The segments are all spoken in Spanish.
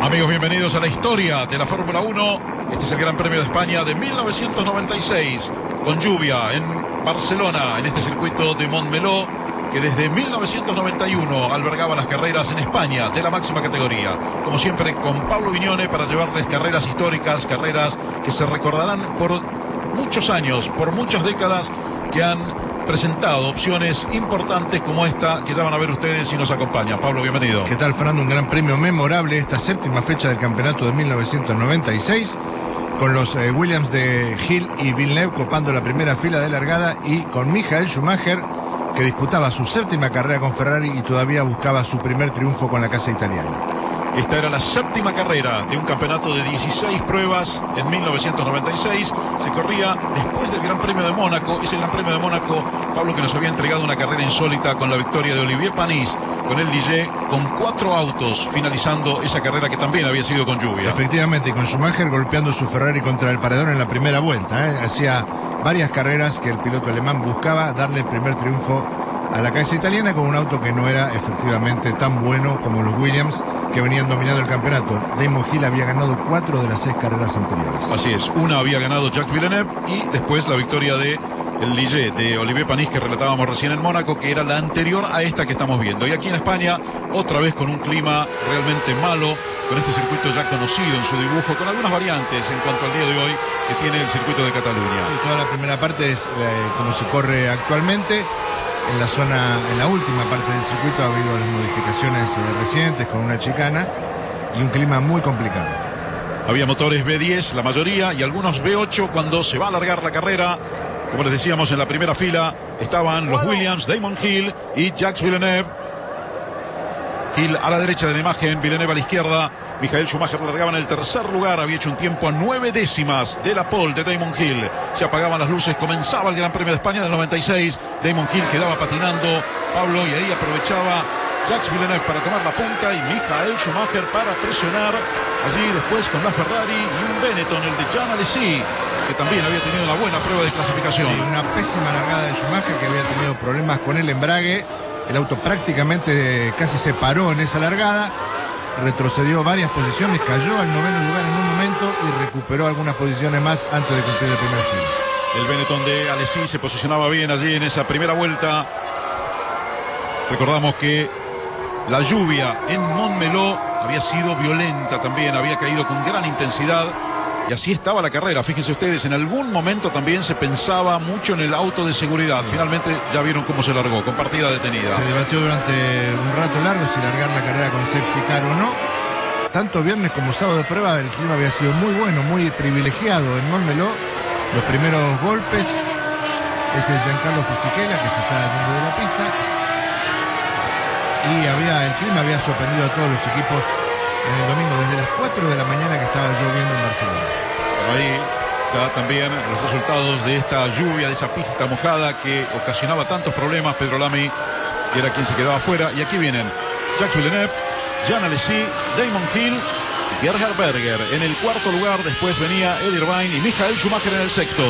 Amigos, bienvenidos a la historia de la Fórmula 1. Este es el Gran Premio de España de 1996, con lluvia en Barcelona, en este circuito de Montmeló, que desde 1991 albergaba las carreras en España de la máxima categoría. Como siempre, con Pablo Viñone para llevarles carreras históricas, carreras que se recordarán por muchos años, por muchas décadas, que han presentado opciones importantes como esta que ya van a ver ustedes si nos acompañan. Pablo, bienvenido. ¿Qué tal, Fernando? Un gran premio memorable, esta séptima fecha del campeonato de 1996, con los Williams de Hill y Villeneuve copando la primera fila de largada y con Michael Schumacher, que disputaba su séptima carrera con Ferrari y todavía buscaba su primer triunfo con la casa italiana. Esta era la séptima carrera de un campeonato de 16 pruebas en 1996. Se corría después del Gran Premio de Mónaco. Ese Gran Premio de Mónaco, Pablo, que nos había entregado una carrera insólita con la victoria de Olivier Panis, con el Ligier, con 4 autos finalizando esa carrera que también había sido con lluvia. Efectivamente, y con Schumacher golpeando su Ferrari contra el paredón en la primera vuelta. Hacía varias carreras que el piloto alemán buscaba darle el primer triunfo a la casa italiana con un auto que no era efectivamente tan bueno como los Williams, que venían dominando el campeonato. Damon Hill había ganado 4 de las 6 carreras anteriores. Así es, una había ganado Jacques Villeneuve y después la victoria de el Ligier, de Olivier Panis, que relatábamos recién en Mónaco, que era la anterior a esta que estamos viendo. Y aquí en España, otra vez con un clima realmente malo, con este circuito ya conocido en su dibujo, con algunas variantes en cuanto al día de hoy que tiene el circuito de Cataluña. Sí, toda la primera parte es como se corre actualmente. En la zona, en la última parte del circuito ha habido las modificaciones recientes con una chicana y un clima muy complicado. Había motores V10, la mayoría, y algunos V8 cuando se va a alargar la carrera. Como les decíamos, en la primera fila estaban los Williams, Damon Hill y Jacques Villeneuve. Hill a la derecha de la imagen, Villeneuve a la izquierda. Michael Schumacher largaba en el tercer lugar, había hecho un tiempo a 9 décimas de la pole de Damon Hill. Se apagaban las luces, comenzaba el Gran Premio de España del 96. Damon Hill quedaba patinando, Pablo, y ahí aprovechaba Jacques Villeneuve para tomar la punta y Michael Schumacher para presionar. Allí después con la Ferrari y un Benetton, el de Jean Alesi, que también había tenido una buena prueba de clasificación. Sí, una pésima largada de Schumacher, que había tenido problemas con el embrague. El auto prácticamente casi se paró en esa largada, retrocedió varias posiciones, cayó al 9º lugar en un momento y recuperó algunas posiciones más antes de cumplir el primer giro. El Benetton de Alesi se posicionaba bien allí en esa primera vuelta. Recordamos que la lluvia en Montmeló había sido violenta también, había caído con gran intensidad. Y así estaba la carrera. Fíjense ustedes, en algún momento también se pensaba mucho en el auto de seguridad. Finalmente ya vieron cómo se largó, con partida detenida. Se debatió durante un rato largo si largar la carrera con safety car o no. Tanto viernes como sábado de prueba el clima había sido muy bueno, muy privilegiado en Montmeló. Los primeros golpes, ese es Giancarlo Fisichella, que se está yendo de la pista. Y el clima había sorprendido a todos los equipos en el domingo, desde las 4 de la mañana que estaba lloviendo en Barcelona. Por ahí ya también los resultados de esta lluvia, de esa pista mojada que ocasionaba tantos problemas. Pedro Lamy, que era quien se quedaba afuera. Y aquí vienen Jacques Villeneuve, Jean Alesi, Damon Hill y Gerhard Berger en el cuarto lugar. Después venía Eddie Irvine y Michael Schumacher en el sexto.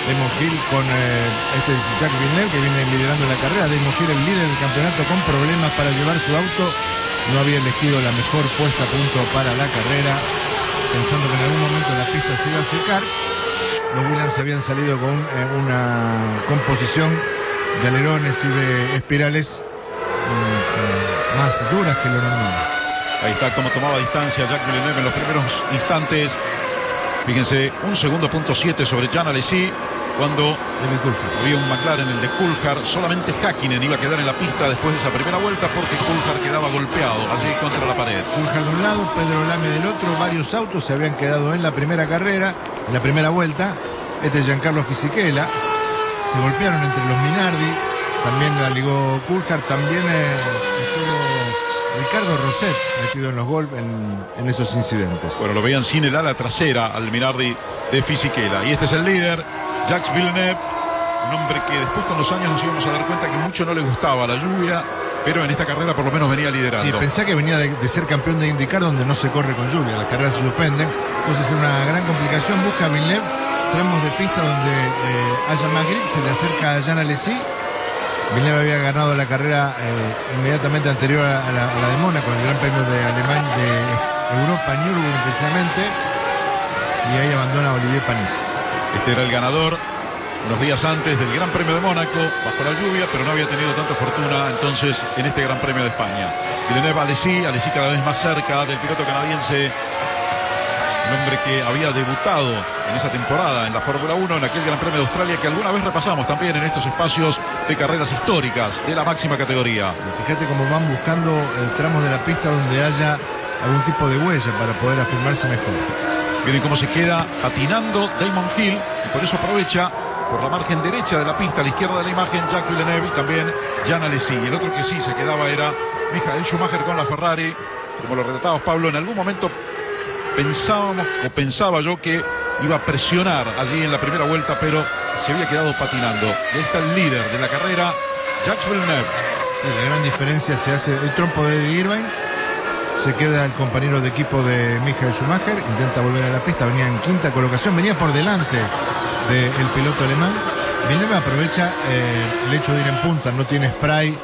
Damon Hill con este es Jacques Villeneuve, que viene liderando la carrera. Damon Hill, el líder del campeonato, con problemas para llevar su auto. No había elegido la mejor puesta a punto para la carrera, pensando que en algún momento la pista se iba a secar. Los Williams habían salido con una composición de alerones y de espirales más duras que lo normal. Ahí está como tomaba distancia Jacques Villeneuve en los primeros instantes. Fíjense, 1,7 sobre Jean Alesi, cuando había un McLaren, el de Coulthard. Solamente Häkkinen iba a quedar en la pista después de esa primera vuelta, porque Coulthard quedaba golpeado allí contra la pared. Coulthard de un lado, Pedro Lamy del otro. Varios autos se habían quedado en la primera carrera, en la primera vuelta. Este es Giancarlo Fisichella. Se golpearon entre los Minardi. También la ligó Coulthard. También estuvo Ricardo Rosset metido en los golpes, en esos incidentes. Bueno, lo veían sin el ala trasera al Minardi de Fisichella. Y este es el líder, Jacques Villeneuve, un hombre que después con los años nos íbamos a dar cuenta que mucho no le gustaba la lluvia, pero en esta carrera por lo menos venía liderando. Sí, pensé que venía de ser campeón de IndyCar, donde no se corre con lluvia, las carreras se suspenden. Entonces es una gran complicación. Busca Villeneuve tramos de pista donde haya más grip, se le acerca a Jean Alesi. Villeneuve había ganado la carrera inmediatamente anterior a la de Mónaco, el Gran Premio de Alemania, de Europa Nürburgring precisamente, y ahí abandona Olivier Panis. Este era el ganador unos días antes del Gran Premio de Mónaco, bajo la lluvia, pero no había tenido tanta fortuna entonces en este Gran Premio de España. Villeneuve, Alesi cada vez más cerca del piloto canadiense, un hombre que había debutado en esa temporada en la Fórmula 1, en aquel Gran Premio de Australia que alguna vez repasamos también en estos espacios de carreras históricas de la máxima categoría. Fíjate cómo van buscando tramos de la pista donde haya algún tipo de huella para poder afirmarse mejor. Miren cómo se queda patinando Damon Hill, y por eso aprovecha por la margen derecha de la pista, a la izquierda de la imagen, Jacques Villeneuve y también Jean Alesi. El otro que sí se quedaba era Michael Schumacher con la Ferrari. Como lo relatabas, Pablo, en algún momento pensaba yo que iba a presionar allí en la primera vuelta, pero se había quedado patinando. Y ahí está el líder de la carrera, Jacques Villeneuve. La gran diferencia se hace el trompo de Eddie Irvine. Se queda el compañero de equipo de Michael Schumacher, intenta volver a la pista, venía en quinta colocación, venía por delante del piloto alemán. Villeneuve aprovecha el hecho de ir en punta, no tiene spray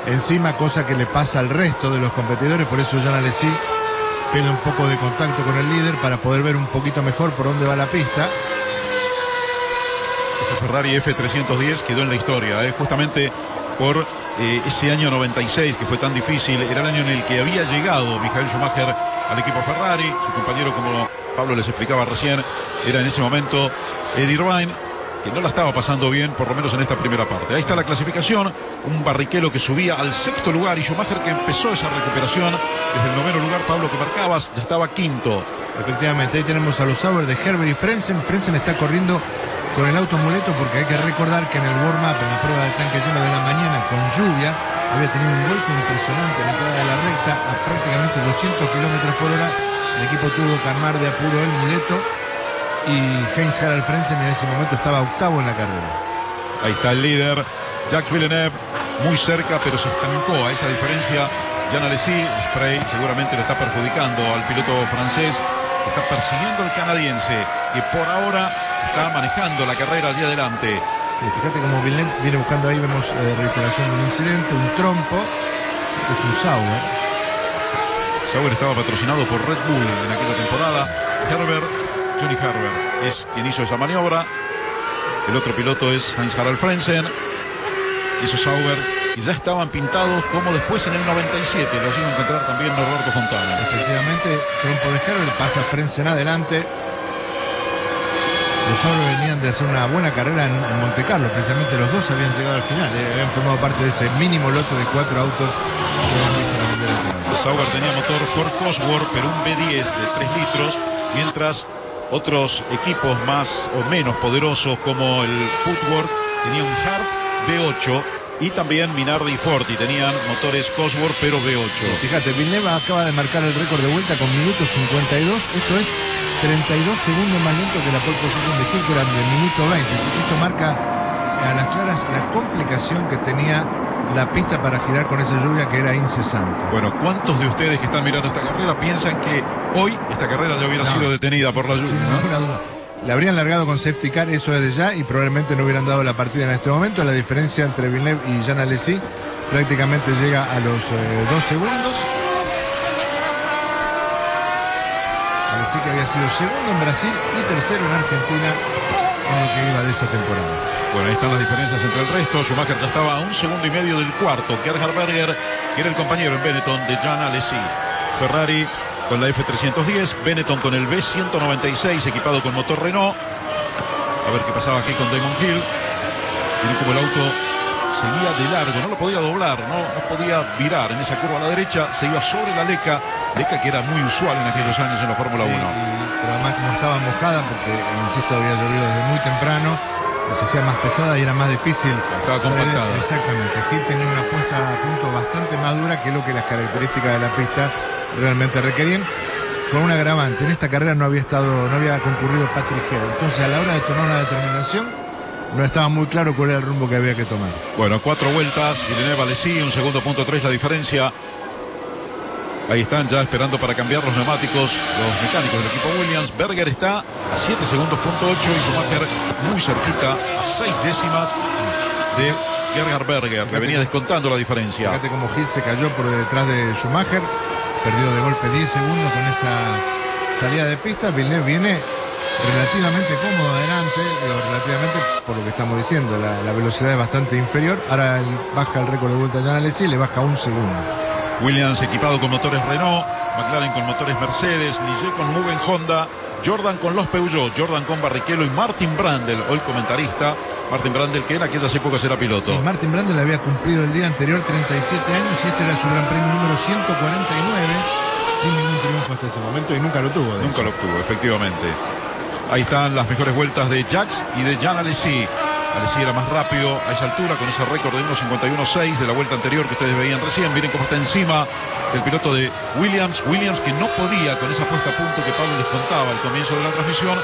encima, cosa que le pasa al resto de los competidores, por eso Jean Alesi pierde un poco de contacto con el líder para poder ver un poquito mejor por dónde va la pista. Ese Ferrari F310 quedó en la historia, justamente por ese año 96 que fue tan difícil. Era el año en el que había llegado Michael Schumacher al equipo Ferrari. Su compañero, como Pablo les explicaba recién, era en ese momento Eddie Irvine, que no la estaba pasando bien, por lo menos en esta primera parte. Ahí está la clasificación, un Barrichello que subía al sexto lugar y Schumacher que empezó esa recuperación desde el noveno lugar. Pablo, que marcabas, ya estaba quinto. Efectivamente, ahí tenemos a los Sauber de Herbert y Frentzen. Frentzen está corriendo con el auto muleto porque hay que recordar que en el warm-up, en la prueba de tanque lleno de la mañana con lluvia, había tenido un golpe impresionante en la entrada de la recta a prácticamente 200 kilómetros por hora. El equipo tuvo que armar de apuro el muleto y Heinz-Harald Frentzen en ese momento estaba octavo en la carrera. Ahí está el líder, Jacques Villeneuve, muy cerca, pero se estancó a esa diferencia. Jean Alesi, spray seguramente le está perjudicando al piloto francés. Está persiguiendo al canadiense, que por ahora está manejando la carrera allí adelante. Y fíjate cómo viene buscando ahí, vemos reiteración de un incidente, un trompo. Este es un Sauber. Sauber estaba patrocinado por Red Bull en aquella temporada. Johnny Herbert es quien hizo esa maniobra. El otro piloto es Heinz-Harald Frentzen. Y esos Sauber que ya estaban pintados como después en el 97 los iba a encontrar también Norberto Fontana. Efectivamente, trompo de Herbert, pasa Frentzen adelante. Los Sauber venían de hacer una buena carrera en Monte Carlo, precisamente los dos habían llegado al final, habían formado parte de ese mínimo lote de 4 autos que habían visto la bandera de Claudio. Sauber tenía motor Ford Cosworth, pero un V10 de 3 litros, mientras otros equipos más o menos poderosos como el Footwork tenía un Hart V8 y también Minardi y Forti tenían motores Cosworth pero V8. Fíjate, Villeneuve acaba de marcar el récord de vuelta con minuto 52, esto es 32 segundos más lento que la pole position de Hill, que era de minuto 20. Esto marca a las claras la complicación que tenía la pista para girar con esa lluvia que era incesante. Bueno, ¿cuántos de ustedes que están mirando esta carrera piensan que hoy esta carrera ya hubiera sido detenida por la lluvia? Sin ninguna duda. Le habrían largado con safety car, eso desde ya, y probablemente no hubieran dado la partida en este momento. La diferencia entre Villeneuve y Jean Alesi prácticamente llega a los 2 segundos. Alesi, que había sido segundo en Brasil y tercero en Argentina en lo que iba de esa temporada. Bueno, ahí están las diferencias entre el resto. Schumacher ya estaba a 1,5 segundos del cuarto. Gerhard Berger, que era el compañero en Benetton de Jean Alesi. Ferrari con la F310, Benetton con el B196 equipado con motor Renault. A ver qué pasaba aquí con Damon Hill. Miren cómo el auto seguía de largo, no lo podía doblar, no podía virar en esa curva a la derecha, se iba sobre la Leca que era muy usual en aquellos años en la Fórmula 1. Pero además como estaba mojada, porque insisto había llovido desde muy temprano, se hacía más pesada y era más difícil. Estaba compactada. Exactamente, Hill tenía una puesta a punto bastante más dura que lo que las características de la pista realmente requerían, con un agravante. En esta carrera no había concurrido Patrick Head, entonces a la hora de tomar una determinación no estaba muy claro cuál era el rumbo que había que tomar. Bueno, 4 vueltas, Villeneuve Alesi, 1 segundo punto 3 la diferencia. Ahí están ya esperando para cambiar los neumáticos los mecánicos del equipo Williams. Berger está a 7 segundos punto 8 y Schumacher muy cerquita a 6 décimas de Gerhard Berger, que venía descontando la diferencia. Fíjate cómo Hill se cayó por detrás de Schumacher. perdió de golpe 10 segundos con esa salida de pista. Villeneuve viene relativamente cómodo adelante, relativamente por lo que estamos diciendo, la velocidad es bastante inferior. Ahora baja el récord de vuelta a Jean Alesi, le baja un segundo. Williams equipado con motores Renault, McLaren con motores Mercedes, Ligier con Mugen Honda, Jordan con los Peugeot, Jordan con Barrichello y Martin Brundle, hoy comentarista. Martin Brundle, que en aquellas épocas era piloto. Sí, Martin Brundle había cumplido el día anterior 37 años y este era su Gran Premio número 149, sin ningún triunfo hasta ese momento, y nunca lo tuvo. Nunca lo obtuvo, efectivamente. Ahí están las mejores vueltas de Jacques y de Jean Alesi. Alesi era más rápido a esa altura, con ese récord de 1.51.6 de la vuelta anterior que ustedes veían recién. Miren cómo está encima el piloto de Williams. Williams, que no podía, con esa puesta a punto que Pablo les contaba al comienzo de la transmisión,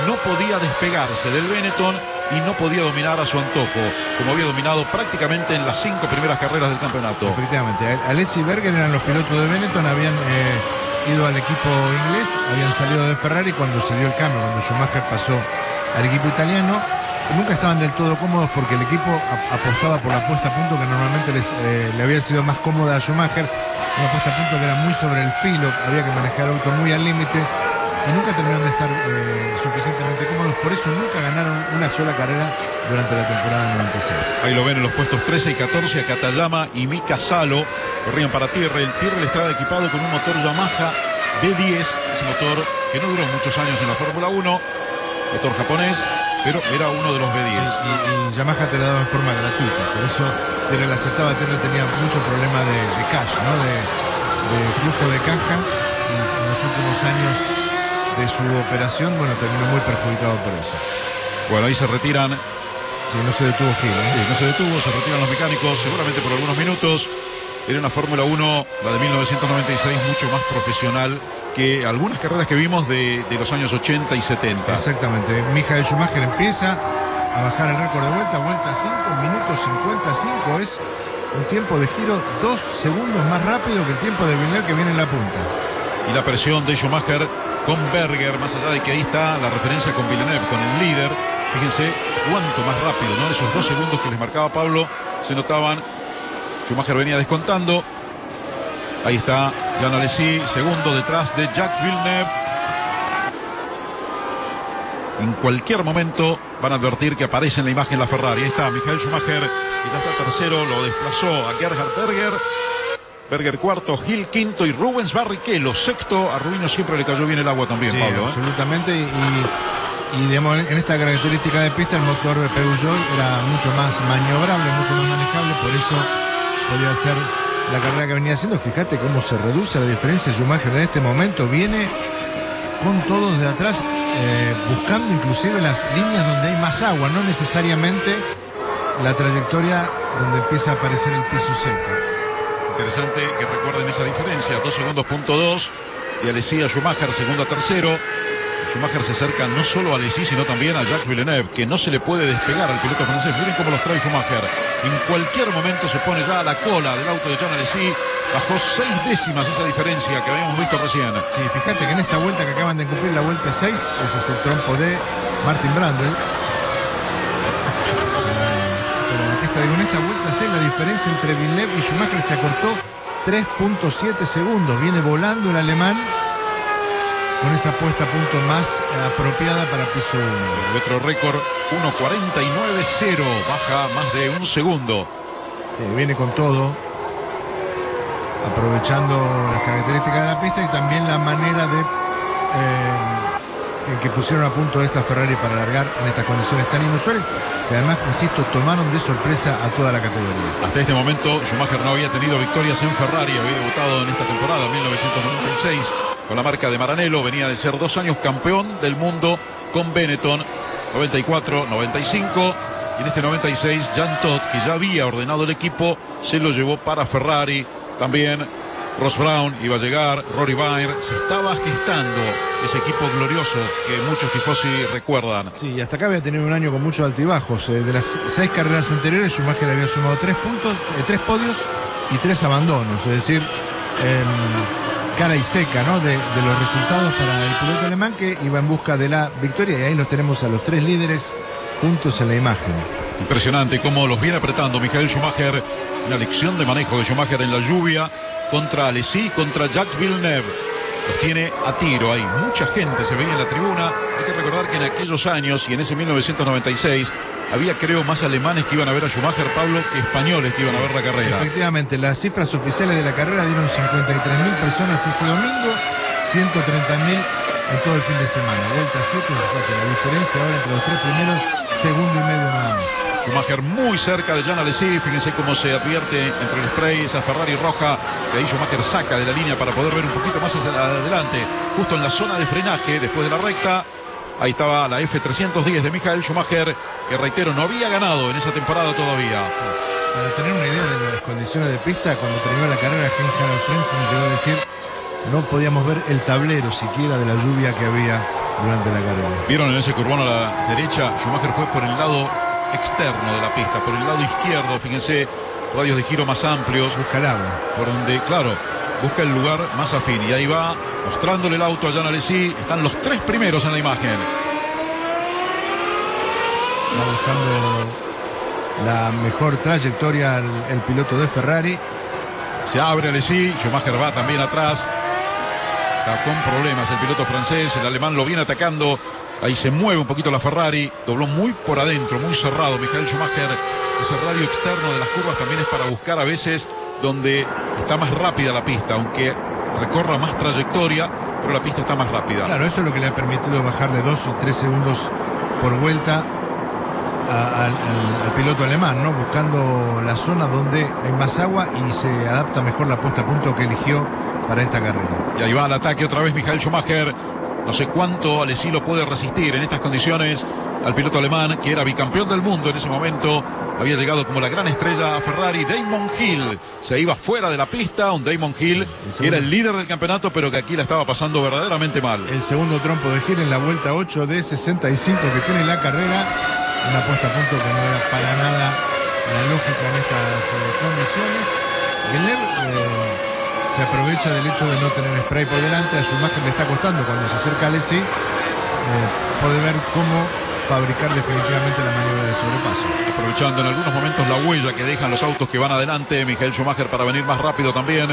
no podía despegarse del Benetton y no podía dominar a su antojo, como había dominado prácticamente en las 5 primeras carreras del campeonato. Efectivamente, Alesi y Berger eran los pilotos de Benetton, habían ido al equipo inglés, habían salido de Ferrari cuando se dio el cambio, cuando Schumacher pasó al equipo italiano. Nunca estaban del todo cómodos porque el equipo apostaba por la puesta a punto que normalmente le había sido más cómoda a Schumacher, una puesta a punto que era muy sobre el filo, había que manejar el auto muy al límite y nunca terminaron de estar suficientemente cómodos, por eso nunca ganaron una sola carrera durante la temporada 96. Ahí lo ven en los puestos 13 y 14 a Katayama y Mika Salo, corrían para Tyrrell. Tyrrell estaba equipado con un motor Yamaha B10, ese motor que no duró muchos años en la Fórmula 1, motor japonés, pero era uno de los B10. Sí, y Yamaha te lo daba en forma gratuita, por eso Tyrrell aceptaba. Tyrrell tenía mucho problema de cash, ¿no? de flujo de caja, y en los últimos años de su operación, bueno, terminó muy perjudicado por eso. Bueno, ahí se retiran. Sí, no se detuvo Gil, ¿eh? Sí, no se detuvo, se retiran los mecánicos, seguramente por algunos minutos. Era una Fórmula 1, la de 1996, mucho más profesional que algunas carreras que vimos de los años 80 y 70. Exactamente. Michael Schumacher empieza a bajar el récord de vuelta 5 minutos 55. Es un tiempo de giro 2 segundos más rápido que el tiempo de Villeneuve, que viene en la punta. Y la presión de Schumacher con Berger, más allá de que ahí está la referencia con Villeneuve, con el líder. Fíjense cuánto más rápido, ¿no? Esos 2 segundos que les marcaba Pablo se notaban. Schumacher venía descontando. Ahí está Jean Alesi, segundo detrás de Jacques Villeneuve. En cualquier momento van a advertir que aparece en la imagen la Ferrari. Ahí está Michael Schumacher, que ya está tercero, lo desplazó a Gerhard Berger. Berger cuarto, Gil quinto y Rubens Barrichello sexto. A Rubinho siempre le cayó bien el agua también, sí, Pablo. Absolutamente. Y digamos, en esta característica de pista, el motor de Peugeot era mucho más maniobrable, mucho más manejable, por eso podía hacer la carrera que venía haciendo. Fíjate cómo se reduce la diferencia. Schumacher en este momento viene con todo desde atrás, buscando inclusive las líneas donde hay más agua, no necesariamente la trayectoria donde empieza a aparecer el piso seco. Interesante que recuerden esa diferencia, 2 segundos, punto 2, de Alesi a Schumacher, segundo a tercero. Schumacher se acerca no solo a Alesi, sino también a Jacques Villeneuve, que no se le puede despegar al piloto francés. Miren cómo los trae Schumacher. En cualquier momento se pone ya a la cola del auto de Jean Alesi. Bajó 6 décimas esa diferencia que habíamos visto recién. Sí, fíjate que en esta vuelta que acaban de cumplir, la vuelta 6, ese es el trompo de Martin Brundle. En esta vuelta 6 la diferencia entre Villeneuve y Schumacher se acortó 3.7 segundos. Viene volando el alemán con esa puesta a punto más apropiada para piso 1. Nuestro récord 1.49.0, baja más de un segundo. Viene con todo, aprovechando las características de la pista y también la manera de en que pusieron a punto esta Ferrari para largar en estas condiciones tan inusuales, que además, insisto, tomaron de sorpresa a toda la categoría. Hasta este momento Schumacher no había tenido victorias en Ferrari, había debutado en esta temporada 1996 con la marca de Maranello, venía de ser 2 años campeón del mundo con Benetton, 94, 95, y en este 96 Jean Todt, que ya había ordenado el equipo, se lo llevó para Ferrari. También Ross Brown iba a llegar, Rory Baird, se estaba gestando ese equipo glorioso que muchos tifosi recuerdan. Sí, y hasta acá había tenido un año con muchos altibajos. De las 6 carreras anteriores, Schumacher había sumado 3 puntos, 3 podios y 3 abandonos, es decir, cara y seca, ¿no? de los resultados para el piloto alemán, que iba en busca de la victoria, y ahí los tenemos a los 3 líderes juntos en la imagen. Impresionante cómo los viene apretando Michael Schumacher. Una lección de manejo de Schumacher en la lluvia contra Alesi, contra Jacques Villeneuve. Los tiene a tiro ahí. Mucha gente se veía en la tribuna. Hay que recordar que en aquellos años y en ese 1996 había, creo, más alemanes que iban a ver a Schumacher, Pablo, que españoles que iban a ver la carrera. Efectivamente, las cifras oficiales de la carrera dieron 53.000 personas ese domingo, 130.000 en todo el fin de semana. Vuelta 7, fíjate, la diferencia ahora entre los tres primeros, segundo y medio nada más. Schumacher muy cerca de Jean Alesi. Fíjense cómo se advierte entre el spray, esa Ferrari roja, que ahí Schumacher saca de la línea para poder ver un poquito más hacia adelante, justo en la zona de frenaje después de la recta. Ahí estaba la F310 de Michael Schumacher, que reitero, no había ganado en esa temporada todavía. Para tener una idea de las condiciones de pista, cuando terminó la carrera, Heinz-Harald Frentzen llegó a decir: no podíamos ver el tablero siquiera de la lluvia que había durante la carrera. Vieron en ese curvón a la derecha, Schumacher fue por el lado externo de la pista, por el lado izquierdo, fíjense, radios de giro más amplios. Busca el agua. Por donde, claro, busca el lugar más afín. Y ahí va, mostrándole el auto a Jean Alesi. Están los tres primeros en la imagen. Va buscando la mejor trayectoria el piloto de Ferrari. Se abre Alesi, Schumacher va también atrás. Está con problemas el piloto francés, el alemán lo viene atacando. Ahí se mueve un poquito la Ferrari, dobló muy por adentro, muy cerrado Michael Schumacher. Ese radio externo de las curvas también es para buscar a veces donde está más rápida la pista, aunque recorra más trayectoria, pero la pista está más rápida. Claro, eso es lo que le ha permitido bajarle 2 o 3 segundos por vuelta al piloto alemán, ¿no? Buscando la zona donde hay más agua y se adapta mejor la puesta a punto que eligió para esta carrera. Y ahí va al ataque otra vez Michael Schumacher. No sé cuánto Alesi lo puede resistir en estas condiciones al piloto alemán, que era bicampeón del mundo en ese momento. Había llegado como la gran estrella a Ferrari. Damon Hill se iba fuera de la pista. Un Damon Hill que era el líder del campeonato, pero que aquí la estaba pasando verdaderamente mal. El segundo trompo de Hill en la vuelta 8 de 65 que tiene la carrera. Una puesta a punto que no era para nada la lógica en estas condiciones. Villeneuve se aprovecha del hecho de no tener spray por delante. A Schumacher le está costando cuando se acerca a Alesi puede ver cómo fabricar definitivamente la maniobra de sobrepaso. Aprovechando en algunos momentos la huella que dejan los autos que van adelante, Michael Schumacher para venir más rápido también.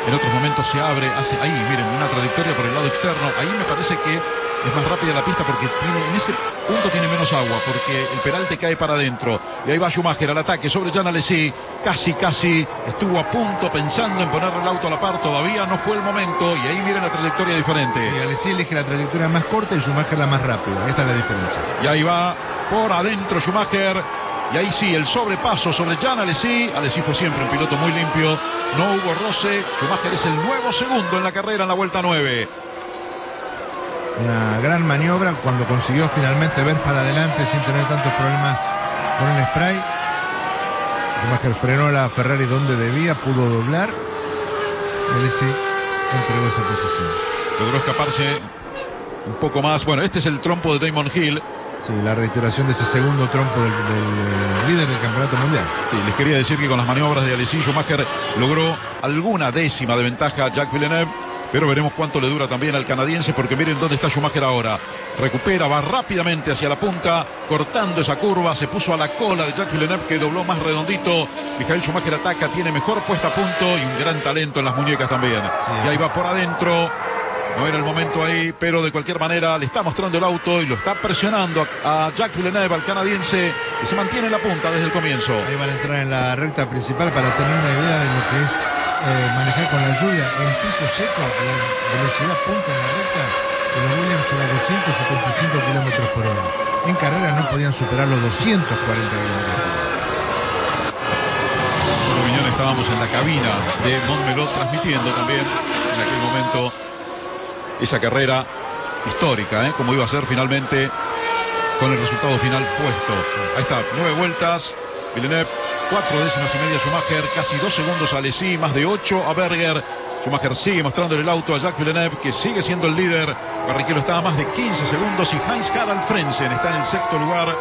En otros momentos se abre, hace ahí, miren, una trayectoria por el lado externo. Ahí me parece que es más rápida la pista porque en ese punto tiene menos agua, porque el peralte cae para adentro. Y ahí va Schumacher al ataque sobre Jean Alesi. Casi estuvo a punto pensando en ponerle el auto a la par. Todavía no fue el momento. Y ahí miren la trayectoria diferente. Sí, Alesi elige la trayectoria más corta y Schumacher la más rápida. Esta es la diferencia. Y ahí va por adentro Schumacher. Y ahí sí, el sobrepaso sobre Jean Alesi. Alesi fue siempre un piloto muy limpio. No hubo roce. Schumacher es el nuevo segundo en la carrera en la vuelta 9. Una gran maniobra cuando consiguió finalmente ver para adelante sin tener tantos problemas con el spray. Schumacher frenó la Ferrari donde debía, pudo doblar. Alesi entregó esa posición. Logró escaparse un poco más. Bueno, este es el trompo de Damon Hill. Sí, la reiteración de ese segundo trompo del líder del campeonato mundial. Sí, les quería decir que con las maniobras de Alesi, Schumacher logró alguna décima de ventaja a Jacques Villeneuve, pero veremos cuánto le dura también al canadiense, porque miren dónde está Schumacher ahora. Recupera, va rápidamente hacia la punta, cortando esa curva, se puso a la cola de Jacques Villeneuve, que dobló más redondito. Michael Schumacher ataca, tiene mejor puesta a punto y un gran talento en las muñecas también. Sí, y ahí va por adentro. No era el momento ahí, pero de cualquier manera le está mostrando el auto y lo está presionando a Jacques Villeneuve, al canadiense, que se mantiene en la punta desde el comienzo. Ahí van a entrar en la recta principal para tener una idea de lo que es manejar con la lluvia en piso seco. La velocidad punta en la recta de los Williams era 275 kilómetros por hora. En carrera no podían superar los 240 kilómetros por hora. Bueno, Viñón, estábamos en la cabina de Montmeló transmitiendo también en aquel momento esa carrera histórica, como iba a ser finalmente con el resultado final puesto. Ahí está, 9 vueltas, Villeneuve, 4 décimas y media Schumacher, casi 2 segundos a Alesi, más de 8 a Berger. Schumacher sigue mostrándole el auto a Jacques Villeneuve, que sigue siendo el líder. Barrichello está a más de 15 segundos y Heinz-Harald Frentzen está en el sexto lugar.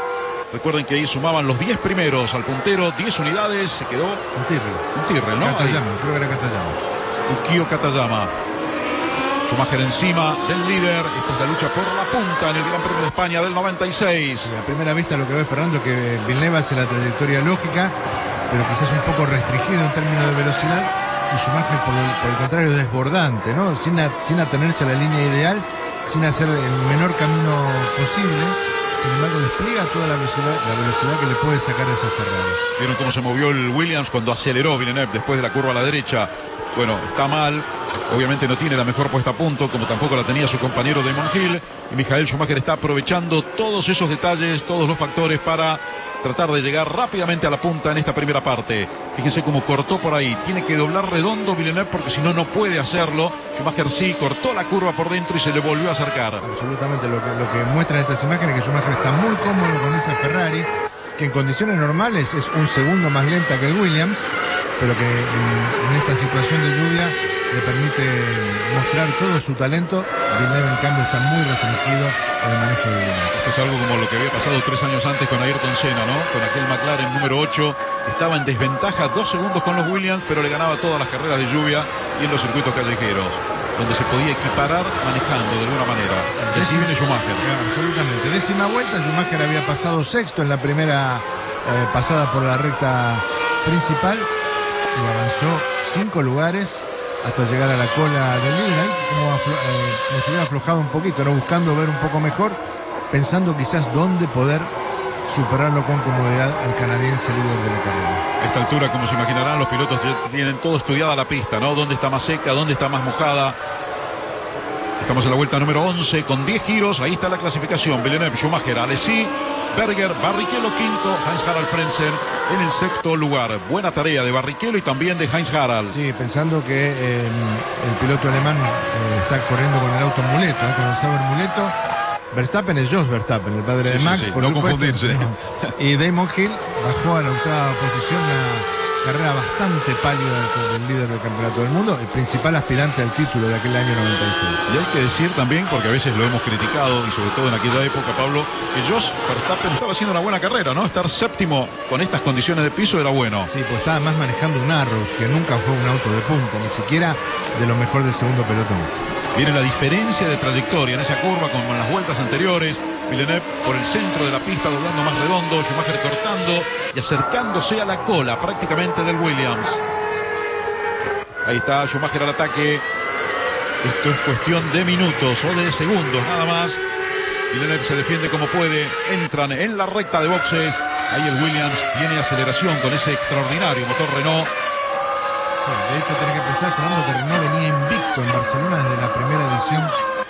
Recuerden que ahí sumaban los 10 primeros al puntero, 10 unidades, se quedó un Tyrrell, ¿no? Katayama, creo que era Katayama. Ukio Katayama. Schumacher encima del líder. Esta es la lucha por la punta en el Gran Premio de España del 96. A primera vista lo que ve Fernando es que Villeneuve hace la trayectoria lógica, pero quizás un poco restringido en términos de velocidad, y Schumacher por el contrario desbordante, ¿no? Sin atenerse a la línea ideal, sin hacer el menor camino posible. Sin embargo, despliega toda la velocidad que le puede sacar a ese Ferrari. ¿Vieron cómo se movió el Williams cuando aceleró Villeneuve después de la curva a la derecha? Bueno, está mal. Obviamente no tiene la mejor puesta a punto, como tampoco la tenía su compañero Damon Hill. Y Michael Schumacher está aprovechando todos esos detalles, todos los factores para tratar de llegar rápidamente a la punta en esta primera parte. Fíjense cómo cortó por ahí. Tiene que doblar redondo Villeneuve porque si no, no puede hacerlo. Schumacher sí, cortó la curva por dentro y se le volvió a acercar. Absolutamente. Lo que muestran estas imágenes es que Schumacher está muy cómodo con esa Ferrari, que en condiciones normales es un segundo más lenta que el Williams, pero que en esta situación de lluvia le permite mostrar todo su talento. Villeneuve, en cambio, está muy restringido en el manejo de Villeneuve. Esto es algo como lo que había pasado 3 años antes con Ayrton Senna, ¿no? Con aquel McLaren número 8, que estaba en desventaja 2 segundos con los Williams, pero le ganaba todas las carreras de lluvia y en los circuitos callejeros, donde se podía equiparar manejando de alguna manera. Y así viene Schumacher. Absolutamente. 10ª vuelta, Schumacher había pasado sexto en la primera pasada por la recta principal y avanzó 5 lugares hasta llegar a la cola del líder, como se hubiera aflojado un poquito, ¿no? Buscando ver un poco mejor, pensando quizás dónde poder superarlo con comodidad al canadiense líder de la carrera. A esta altura, como se imaginarán, los pilotos ya tienen todo estudiada la pista, ¿no? Dónde está más seca, dónde está más mojada. Estamos en la vuelta número 11 con 10 giros. Ahí está la clasificación. Villeneuve, Schumacher, Alesi, Berger, Barrichello quinto, Heinz-Harald Frentzen en el sexto lugar. Buena tarea de Barrichello y también de Heinz-Harald. Sí, pensando que el piloto alemán está corriendo con el auto muleto, con el Sauber muleto. Verstappen es Jos Verstappen, el padre de Max, por no supuesto. Confundirse. No. Y Damon Hill bajó a la 8ª posición, una carrera bastante pálida del líder del campeonato del mundo, el principal aspirante al título de aquel año 96. Y hay que decir también, porque a veces lo hemos criticado, y sobre todo en aquella época, Pablo, que Jos Verstappen estaba haciendo una buena carrera, ¿no? Estar séptimo con estas condiciones de piso era bueno. Sí, pues estaba más manejando un Arrows, que nunca fue un auto de punta, ni siquiera de lo mejor del segundo pelotón. Viene la diferencia de trayectoria en esa curva como en las vueltas anteriores. Villeneuve por el centro de la pista doblando más redondo, Schumacher cortando y acercándose a la cola prácticamente del Williams. Ahí está Schumacher al ataque. Esto es cuestión de minutos o de segundos nada más. Villeneuve se defiende como puede. Entran en la recta de boxes. Ahí el Williams tiene aceleración con ese extraordinario motor Renault. De hecho, tenés que pensar, Fernando, que Renault venía invicto en Barcelona desde la primera edición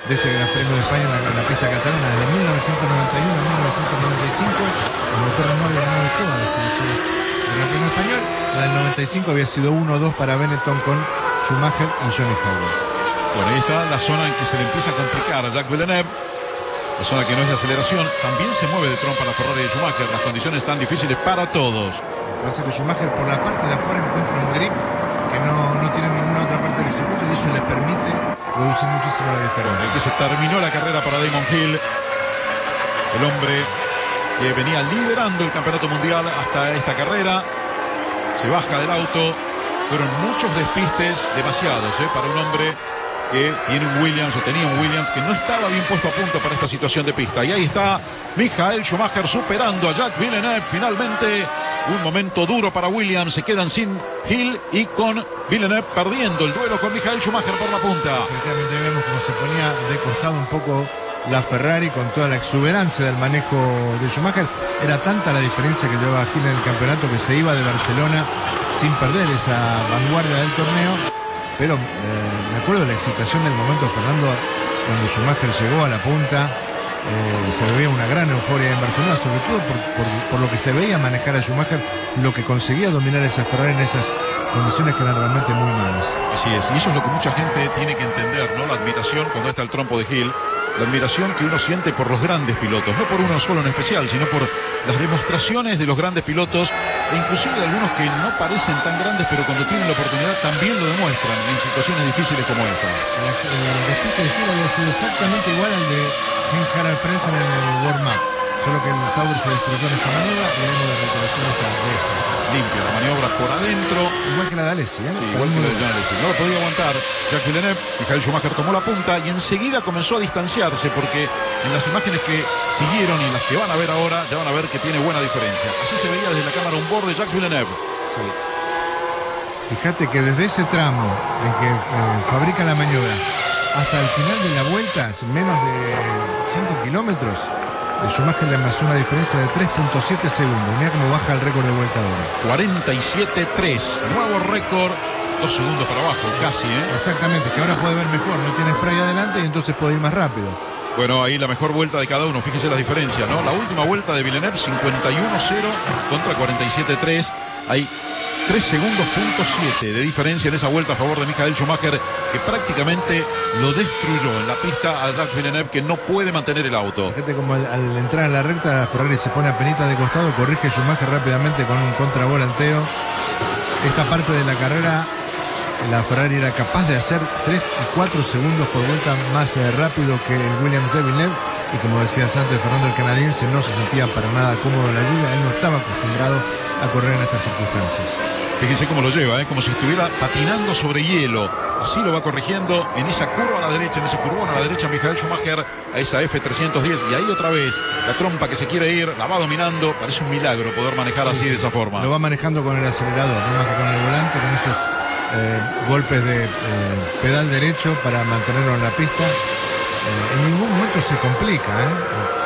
de este Gran Premio de España en la pista catalana, desde 1991 a 1995. El motor Renault había ganado todas las ediciones del Gran Premio español. La del 95 había sido 1-2 para Benetton con Schumacher y Johnny Howard. Bueno, ahí está la zona en que se le empieza a complicar a Jacques Villeneuve. La zona que no es de aceleración. También se mueve de trompa la Ferrari de Schumacher. Las condiciones están difíciles para todos. Lo que pasa es que Schumacher por la parte de afuera encuentra un grip que no tiene ninguna otra parte del circuito y eso le permite reducir muchísimo la diferencia. Que se terminó la carrera para Damon Hill, el hombre que venía liderando el campeonato mundial hasta esta carrera. Se baja del auto. Fueron muchos despistes, demasiados, para un hombre que tiene un Williams o tenía un Williams que no estaba bien puesto a punto para esta situación de pista. Y ahí está Michael Schumacher superando a Jacques Villeneuve. Finalmente un momento duro para Williams. Se quedan sin Hill y con Villeneuve perdiendo el duelo con Michael Schumacher por la punta. Efectivamente vemos cómo se ponía de costado un poco la Ferrari con toda la exuberancia del manejo de Schumacher. Era tanta la diferencia que llevaba Hill en el campeonato que se iba de Barcelona sin perder esa vanguardia del torneo. Pero me acuerdo de la excitación del momento, Fernando, cuando Schumacher llegó a la punta. Se veía una gran euforia en Barcelona, sobre todo por lo que se veía manejar a Schumacher, lo que conseguía dominar esa Ferrari en esas condiciones que eran realmente muy malas. Así es, y eso es lo que mucha gente tiene que entender, ¿no? La admiración cuando está el trompo de Hill, la admiración que uno siente por los grandes pilotos, no por uno solo en especial, sino por las demostraciones de los grandes pilotos, e inclusive de algunos que no parecen tan grandes, pero cuando tienen la oportunidad también lo demuestran en situaciones difíciles como esta. El despiste de Hill había sido exactamente igual al de Heinz-Harald Frentzen en el warm-up. solo que el Sauber se destruyó en esa maniobra y venimos de recorrección esta recta. Limpia la maniobra por adentro. Igual que la de Alesi, ¿eh? Sí, igual que la de John Alesi. No lo podía aguantar Jacques Villeneuve. Michael Schumacher tomó la punta y enseguida comenzó a distanciarse, porque en las imágenes que siguieron y en las que van a ver ahora, ya van a ver que tiene buena diferencia. Así se veía desde la cámara on board de Jacques Villeneuve. Sí. Fíjate que desde ese tramo en que fabrica la maniobra hasta el final de la vuelta, menos de 5 kilómetros, Schumacher le amasó una diferencia de 3.7 segundos. Mira cómo baja el récord de vuelta ahora. 47.3, nuevo récord, 2 segundos para abajo, casi, ¿eh? Exactamente, que ahora puede ver mejor, no tiene spray adelante y entonces puede ir más rápido. Bueno, ahí la mejor vuelta de cada uno, fíjese la diferencia, ¿no? La última vuelta de Villeneuve, 51.0 contra 47.3. Hay 3 segundos, punto 7 de diferencia en esa vuelta a favor de Michael Schumacher, que prácticamente lo destruyó en la pista a Jacques Villeneuve, que no puede mantener el auto. Fíjate como al entrar a la recta, la Ferrari se pone a penita de costado, corrige Schumacher rápidamente con un contravolanteo. Esta parte de la carrera, la Ferrari era capaz de hacer 3 y 4 segundos por vuelta más rápido que el Williams de Villeneuve. Y como decías antes, Fernando, el canadiense no se sentía para nada cómodo en la lluvia. Él no estaba acostumbrado a correr en estas circunstancias. Fíjense cómo lo lleva, como si estuviera patinando sobre hielo. Así lo va corrigiendo en esa curva a la derecha, en ese curvón a la derecha, Michael Schumacher, a esa F310. Y ahí otra vez, la trompa que se quiere ir, la va dominando. Parece un milagro poder manejar así, de esa forma. Lo va manejando con el acelerador, no más que con el volante, con esos golpes de pedal derecho para mantenerlo en la pista. En ningún momento se complica,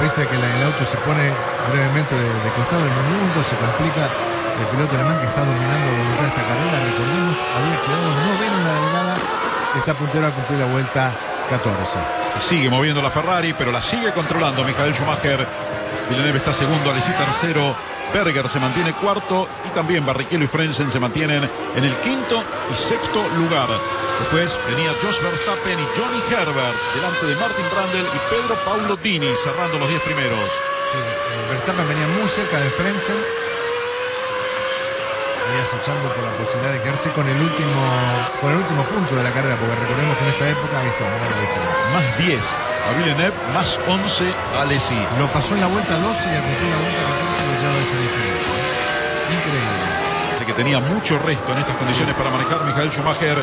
pese a que el auto se pone brevemente de costado, en ningún momento se complica. El piloto alemán, que está dominando a voluntad esta carrera, recordemos, había quedado noveno en la largada, está puntero a cumplir la vuelta 14. Se sigue moviendo la Ferrari, pero la sigue controlando Michael Schumacher. Villeneuve está segundo, Alesi tercero, Berger se mantiene cuarto y también Barrichello y Frentzen se mantienen en el quinto y sexto lugar. Después venía Jos Verstappen y Johnny Herbert delante de Martin Brundle y Pedro Paulo Dini cerrando los 10 primeros. Sí, Verstappen venía muy cerca de Frentzen, venía acechando por la posibilidad de quedarse con el último punto de la carrera, porque recordemos que en esta época, ahí está, mirá la diferencia. Más 10 a Villeneuve, más 11 a Alesi. Lo pasó en la vuelta 12 y al cumplir la vuelta 14 lo lleva esa diferencia. Increíble. Así que tenía mucho resto en estas condiciones para manejar Michael Schumacher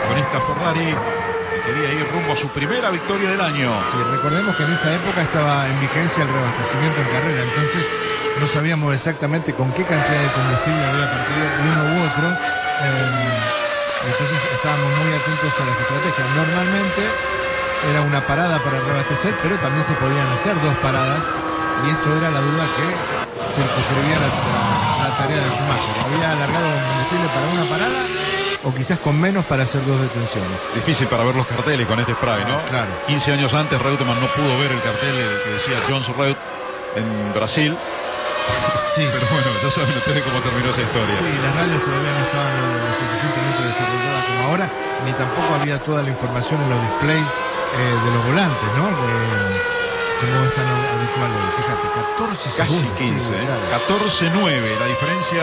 con esta Ferrari, que quería ir rumbo a su primera victoria del año. Sí, recordemos que en esa época estaba en vigencia el reabastecimiento en carrera, entonces no sabíamos exactamente con qué cantidad de combustible había partido uno u otro. Entonces estábamos muy atentos a las estrategias. Normalmente era una parada para reabastecer, pero también se podían hacer 2 paradas, y esto era la duda que circunscribía la tarea de Schumacher. Había alargado combustible para una parada, o quizás con menos para hacer 2 detenciones. Difícil para ver los carteles con este spray, ¿no? Claro. 15 años antes Reutemann no pudo ver el cartel que decía Jones Reut en Brasil. Sí. Pero bueno, ya saben ustedes cómo terminó esa historia. Sí, las radios todavía no estaban lo suficientemente desarrolladas como ahora, ni tampoco había toda la información en los displays de los volantes, ¿no? Que no es tan habitual hoy. Fíjate, 14 Casi segundos. 15, sí, claro. 14-9, la diferencia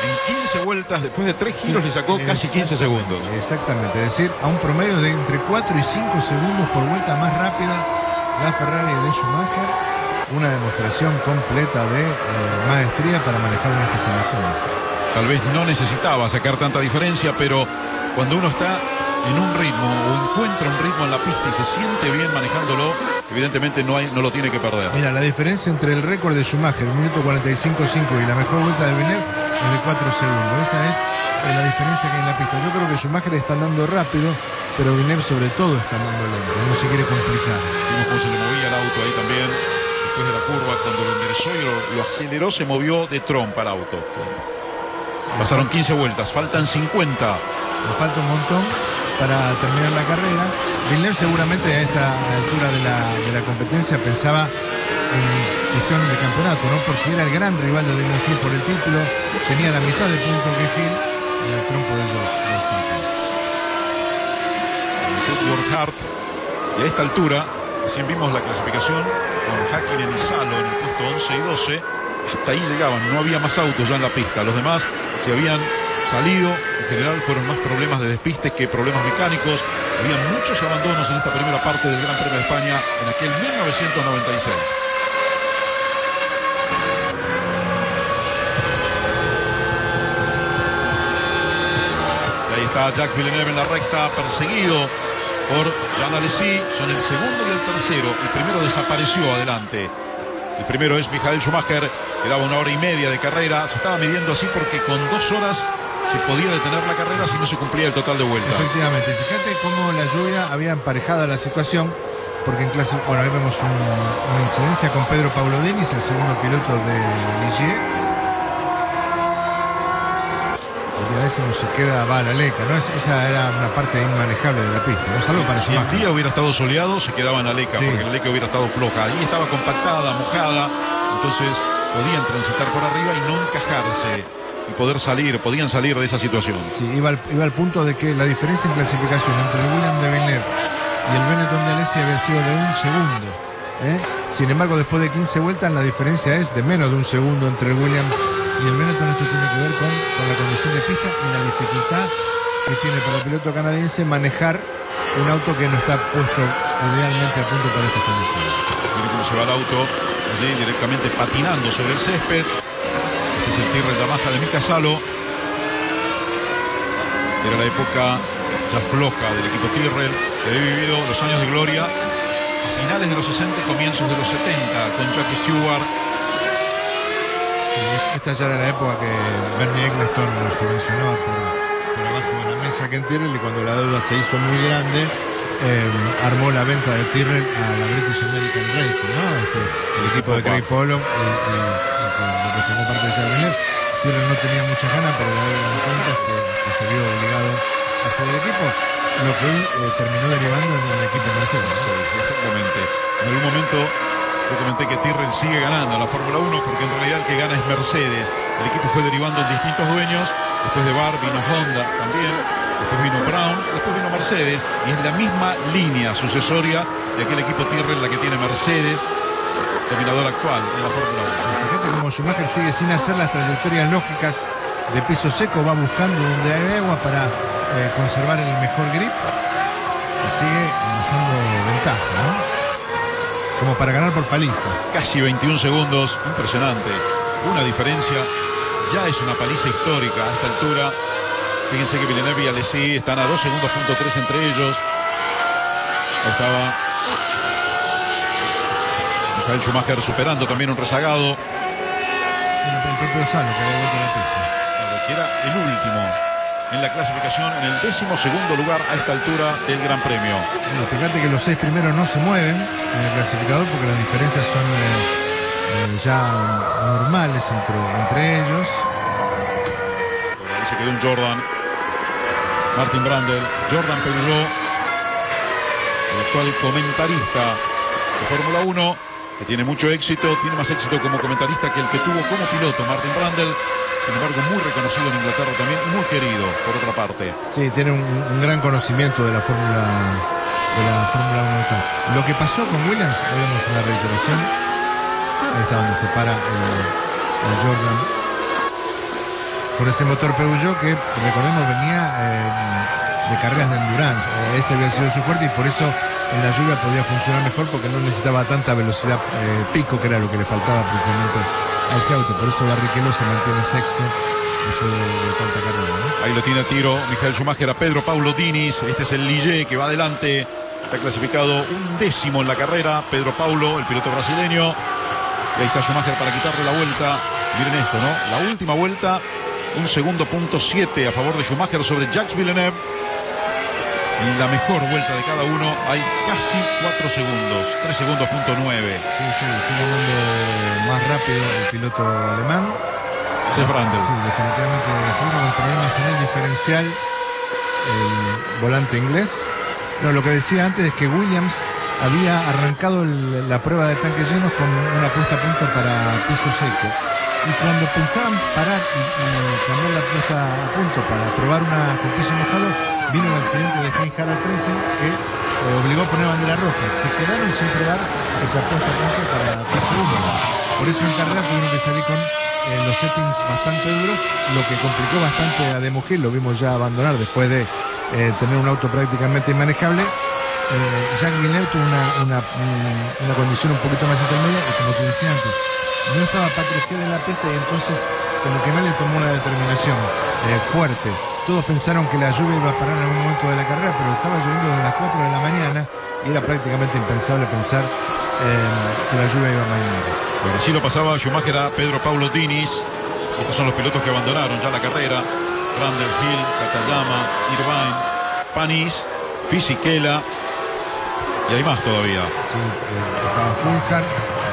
en 15 vueltas, después de 3 giros le sacó casi 15 segundos. Exactamente, es decir, a un promedio de entre 4 y 5 segundos por vuelta más rápida la Ferrari de Schumacher. Una demostración completa de maestría para manejar en estas condiciones. Tal vez no necesitaba sacar tanta diferencia, pero cuando uno está en un ritmo o encuentra un ritmo en la pista y se siente bien manejándolo, evidentemente no lo tiene que perder. Mira, la diferencia entre el récord de Schumacher, el minuto 45.5, y la mejor vuelta de Villeneuve es de 4 segundos. Esa es la diferencia que hay en la pista. Yo creo que Schumacher está andando rápido, pero Villeneuve sobre todo está andando lento, no se quiere complicar. Vimos cómo se le movía el auto ahí también. Después de la curva, cuando lo enderezó y lo aceleró, se movió de trompa el auto. Pasaron 15 vueltas, faltan 50. Nos falta un montón para terminar la carrera. Villeneuve seguramente a esta altura de la competencia pensaba en cuestiones de campeonato, ¿no? Porque era el gran rival de Damon Hill por el título, tenía la mitad de puntos que Hill en el trompo de Jos Verstappen. Woodward Hart, y a esta altura, recién vimos la clasificación con Häkkinen y Salo en el puesto 11 y 12, hasta ahí llegaban, no había más autos ya en la pista, los demás se habían salido, en general fueron más problemas de despistes que problemas mecánicos, había muchos abandonos en esta primera parte del Gran Premio de España en aquel 1996. está Jacques Villeneuve en la recta, perseguido por Jean Alesi. Son el segundo y el tercero. El primero desapareció adelante. El primero es Michael Schumacher. Quedaba 1 hora y media de carrera. Se estaba midiendo así porque con 2 horas se podía detener la carrera si no se cumplía el total de vueltas. Efectivamente. Fíjate cómo la lluvia había emparejado la situación. Porque en clase, bueno, ahí vemos una incidencia con Pedro Paulo Denis, el segundo piloto de Ligier. El décimo se queda, va a la leca, ¿no? Esa era una parte inmanejable de la pista, ¿no? Salvo para si el día hubiera estado soleado, se quedaba en la leca, sí, porque la leca hubiera estado floja. Ahí estaba compactada, mojada, entonces podían transitar por arriba y no encajarse y podían salir de esa situación. Sí, iba al punto de que la diferencia en clasificación entre el Williams de Villeneuve y el Benetton de Alesi había sido de 1 segundo. Sin embargo, después de 15 vueltas, la diferencia es de menos de 1 segundo entre el Williams y el Benetton. Esto tiene que ver con la condición de pista y la dificultad que tiene para el piloto canadiense manejar un auto que no está puesto idealmente a punto para estas condiciones. Miren cómo se va el auto, allí directamente patinando sobre el césped. Este es el Tyrrell Yamaha de Mika Salo. Era la época ya floja del equipo Tyrrell, que había vivido los años de gloria a finales de los 60 y comienzos de los 70 con Jackie Stewart. Sí, esta ya era la época que Bernie Eccleston lo subvencionaba por abajo de la mesa que en Tyrrell, y cuando la deuda se hizo muy grande, armó la venta de Tyrrell a la British American Racing, ¿no? El equipo de Craig Polo, que formó parte de Villeneuve. Tyrrell no tenía muchas ganas, pero la deuda de tantas que se vio obligado a hacer el equipo, lo que terminó derivando en el equipo Mercedes. Sí, exactamente. En algún momento yo comenté que Tyrrell sigue ganando la Fórmula 1 porque en realidad el que gana es Mercedes. El equipo fue derivando en distintos dueños. Después de Barr vino Honda también, después vino Brown, después vino Mercedes, y es la misma línea sucesoria de aquel equipo Tyrrell la que tiene Mercedes, dominador actual en la Fórmula 1. Fíjate cómo Schumacher sigue sin hacer las trayectorias lógicas de piso seco, va buscando donde hay agua para conservar el mejor grip y sigue amasando ventaja, ¿no? Como para ganar por paliza. Casi 21 segundos, impresionante. Una diferencia, ya es una paliza histórica a esta altura. Fíjense que Villeneuve y Alesi están a 2 segundos, punto 3 entre ellos. Ahí estaba Michael Schumacher superando también un rezagado. El propio Salo que había vuelto a la pista. Que era el último en la clasificación, en el 12º lugar a esta altura del Gran Premio. Bueno, fíjate que los 6 primeros no se mueven en el clasificador porque las diferencias son ya normales entre ellos. Ahí se quedó un Jordan, Martin Brundle, Jordan Peugeot, el actual comentarista de Fórmula 1, que tiene mucho éxito, tiene más éxito como comentarista que el que tuvo como piloto Martin Brundle. Sin embargo, muy reconocido en Inglaterra también, muy querido, por otra parte. Sí, tiene un gran conocimiento de la Fórmula 1. Lo que pasó con Williams, ahí vemos una reiteración. Ahí está donde se para el Jordan con ese motor Peugeot que, recordemos, venía de carreras de endurance. Ese había sido su fuerte y por eso en la lluvia podía funcionar mejor porque no necesitaba tanta velocidad pico, que era lo que le faltaba precisamente a ese auto. Por eso Barrichello se mantiene sexto después de tanta carrera, ¿no? Ahí lo tiene a tiro Michael Schumacher a Pedro Paulo Diniz. Este es el Ligier que va adelante. Está clasificado 11º en la carrera. Pedro Paulo, el piloto brasileño. Y ahí está Schumacher para quitarle la vuelta. Miren esto, ¿no? La última vuelta, 1 segundo, punto 7 a favor de Schumacher sobre Jacques Villeneuve. En la mejor vuelta de cada uno hay casi 4 segundos, 3 segundos, punto 9. Sí, sigue andando más rápido el piloto alemán. Ese es Brundle. Sí, definitivamente sigue con problemas en el diferencial, el volante inglés. No, lo que decía antes es que Williams había arrancado la prueba de tanques llenos con una puesta a punto para piso seco. Y cuando pensaban parar y cambiar la puesta a punto para probar una con piso mojado, vino el accidente de Heinz-Harald Frentzen que obligó a poner bandera roja. Se quedaron sin probar esa puesta a punto para piso húmedo. Por eso en carrera tuvieron que salir con los settings bastante duros, lo que complicó bastante a Damon Hill. Lo vimos ya abandonar después de tener un auto prácticamente inmanejable. Jacques Villeneuve tuvo una condición un poquito más intermedia y, como te decía antes, no estaba Patrick Head en la pista y entonces como que nadie tomó una determinación fuerte todos pensaron que la lluvia iba a parar en algún momento de la carrera, pero estaba lloviendo desde las 4 de la mañana y era prácticamente impensable pensar que la lluvia iba a mainar. Bueno, así lo pasaba Schumacher a Pedro Paulo Diniz. Estos son los pilotos que abandonaron ya la carrera: Randall Hill, Katayama, Irvine, Panis, Fisichella, y hay más todavía. Sí, estaba Coulthard,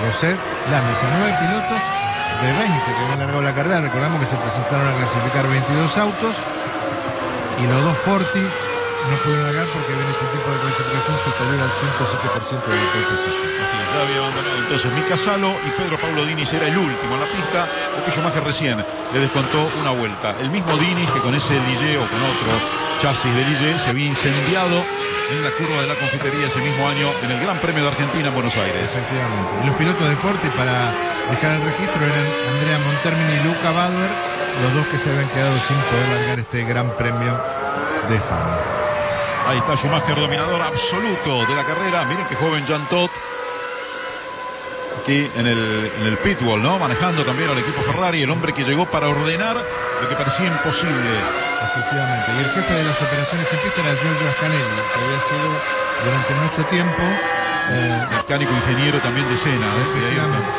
Rosset, Lames, a 9 pilotos de 20 que habían largado la carrera. Recordamos que se presentaron a clasificar 22 autos y los dos Forti no pudieron largar porque habían hecho un tipo de clasificación superior al 5 o 7% del pole position. Así es, ya había abandonado entonces Mika Salo y Pedro Paulo Diniz era el último en la pista, porque Schumacher recién le descontó una vuelta. El mismo Diniz que con ese Ligier o con otro chasis de Ligier se había incendiado en la curva de la confitería ese mismo año en el Gran Premio de Argentina en Buenos Aires. Efectivamente. Y los pilotos de Forti, para dejar el registro, eran Andrea Montermini y Luca Badoer, los dos que se habían quedado sin poder largar este Gran Premio de España. Ahí está Schumacher, dominador absoluto de la carrera. Miren qué joven Jean Todt, aquí en el pitwall, ¿no? Manejando también al equipo Ferrari, el hombre que llegó para ordenar lo que parecía imposible. Efectivamente. Y el jefe de las operaciones en pista era Giorgio Ascanelli, que había sido durante mucho tiempo mecánico ingeniero también de Senna. Efectivamente.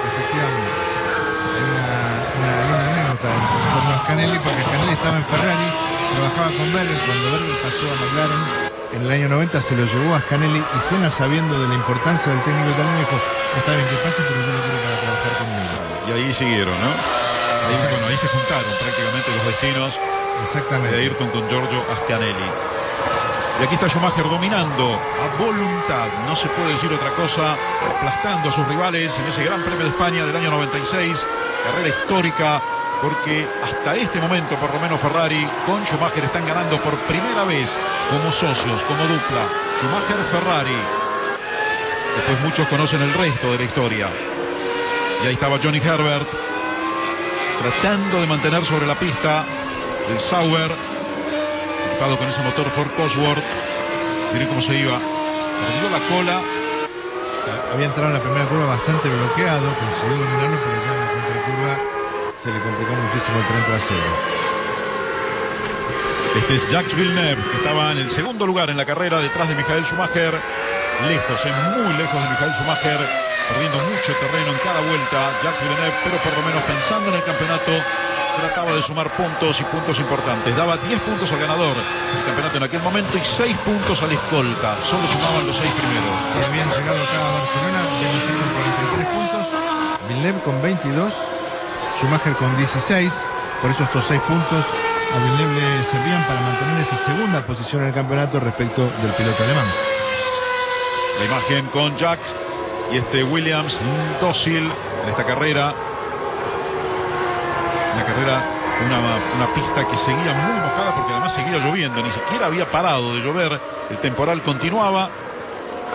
Hay una linda anécdota en torno a Ascanelli, porque Ascanelli estaba en Ferrari, trabajaba con Berger. Cuando Berger pasó a McLaren en el año 90, se lo llevó a Ascanelli, y Senna, sabiendo de la importancia del técnico italiano, dijo: está bien que pase, pero yo lo quiero para trabajar conmigo. Y ahí siguieron, ¿no? Ahí se juntaron prácticamente los destinos. Exactamente. De Ayrton con Giorgio Ascanelli. Y aquí está Schumacher dominando a voluntad, no se puede decir otra cosa, aplastando a sus rivales en ese Gran Premio de España del año 96, carrera histórica, porque hasta este momento, por lo menos, Ferrari con Schumacher están ganando por primera vez como socios, como dupla. Schumacher-Ferrari. Después muchos conocen el resto de la historia. Y ahí estaba Johnny Herbert tratando de mantener sobre la pista el Sauber, equipado con ese motor Ford Cosworth. Miren cómo se iba, perdió la cola. Había entrado en la primera curva bastante bloqueado, consiguió dominarlo, pero ya en la contracurva se le complicó muchísimo el tren trasero. Este es Jacques Villeneuve, que estaba en el segundo lugar en la carrera, detrás de Michael Schumacher, lejos, muy lejos de Michael Schumacher, perdiendo mucho terreno en cada vuelta Jacques Villeneuve, pero por lo menos pensando en el campeonato, trataba de sumar puntos, y puntos importantes. Daba 10 puntos al ganador del campeonato en aquel momento y 6 puntos al escolta. Solo sumaban los 6 primeros. Si habían llegado acá a Barcelona, Villeneuve con 43 puntos, Villeneuve con 22, Schumacher con 16. Por eso estos 6 puntos a Villeneuve le servían para mantener esa segunda posición en el campeonato respecto del piloto alemán. La imagen con Jacques y este Williams dócil en esta carrera. Una carrera, una pista que seguía muy mojada, porque además seguía lloviendo, ni siquiera había parado de llover, el temporal continuaba,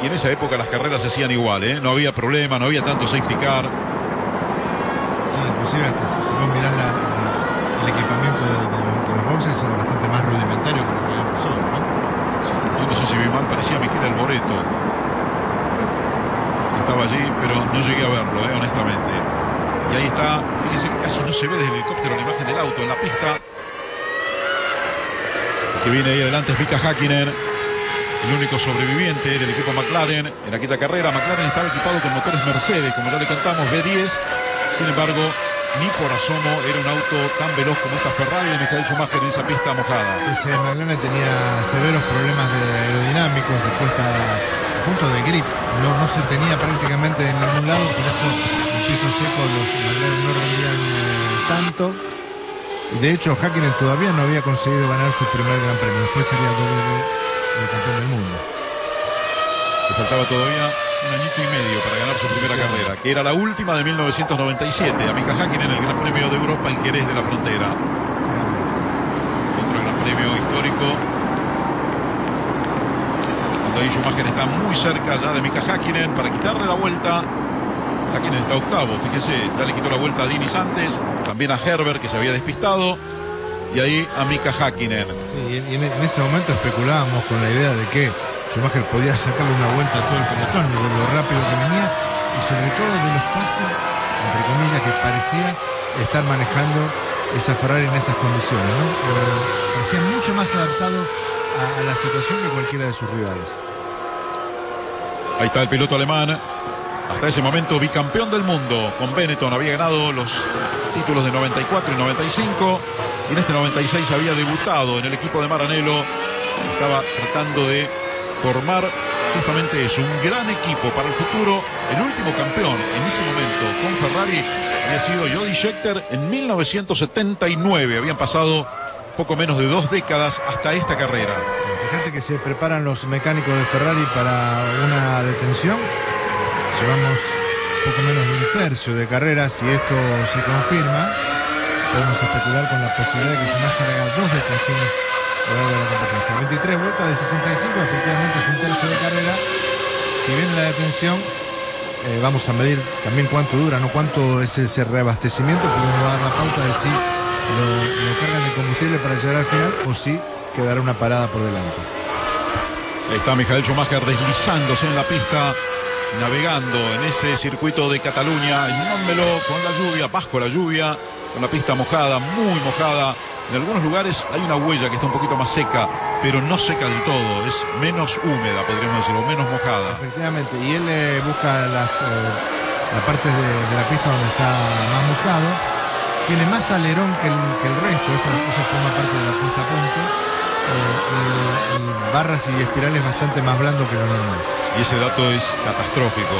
y en esa época las carreras se hacían igual, ¿eh? No había problema, no había tanto safety car. Sí, inclusive hasta si vos mirás el equipamiento de los boxes era bastante más rudimentario que lo que habíamos hoy, ¿no? Sí, yo no sé si vi mal, parecía Miquel Alboreto, que estaba allí, pero no llegué a verlo, honestamente. Y ahí está, fíjense que casi no se ve desde el helicóptero la imagen del auto en la pista. El que viene ahí adelante es Mika Häkkinen, el único sobreviviente del equipo McLaren en aquella carrera. McLaren estaba equipado con motores Mercedes, como ya le contamos, V10. Sin embargo, ni por asomo era un auto tan veloz como esta Ferrari de Michael Schumacher en esa pista mojada. Ese McLaren tenía severos problemas aerodinámicos, de puesta a punto de grip. No se tenía prácticamente en ningún lado, por eso el piso seco los McLaren no rendían tanto. De hecho, Häkkinen todavía no había conseguido ganar su primer Gran Premio. Después sería doble campeón del mundo. Le faltaba todavía un añito y medio para ganar su primera carrera, que era la última de 1997. A Mika Häkkinen en el Gran Premio de Europa en Jerez de la Frontera. Otro Gran Premio histórico. Cuando ahí Schumacher está muy cerca ya de Mika Häkkinen para quitarle la vuelta. Häkkinen está octavo, fíjese, ya le quitó la vuelta a Diniz antes, también a Herbert, que se había despistado, y ahí a Mika Häkkinen. Sí, y en ese momento especulábamos con la idea de que Schumacher podía sacarle una vuelta a todo el pelotón, de lo rápido que venía, y sobre todo de lo fácil, entre comillas, que parecía estar manejando esa Ferrari en esas condiciones, ¿no? Parecía mucho más adaptado a la situación que cualquiera de sus rivales. Ahí está el piloto alemán, hasta ese momento bicampeón del mundo con Benetton, había ganado los títulos de 94 y 95 y en este 96 había debutado en el equipo de Maranello. Estaba tratando de formar justamente eso, un gran equipo para el futuro. El último campeón en ese momento con Ferrari había sido Jody Scheckter en 1979. Habían pasado poco menos de 2 décadas hasta esta carrera. Sí, fíjate que se preparan los mecánicos de Ferrari para una detención. Llevamos poco menos de un tercio de carrera. Si esto se confirma, podemos especular con la posibilidad de que Schumacher haga 2 detenciones a lo largo de la competencia. 23 vueltas de 65, efectivamente es un tercio de carrera. Si viene la detención, vamos a medir también cuánto dura, no cuánto es ese reabastecimiento, porque nos va a dar la pauta de si lo cargan de combustible para llegar al final o si quedará una parada por delante. Ahí está Michael Schumacher deslizándose en la pista, navegando en ese circuito de Cataluña, en Montmeló, con la lluvia, bajo la lluvia, con la pista mojada, muy mojada. En algunos lugares hay una huella que está un poquito más seca, pero no seca del todo, es menos húmeda, podríamos decirlo, menos mojada. Efectivamente, y él busca la parte de la pista donde está más mojado. Tiene más alerón que el resto, eso forma parte de la puesta a punto. Y barras y espirales bastante más blando que lo normal. Y ese dato es catastrófico.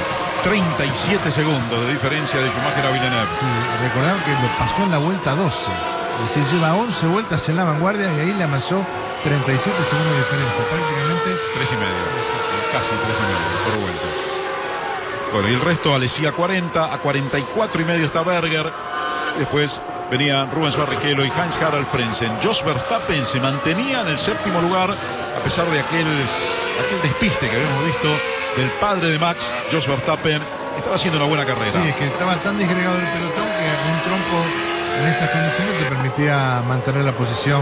37 segundos de diferencia de Schumacher a Villeneuve. Sí, recordar que lo pasó en la vuelta 12. Es decir, lleva 11 vueltas en la vanguardia y ahí le amasó 37 segundos de diferencia. Prácticamente 3,5. Casi 3,5 por vuelta. Bueno, y el resto, Alesi a 40, a 44,5 está Berger. Después venían Rubens Barrichello y Heinz-Harald Frentzen. Jos Verstappen se mantenía en el 7º lugar a pesar de aquel despiste que habíamos visto del padre de Max. Jos Verstappen estaba haciendo una buena carrera. Sí, es que estaba tan disgregado el pelotón que un trompo en esas condiciones te permitía mantener la posición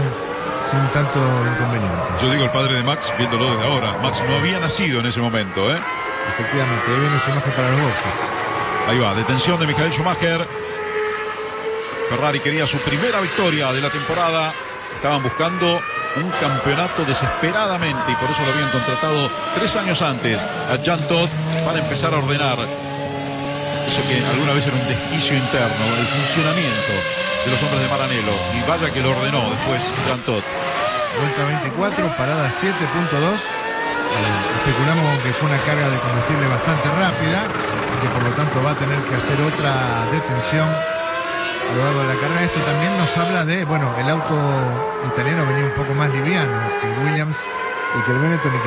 sin tanto inconveniente. Yo digo el padre de Max viéndolo desde ahora. Max no había nacido en ese momento, ¿eh? Efectivamente, ahí viene Schumacher para los boxes. Ahí va, detención de Michael Schumacher. Ferrari quería su primera victoria de la temporada. Estaban buscando un campeonato desesperadamente y por eso lo habían contratado 3 años antes a Jean Todt para empezar a ordenar eso que alguna vez era un desquicio interno, el funcionamiento de los hombres de Maranello. Y vaya que lo ordenó después Jean Todt. Vuelta 24, parada 7.2. Especulamos que fue una carga de combustible bastante rápida y que por lo tanto va a tener que hacer otra detención a lo largo de la carrera. Esto también nos habla de, bueno, el auto italiano venía un poco más liviano que el Williams y que el Benetton y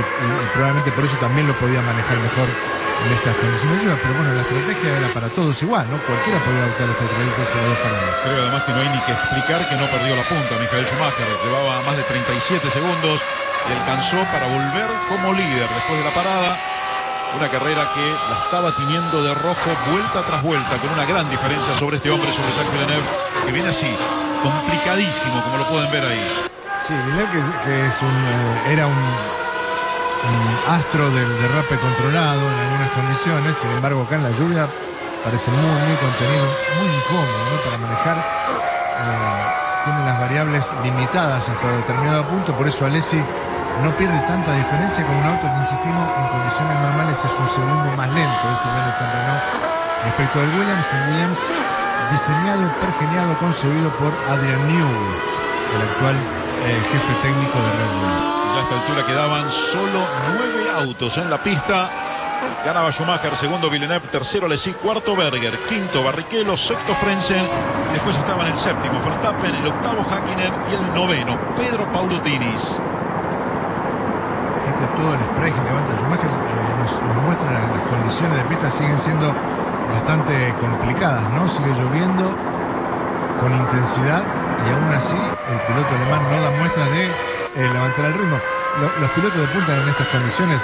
probablemente por eso también lo podía manejar mejor en esas condiciones de lluvia, pero bueno, la estrategia era para todos igual, ¿no? Cualquiera podía adoptar esta estrategia de 2 paradas. Creo además que no hay ni que explicar que no perdió la punta Michael Schumacher, llevaba más de 37 segundos y alcanzó para volver como líder después de la parada. Una carrera que la estaba tiñendo de rojo vuelta tras vuelta, con una gran diferencia sobre este hombre, sobre Jacques Villeneuve, que viene así, complicadísimo, como lo pueden ver ahí. Sí, Villeneuve que es era un astro del derrape controlado en algunas condiciones, sin embargo acá en la lluvia parece muy contenido, muy incómodo, ¿no? Para manejar. Tiene las variables limitadas hasta determinado punto, por eso Alesi no pierde tanta diferencia con un auto que, insistimos, en condiciones normales es un segundo más lento, ese Benetton Renault, respecto del Williams, un Williams diseñado, pergeniado, concebido por Adrian Newey, el actual jefe técnico de Red Bull. Ya a esta altura quedaban solo 9 autos en la pista. Ganaba Schumacher, segundo Villeneuve, tercero Alesi, cuarto Berger, quinto Barrichello, sexto Frentzen, y después estaban el 7º Verstappen, el 8º Häkkinen y el 9º Pedro Paulo Diniz. Todo el spray que levanta Schumacher nos muestra las condiciones de pista siguen siendo bastante complicadas, ¿no? Sigue lloviendo con intensidad y aún así el piloto alemán no da muestras de levantar el ritmo. Los pilotos de punta en estas condiciones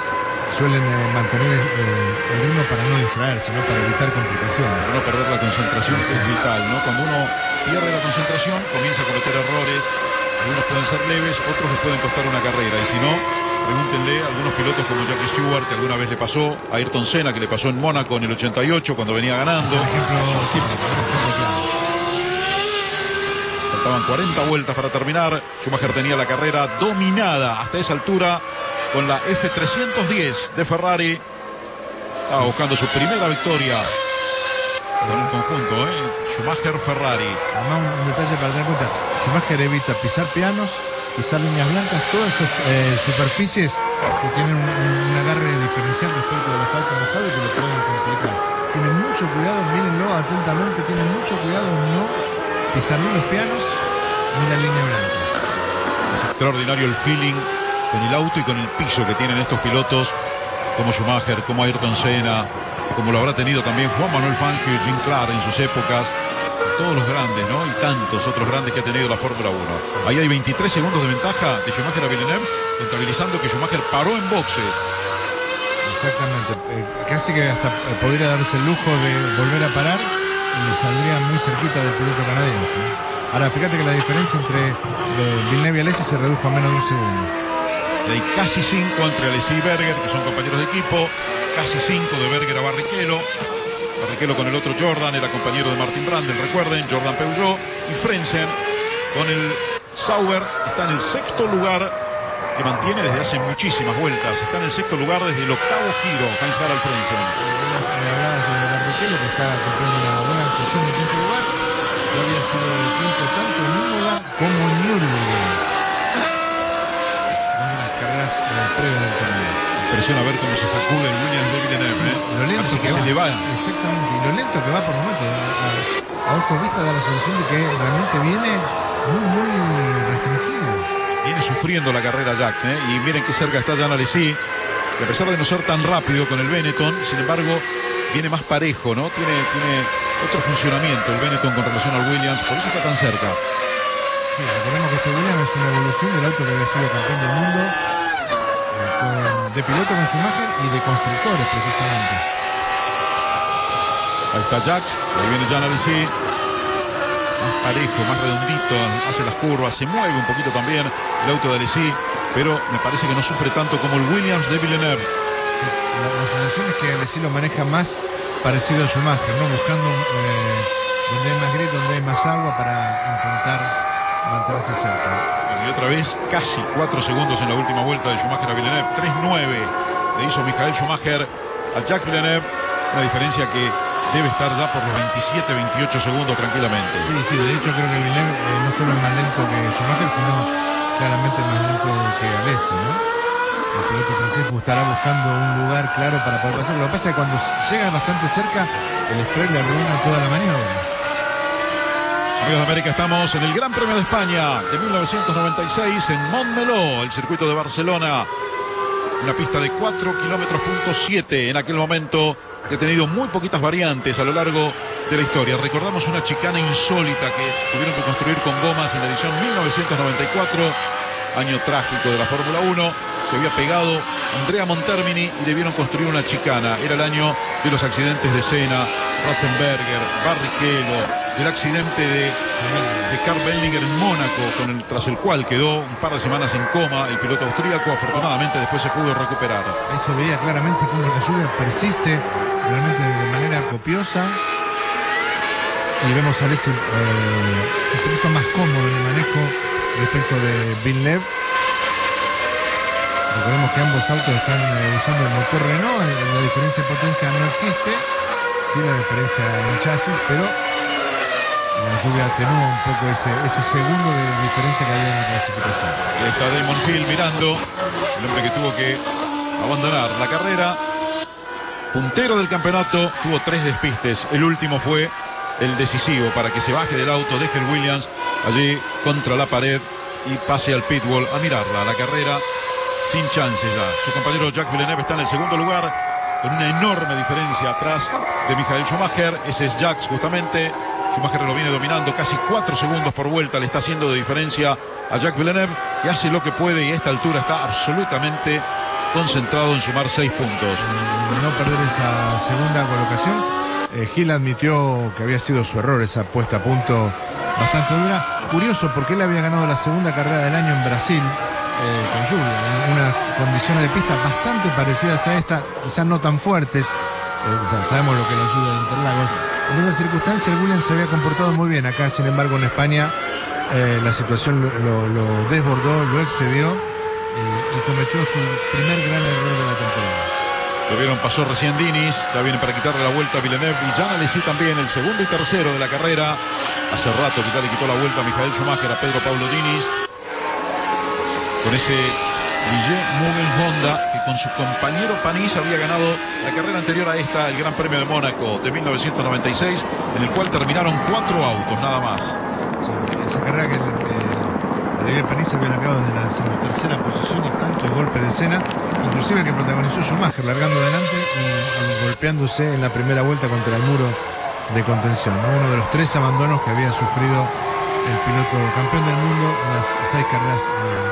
suelen mantener el ritmo para no distraerse, ¿no? Para evitar complicaciones. Para no perder la concentración, que es vital, ¿no? Cuando uno pierde la concentración comienza a cometer errores, algunos pueden ser leves, otros les pueden costar una carrera, y si no, pregúntenle a algunos pilotos como Jackie Stewart, que alguna vez le pasó, a Ayrton Senna, que le pasó en Mónaco en el 88 cuando venía ganando. Es el ejemplo típico, el ejemplo claro. Faltaban 40 vueltas para terminar. Schumacher tenía la carrera dominada hasta esa altura con la F310 de Ferrari. Estaba buscando su primera victoria con el conjunto, Schumacher-Ferrari. Además, un detalle para tener en cuenta: Schumacher evita pisar pianos, pisar líneas blancas, todas esas superficies que tienen un agarre diferencial respecto del asfalto mojado y que lo pueden complicar. Tienen mucho cuidado, mírenlo atentamente, tienen mucho cuidado en no pisar ni los pianos ni la línea blanca. Es extraordinario el feeling con el auto y con el piso que tienen estos pilotos, como Schumacher, como Ayrton Senna, como lo habrá tenido también Juan Manuel Fangio y Jim Clark en sus épocas. Todos los grandes, ¿no? Y tantos otros grandes que ha tenido la Fórmula 1. Ahí hay 23 segundos de ventaja de Schumacher a Villeneuve, contabilizando que Schumacher paró en boxes. Exactamente. Casi que hasta podría darse el lujo de volver a parar y saldría muy cerquita del piloto canadiense. Ahora, fíjate que la diferencia entre Villeneuve y Alesi se redujo a menos de un segundo. Y hay casi 5 entre Alesi y Berger, que son compañeros de equipo. Casi 5 de Berger a Barrichello. Barrichello con el otro Jordan, era compañero de Martin Brundle, recuerden, Jordan Peugeot. Y Frentzen con el Sauber está en el sexto lugar, que mantiene desde hace muchísimas vueltas. Está en el sexto lugar desde el octavo giro, Heinz-Harald Frentzen. Hablabas de Barrichello, que está cumpliendo una buena posición en quinto lugar. Que había sido el quinto tanto en Imola como en Nürburgring. Una de las carreras previas del torneo. Impresiona ver cómo se sacude el Williams de Villeneuve. Sí, lo lento parece que se va. le va. Exactamente, y lo lento que va por momentos. A ojos vistas da la sensación de que realmente viene muy restringido. Viene sufriendo la carrera Jack, y miren qué cerca está Jean Alesi, que a pesar de no ser tan rápido con el Benetton, sin embargo, viene más parejo, ¿no? Tiene otro funcionamiento el Benetton con relación al Williams, por eso está tan cerca. Sí, recordemos que este Williams es una evolución del auto que había sido campeón del mundo, de piloto con Schumacher y de constructores precisamente. Ahí está Jax, ahí viene Jean Alesi, más parejo, más redondito, hace las curvas, se mueve un poquito también el auto de Alesi, pero me parece que no sufre tanto como el Williams de Villeneuve. La sensación es que Alesi lo maneja más parecido a Schumacher, ¿no? Buscando donde hay más grip, donde hay más agua para intentar mantenerse cerca. Y otra vez casi 4 segundos en la última vuelta de Schumacher a Villeneuve. 3.9 le hizo Michael Schumacher a Jacques Villeneuve. Una diferencia que debe estar ya por los 27-28 segundos tranquilamente. Sí, de hecho creo que Villeneuve no solo es más lento que Schumacher, sino claramente más lento que Alesi, ¿no? El piloto francés estará buscando un lugar claro para poder pasar. Lo que pasa es que cuando llega bastante cerca, el spray le arruina toda la maniobra. Amigos de América, estamos en el Gran Premio de España de 1996 en Montmeló, el circuito de Barcelona. Una pista de 4 kilómetros punto 7 en aquel momento, que ha tenido muy poquitas variantes a lo largo de la historia. Recordamos una chicana insólita que tuvieron que construir con gomas en la edición 1994, año trágico de la Fórmula 1. Se había pegado Andrea Montermini y debieron construir una chicana. Era el año de los accidentes de Senna, Ratzenberger, Barrichello, del accidente de Karl Bellninger en Mónaco, tras el cual quedó un par de semanas en coma el piloto austríaco. Afortunadamente después se pudo recuperar. Ahí se veía claramente cómo la lluvia persiste realmente de manera copiosa. Y vemos a Alesi un poquito más cómodo en el manejo respecto de Villeneuve. Recordemos que ambos autos están usando el motor Renault. La diferencia de potencia no existe, sí la diferencia en chasis, pero la lluvia atenúa un poco ese segundo de diferencia que había en la clasificación. Ahí está Damon Hill mirando, el hombre que tuvo que abandonar la carrera. Puntero del campeonato, tuvo 3 despistes. El último fue el decisivo para que se baje del auto, deje el Williams allí contra la pared y pase al pitwall a mirarla, a la carrera, sin chances ya. Su compañero Jacques Villeneuve está en el segundo lugar, con una enorme diferencia atrás de Michael Schumacher. Ese es Jacques justamente. Schumacher lo viene dominando, casi 4 segundos por vuelta le está haciendo de diferencia a Jacques Villeneuve, que hace lo que puede y a esta altura está absolutamente concentrado en sumar 6 puntos. No perder esa segunda colocación. Hill admitió que había sido su error esa puesta a punto bastante dura. Curioso porque él había ganado la segunda carrera del año en Brasil con lluvia, en unas condiciones de pista bastante parecidas a esta, quizás no tan fuertes. Sabemos lo que es la lluvia de Interlagos. En esa circunstancia el Williams se había comportado muy bien. Acá, sin embargo, en España la situación lo desbordó, lo excedió y cometió su primer gran error de la temporada. Lo vieron, pasó recién Diniz, ya viene para quitarle la vuelta a Villeneuve y Jean Alesi también, el segundo y tercero de la carrera. Hace rato que ya le quitó la vuelta a Michael Schumacher, a Pedro Pablo Diniz, con ese Ligier Mugen Honda que con su compañero Panis había ganado la carrera anterior a esta, el Gran Premio de Mónaco de 1996, en el cual terminaron 4 autos nada más. Sí, esa carrera que Ligier Panis había largado desde la decimotercera posición y tantos golpes de Senna, inclusive el que protagonizó Schumacher largando adelante y golpeándose en la primera vuelta contra el muro de contención, ¿no? Uno de los 3 abandonos que había sufrido el piloto campeón del mundo en las 6 carreras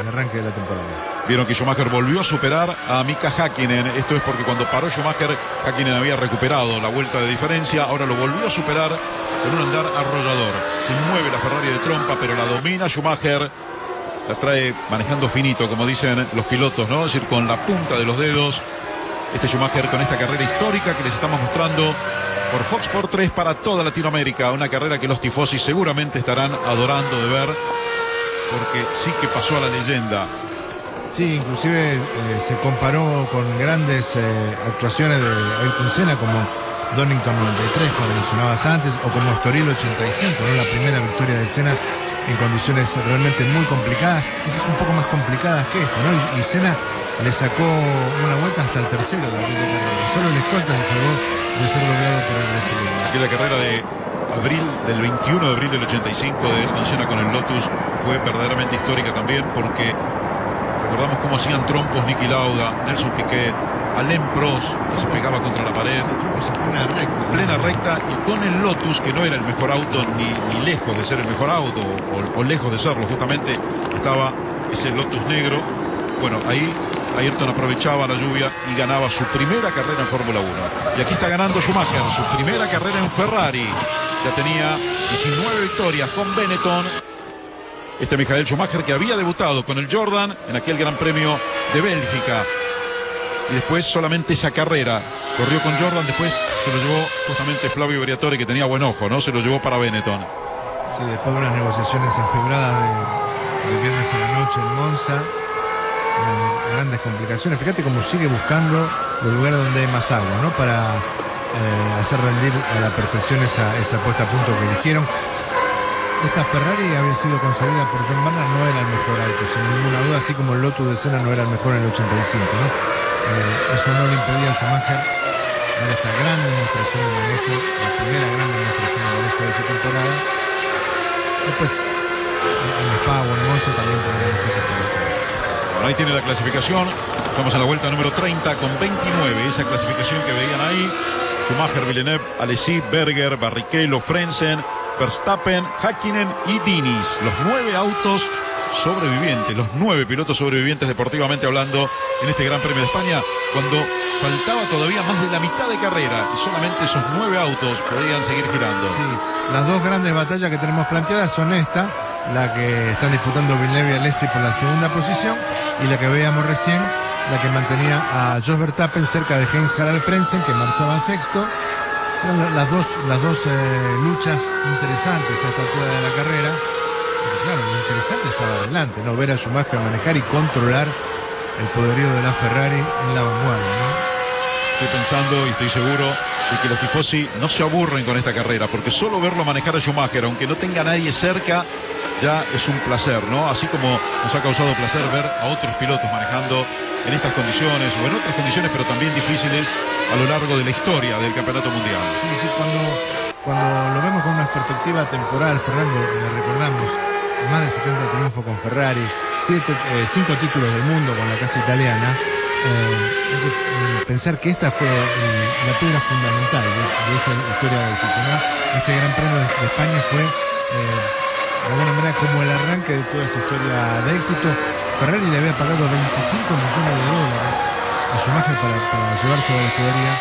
de arranque de la temporada. Vieron que Schumacher volvió a superar a Mika Häkkinen. Esto es porque cuando paró Schumacher, Häkkinen había recuperado la vuelta de diferencia. Ahora lo volvió a superar con un andar arrollador. Se mueve la Ferrari de trompa, pero la domina Schumacher. La trae manejando finito, como dicen los pilotos, ¿no? Es decir, con la punta de los dedos. Este Schumacher con esta carrera histórica que les estamos mostrando por Fox Sport 3 para toda Latinoamérica. Una carrera que los tifosi seguramente estarán adorando de ver, porque sí que pasó a la leyenda. Sí, inclusive se comparó con grandes actuaciones de Ayrton Senna como Donington 93, como mencionabas antes, o como Estoril 85, ¿no? La primera victoria de Senna en condiciones realmente muy complicadas. Esas un poco más complicadas que esta, ¿no? Y Senna le sacó una vuelta hasta el tercero de la carrera. Solo el escolta se salvó de ser doblado por el brasileño. Aquí la carrera de abril, del 21 de abril del 85 de Ayrton Senna con el Lotus fue verdaderamente histórica también, porque recordamos cómo hacían trompos Niki Lauda, Nelson Piquet, Alain Prost, que se pegaba contra la pared. Plena recta, y con el Lotus, que no era el mejor auto ni lejos de ser el mejor auto, o lejos de serlo, justamente estaba ese Lotus negro. Bueno, ahí Ayrton aprovechaba la lluvia y ganaba su primera carrera en Fórmula 1. Y aquí está ganando Schumacher su primera carrera en Ferrari. Ya tenía 19 victorias con Benetton. Este Michael Schumacher, que había debutado con el Jordan en aquel Gran Premio de Bélgica. Y después solamente esa carrera corrió con Jordan, después se lo llevó justamente Flavio Briatore, que tenía buen ojo, ¿no? Se lo llevó para Benetton. Sí, después de unas negociaciones afebradas de viernes a la noche en Monza, grandes complicaciones. Fíjate cómo sigue buscando los lugares donde hay más agua, ¿no? Para hacer rendir a la perfección esa puesta a punto que eligieron. Esta Ferrari había sido concebida por John Barnard, no era el mejor auto, sin ninguna duda, así como el Lotus de Senna no era el mejor en el 85, ¿no? Eso no le impedía a Schumacher dar esta gran demostración de manejo, la primera gran demostración de manejo de esa temporada. Después, en Spa o en Monza también tendríamos cosas parecidas. Bueno, ahí tiene la clasificación. Estamos en la vuelta número 30 con 29. Esa clasificación que veían ahí: Schumacher, Villeneuve, Alesi, Berger, Barrichello, Frentzen, Verstappen, Häkkinen y Diniz. Los 9 autos sobrevivientes, los 9 pilotos sobrevivientes deportivamente hablando en este Gran Premio de España, cuando faltaba todavía más de la mitad de carrera y solamente esos 9 autos podían seguir girando. Sí, las dos grandes batallas que tenemos planteadas son esta, la que están disputando Villeneuve y Alesi por la segunda posición, y la que veíamos recién, la que mantenía a Jos Verstappen cerca de Heinz-Harald Frentzen, que marchaba sexto. Eran las dos luchas interesantes a esta altura de la carrera. Pero claro, lo interesante estaba adelante, ¿no? Ver a Schumacher manejar y controlar el poderío de la Ferrari en la vanguardia, ¿no? Estoy pensando y estoy seguro de que los tifosi no se aburren con esta carrera, porque solo verlo manejar a Schumacher, aunque no tenga nadie cerca, ya es un placer, ¿no? Así como nos ha causado placer ver a otros pilotos manejando en estas condiciones o en otras condiciones, pero también difíciles, a lo largo de la historia del Campeonato Mundial. Sí, cuando lo vemos con una perspectiva temporal, Fernando, recordamos más de 70 triunfos con Ferrari, 5 títulos del mundo con la casa italiana. Hay que pensar que esta fue la piedra fundamental de esa historia de éxito, ¿no? Este Gran Premio de España fue de alguna manera como el arranque de toda esa historia de éxito. Ferrari le había pagado 25 millones de dólares a Schumacher para llevarse a la escudería.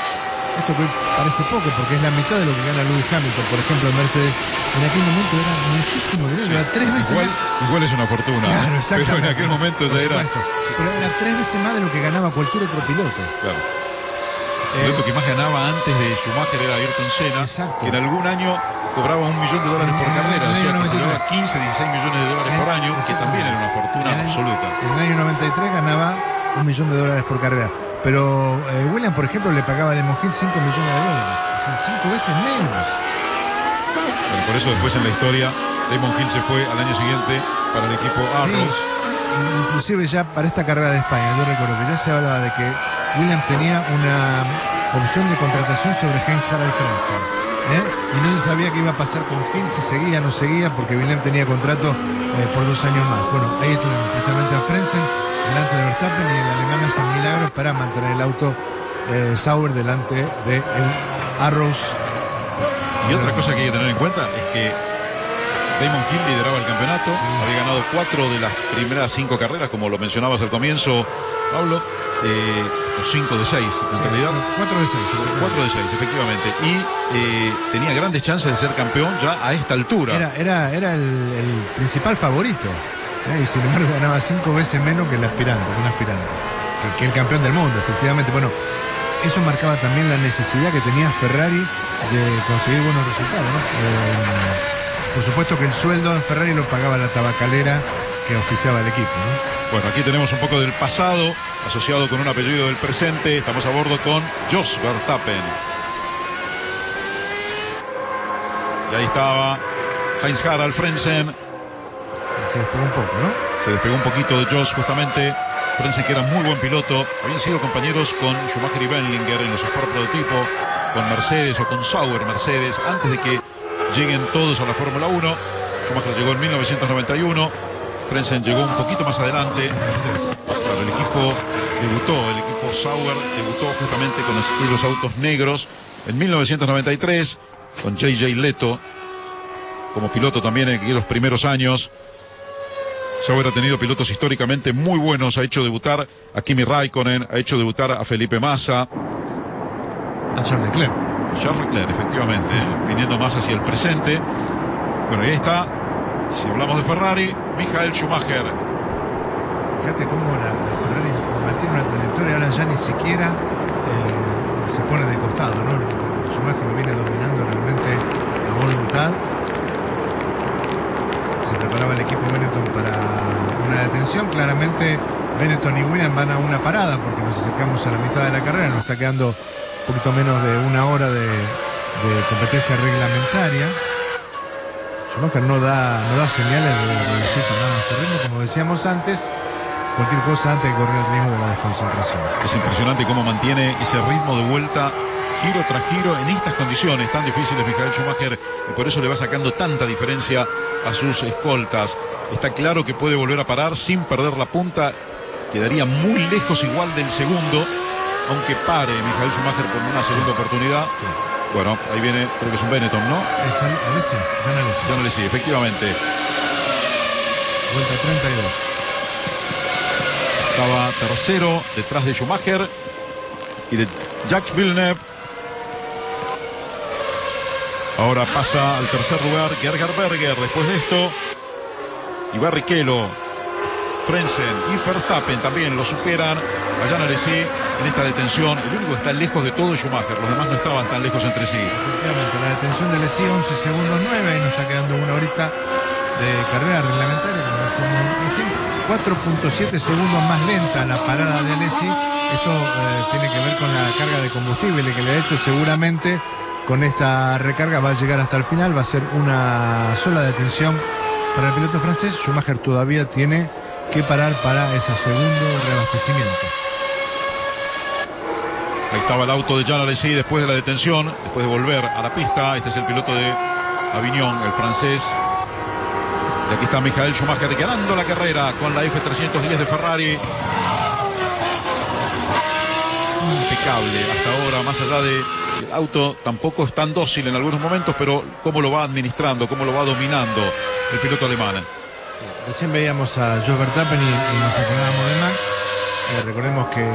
Esto que parece poco porque es la mitad de lo que gana Lewis Hamilton, por ejemplo, en Mercedes. En aquel momento era muchísimo dinero, era 3 veces más. Igual es una fortuna, claro, pero en aquel momento ya era. Pero era 3 veces más de lo que ganaba cualquier otro piloto. Claro. El piloto que más ganaba antes de Schumacher era Ayrton Senna, exacto, que en algún año cobraba $1 millón por carrera, o sea que se llevaba 15, 16 millones de dólares por año, que también era una fortuna absoluta. En el año 93 ganaba $1 millón por carrera. Pero Williams, por ejemplo, le pagaba a Damon Hill $5 millones. Es decir, 5 veces menos. Bueno, por eso después en la historia, Damon Hill se fue al año siguiente para el equipo Arrows. Sí, inclusive ya para esta carrera de España, yo recuerdo que ya se hablaba de que Williams tenía una opción de contratación sobre Heinz-Harald Frentzen. Y no se sabía qué iba a pasar con Hill, si seguía o no seguía, porque Williams tenía contrato por 2 años más. Bueno, ahí estuvimos precisamente a Frentzen delante de Verstappen, y el alemán hace milagros para mantener el auto Sauber delante de el Arrows. Y otra cosa que hay que tener en cuenta es que Damon Hill lideraba el campeonato, había ganado 4 de las primeras 5 carreras, como lo mencionabas al comienzo, Pablo, o 5 de 6 en realidad. 4 de 6. 4 de 6, efectivamente. Y tenía grandes chances de ser campeón ya a esta altura. Era el principal favorito. Y sin embargo ganaba 5 veces menos que un aspirante, que el campeón del mundo, efectivamente. Bueno, eso marcaba también la necesidad que tenía Ferrari de conseguir buenos resultados, ¿no? Por supuesto que el sueldo en Ferrari lo pagaba la tabacalera que auspiciaba el equipo, ¿no? Bueno, aquí tenemos un poco del pasado asociado con un apellido del presente. Estamos a bordo con Jos Verstappen. Y ahí estaba Heinz-Harald Frentzen. Se despegó un poco, ¿no? Se despegó un poquito de Jos, justamente. Frentzen, que era muy buen piloto. Habían sido compañeros con Schumacher y Wendlinger en los Sport Prototipo, con Mercedes o con Sauber Mercedes, antes de que lleguen todos a la Fórmula 1. Schumacher llegó en 1991. Frentzen llegó un poquito más adelante. Claro, el equipo Sauber debutó justamente con aquellos autos negros en 1993, con J.J. Leto como piloto también en aquellos primeros años. Sauber ha tenido pilotos históricamente muy buenos. Ha hecho debutar a Kimi Raikkonen, ha hecho debutar a Felipe Massa, a Charles Leclerc. Charles Leclerc, efectivamente, viniendo más hacia el presente. Bueno, y ahí está, si hablamos de Ferrari, Michael Schumacher. Fíjate cómo la Ferrari mantiene una trayectoria, ahora ya ni siquiera se pone de costado, ¿no? Schumacher lo viene dominando realmente a voluntad. Se preparaba el equipo Benetton para una detención. Claramente Benetton y Williams van a una parada porque nos acercamos a la mitad de la carrera. Nos está quedando un poquito menos de una hora de competencia reglamentaria. Schumacher no da señales de reducir nada su ritmo, como decíamos antes. Cualquier cosa antes de correr el riesgo de la desconcentración. Es impresionante cómo mantiene ese ritmo de vuelta giro tras giro en estas condiciones tan difíciles Michael Schumacher, y por eso le va sacando tanta diferencia a sus escoltas. Está claro que puede volver a parar sin perder la punta. Quedaría muy lejos igual del segundo, aunque pare Michael Schumacher con una segunda oportunidad. Sí. Bueno, ahí viene, creo que es un Benetton, ¿no? Es Alesi, gana Alesi. Gana Alesi, efectivamente. Vuelta 32. Estaba tercero detrás de Schumacher y de Jacques Villeneuve. Ahora pasa al tercer lugar Gerhard Berger. Después de esto, y Barrichello, Frentzen y Verstappen también lo superan a Jean Alesi en esta detención. El único que está lejos de todo es Schumacher. Los demás no estaban tan lejos entre sí. Efectivamente, la detención de Alesi 11 segundos 9. Ahí nos está quedando una horita de carrera reglamentaria, como decíamos recién. 4.7 segundos más lenta la parada de Alesi. Esto tiene que ver con la carga de combustible que le ha hecho. Seguramente con esta recarga va a llegar hasta el final. Va a ser una sola detención para el piloto francés. Schumacher todavía tiene que parar para ese segundo reabastecimiento. Ahí estaba el auto de Jean Alesi después de la detención, después de volver a la pista. Este es el piloto de Avignon, el francés. Y aquí está Michael Schumacher ganando la carrera con la F310 de Ferrari. Impecable hasta ahora, más allá de que el auto tampoco es tan dócil en algunos momentos, pero cómo lo va administrando, cómo lo va dominando el piloto alemán. Recién veíamos a Jos Verstappen y nos acordábamos de Max. Recordemos que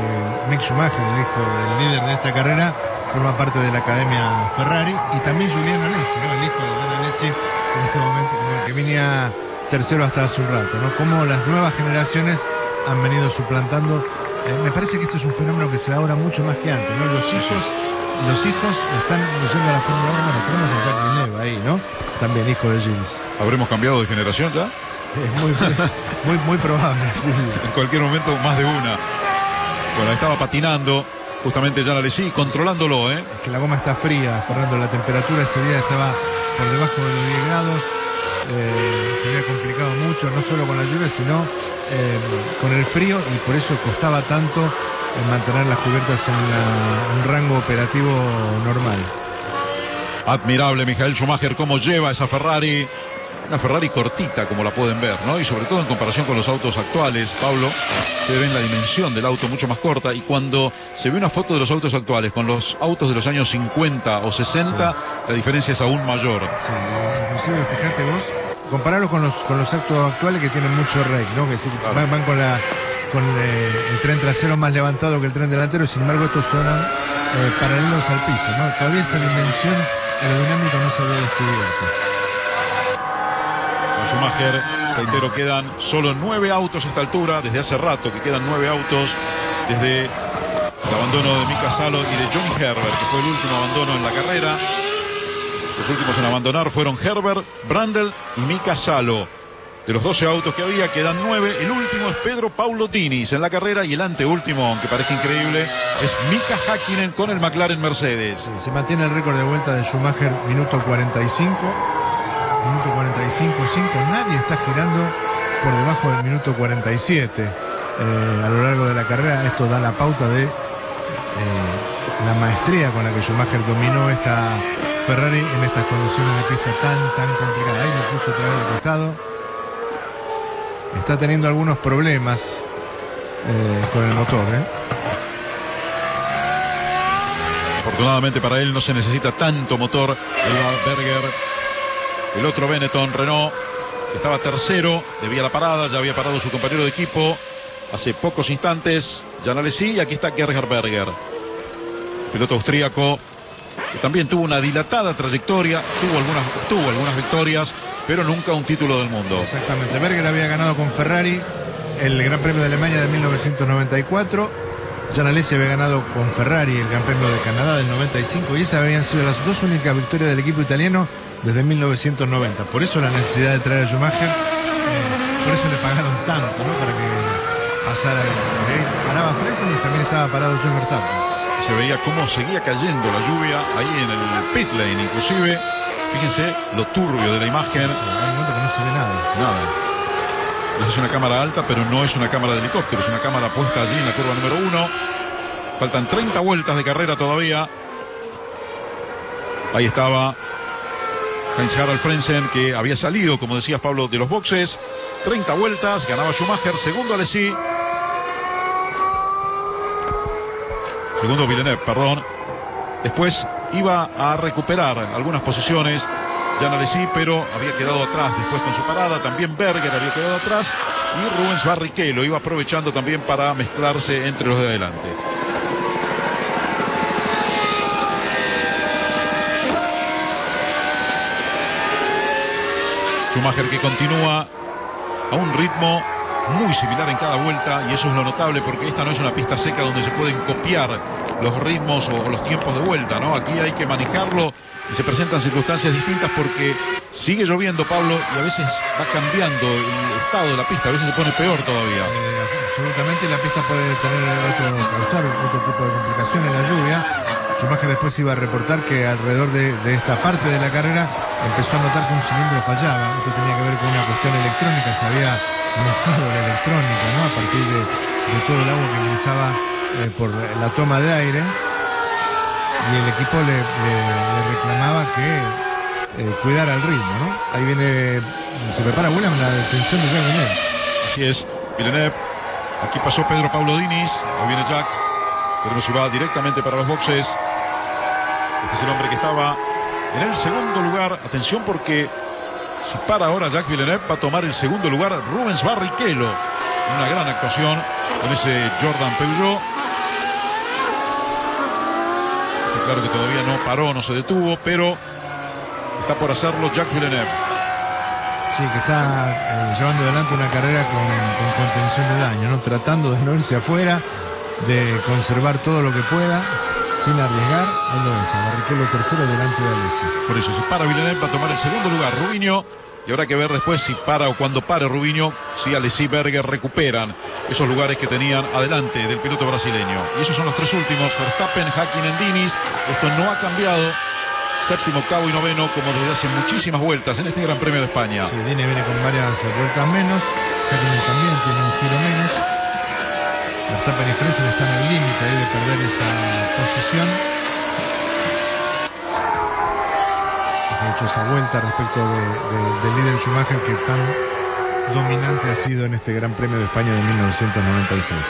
Mick Schumacher, el hijo del líder de esta carrera, forma parte de la Academia Ferrari, y también Julian Alesi, ¿no? El hijo de Dan Alesi, en este momento, que venía tercero hasta hace un rato, ¿no? Cómo las nuevas generaciones han venido suplantando Me parece que esto es un fenómeno que se da ahora mucho más que antes, ¿no? Los hijos están yendo a la Fórmula 1. Bueno, tenemos a Jacques Villeneuve ahí, ¿no? También hijo de Gilles. ¿Habremos cambiado de generación ya? Es muy probable, sí. En cualquier momento más de una. Bueno, estaba patinando justamente Jean Alesi, controlándolo, ¿eh? Es que la goma está fría, Fernando. La temperatura ese día estaba por debajo de los 10 grados. Se había complicado mucho, no solo con la lluvia, sino con el frío, y por eso costaba tanto mantener las cubiertas en un rango operativo normal. Admirable Michael Schumacher cómo lleva esa Ferrari. Una Ferrari cortita, como la pueden ver, ¿no? Y sobre todo en comparación con los autos actuales, Pablo, ustedes ven la dimensión del auto mucho más corta, y cuando se ve una foto de los autos actuales con los autos de los años 50 o 60, sí, la diferencia es aún mayor. Sí, inclusive fíjate vos, compararlo con los autos actuales que tienen mucho rake, ¿no? Que claro, van con el tren trasero más levantado que el tren delantero, y sin embargo estos sonan paralelos al piso, ¿no? Todavía esa dimensión aerodinámica no se había descubierto. Schumacher, reitero, quedan solo 9 autos a esta altura, desde hace rato que quedan 9 autos, desde el abandono de Mika Salo y de Johnny Herbert, que fue el último abandono en la carrera. Los últimos en abandonar fueron Herbert, Brundle y Mika Salo. De los 12 autos que había, quedan 9. El último es Pedro Paulo Diniz en la carrera, y el anteúltimo, aunque parezca increíble, es Mika Häkkinen con el McLaren Mercedes. Sí, se mantiene el récord de vuelta de Schumacher, minuto 45. Minuto 45.5, nadie está girando por debajo del minuto 47 a lo largo de la carrera. Esto da la pauta de la maestría con la que Schumacher dominó esta Ferrari en estas condiciones de pista tan complicadas. Ahí lo puso otra vez de costado. Está teniendo algunos problemas con el motor, Afortunadamente para él no se necesita tanto motor. Berger, el otro Benetton Renault, que estaba tercero, debía la parada, ya había parado su compañero de equipo hace pocos instantes, Jean Alesi, y aquí está Gerhard Berger, piloto austríaco, que también tuvo una dilatada trayectoria, tuvo algunas victorias, pero nunca un título del mundo. Exactamente, Berger había ganado con Ferrari el Gran Premio de Alemania de 1994, Jean Alesi había ganado con Ferrari el Gran Premio de Canadá del 95, y esas habían sido las dos únicas victorias del equipo italiano desde 1990. Por eso la necesidad de traer a Schumacher, por eso le pagaron tanto, ¿no? Para que pasara. Paraba Frenzen y también estaba parado Jos Verstappen. Se veía cómo seguía cayendo la lluvia ahí en el pit lane, inclusive. Fíjense lo turbio de la imagen. Hay un momento que no se ve nada. Esa es una cámara alta, pero no es una cámara de helicóptero, es una cámara puesta allí en la curva número 1. Faltan 30 vueltas de carrera todavía. Ahí estaba Heinz-Harald Frentzen, que había salido, como decías Pablo, de los boxes. 30 vueltas, ganaba Schumacher, segundo Alesi. Segundo Villeneuve, perdón. Después iba a recuperar algunas posiciones Jean Alesi, pero había quedado atrás después con su parada. También Berger había quedado atrás, y Rubens Barrichello iba aprovechando también para mezclarse entre los de adelante. Schumacher, que continúa a un ritmo muy similar en cada vuelta, y eso es lo notable, porque esta no es una pista seca donde se pueden copiar los ritmos o los tiempos de vuelta, ¿no? Aquí hay que manejarlo y se presentan circunstancias distintas, porque sigue lloviendo, Pablo, y a veces va cambiando el estado de la pista, a veces se pone peor todavía. Absolutamente, la pista puede causar otro tipo de complicación en la lluvia. Schumacher después iba a reportar que alrededor de esta parte de la carrera empezó a notar que un cilindro fallaba. Esto tenía que ver con una cuestión electrónica, se había mojado la electrónica, ¿no? A partir de todo el agua que ingresaba por la toma de aire, y el equipo le reclamaba que cuidara el ritmo, ¿no? Ahí viene, se prepara Williams la detención de Jacques Villeneuve. Así es, Villeneuve. Aquí pasó Pedro Paulo Diniz, ahí viene Jacques, pero si va directamente para los boxes. Este es el hombre que estaba en el segundo lugar. Atención, porque si para ahora Jacques Villeneuve, va a tomar el segundo lugar Rubens Barrichello. Una gran actuación con ese Jordan Peugeot. Está claro que todavía no paró, no se detuvo, pero está por hacerlo Jacques Villeneuve. Sí, que está llevando adelante una carrera con contención de daño, ¿no? Tratando de no irse afuera, de conservar todo lo que pueda, sin arriesgar. Ahí lo ves, Barrichello tercero delante de Alesi. Por eso, si para Villeneuve va a tomar el segundo lugar Rubinho, y habrá que ver después si para o cuando pare Rubinho, si Alesi y Berger recuperan esos lugares que tenían adelante del piloto brasileño. Y esos son los tres últimos: Verstappen, Häkkinen, Diniz. Esto no ha cambiado. Séptimo, octavo y noveno, como desde hace muchísimas vueltas en este Gran Premio de España. Sí, Diniz viene con varias vueltas menos. Häkkinen también tiene un giro menos. Verstappen y Frentzen están al límite ahí de perder esa posición. De hecho, esa vuelta respecto del líder Schumacher, que tan dominante ha sido en este Gran Premio de España de 1996.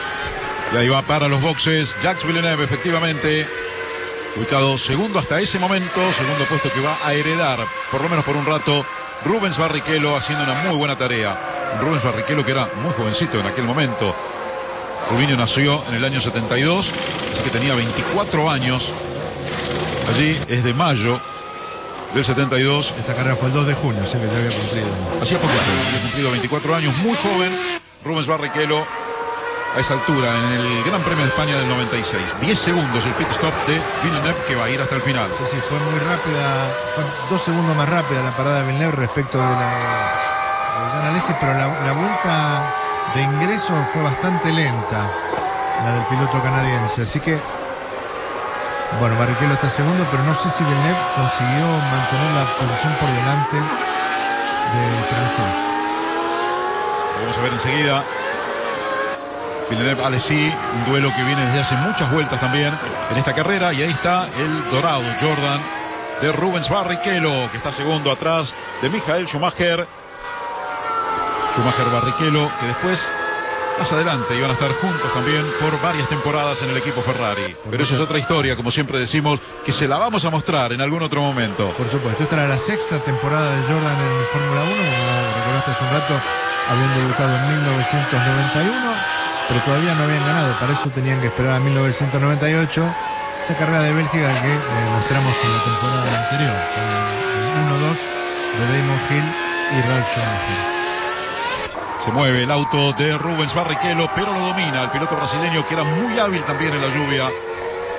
Y ahí va para los boxes Jacques Villeneuve, efectivamente, ubicado segundo hasta ese momento, segundo puesto que va a heredar, por lo menos por un rato, Rubens Barrichello, haciendo una muy buena tarea. Rubens Barrichello, que era muy jovencito en aquel momento. Rubinho nació en el año 72, así que tenía 24 años. Allí es de mayo del 72. Esta carrera fue el 2 de junio, o sea que ya había cumplido. Hacía poco, había cumplido 24 años, muy joven. Rubens Barrichello a esa altura en el Gran Premio de España del 96. 10 segundos el pit stop de Villeneuve, que va a ir hasta el final. Sí, sí, fue muy rápida, fue 2 segundos más rápida la parada de Villeneuve respecto de la Alesi, pero la vuelta de ingreso fue bastante lenta, la del piloto canadiense, así que bueno, Barrichello está segundo, pero no sé si Villeneuve consiguió mantener la posición por delante del francés. Vamos a ver enseguida. Villeneuve-Alesi, un duelo que viene desde hace muchas vueltas también en esta carrera, y ahí está el dorado Jordan de Rubens Barrichello, que está segundo atrás de Michael Schumacher. Schumacher-Barrichello, que después, más adelante, iban a estar juntos también por varias temporadas en el equipo Ferrari. Pero eso es otra historia, como siempre decimos, que se la vamos a mostrar en algún otro momento. Por supuesto, esta era la sexta temporada de Jordan en Fórmula 1, como recordaste hace un rato, habían debutado en 1991, pero todavía no habían ganado, para eso tenían que esperar a 1998, esa carrera de Bélgica que mostramos en la temporada anterior, con el 1-2 de Damon Hill y Ralf Schumacher. Se mueve el auto de Rubens Barrichello, pero lo domina el piloto brasileño, que era muy hábil también en la lluvia.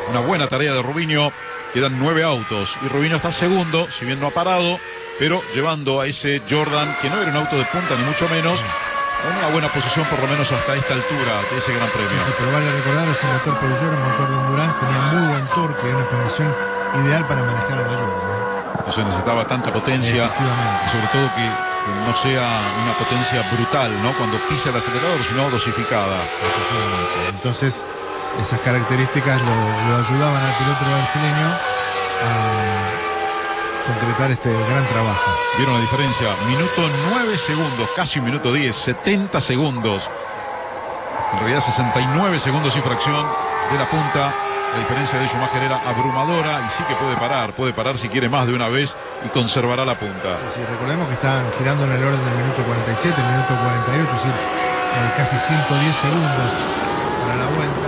Una buena tarea de Rubinho. Quedan 9 autos y Rubinho está segundo, si bien no ha parado, pero llevando a ese Jordan, que no era un auto de punta ni mucho menos, en una buena posición por lo menos hasta esta altura de ese Gran Premio. Sí, pero vale recordar, ese motor Peugeot era un motor de endurance, tenía muy buen torque, una condición ideal para manejar a la lluvia. No se necesitaba tanta potencia, y sobre todo que no sea una potencia brutal, ¿no? Cuando pisa el acelerador, sino dosificada. Entonces, esas características lo ayudaban al piloto brasileño a concretar este gran trabajo. ¿Vieron la diferencia? Minuto 9 segundos, casi un minuto 10, 70 segundos. En realidad 69 segundos y fracción de la punta. La diferencia de Schumacher era abrumadora y sí que puede parar si quiere más de una vez y conservará la punta. Sí, recordemos que están girando en el orden del minuto 47, minuto 48, es decir, casi 110 segundos para la vuelta.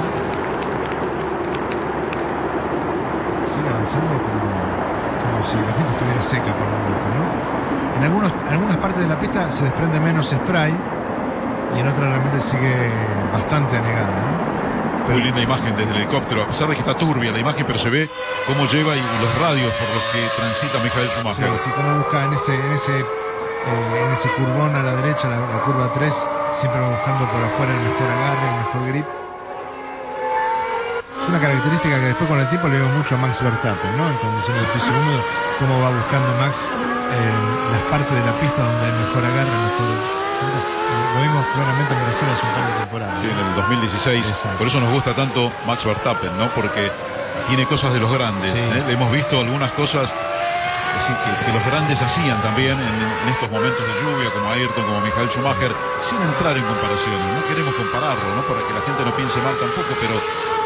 Sigue avanzando como si la pista estuviera seca por el momento, ¿no? En algunas partes de la pista se desprende menos spray y en otras realmente sigue bastante anegada, ¿no? Muy linda imagen desde el helicóptero, a pesar de que está turbia la imagen, pero se ve cómo lleva y los radios por los que transita Michael Schumacher. Sí, como busca en ese curvón a la derecha, la curva 3, siempre va buscando por afuera el mejor agarre, el mejor grip. Es una característica que después con el tiempo le veo mucho a Max Verstappen, ¿no? En condiciones de piso húmedo, cómo va buscando Max las partes de la pista donde hay mejor agarre, mejor... Lo vimos claramente en Brasil hace un par de temporadas. Sí, en el 2016. Exacto. Por eso nos gusta tanto Max Verstappen, ¿no? Porque tiene cosas de los grandes. Sí. Le hemos visto algunas cosas así que los grandes hacían también en estos momentos de lluvia, como Ayrton, como Michael Schumacher, sin entrar en comparaciones. No queremos compararlo, ¿no? Para que la gente no piense mal tampoco, pero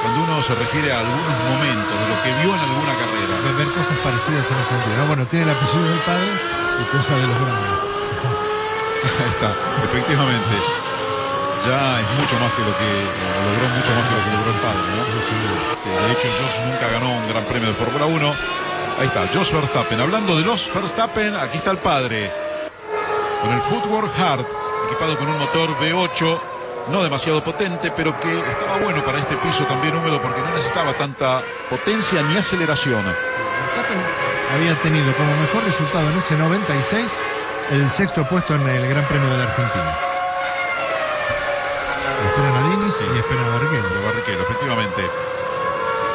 cuando uno se refiere a algunos momentos de lo que vio en alguna carrera. Ver cosas parecidas en ese sentido, ¿no? Bueno, tiene el apellido del padre y cosas de los grandes. Ahí está, efectivamente. Ya es mucho más que lo que logró, mucho más que lo que logró el padre, ¿no? Sí, de hecho, Jos nunca ganó un gran premio de Fórmula 1. Ahí está, Jos Verstappen. Hablando de los Verstappen, aquí está el padre. Con el Footwork Hard, equipado con un motor V8 no demasiado potente, pero que estaba bueno para este piso también húmedo porque no necesitaba tanta potencia ni aceleración. Verstappen había tenido como mejor resultado en ese 96 el sexto puesto en el Gran Premio de la Argentina. Esperan a Diniz y esperan a Barrichello. Barrichello, efectivamente.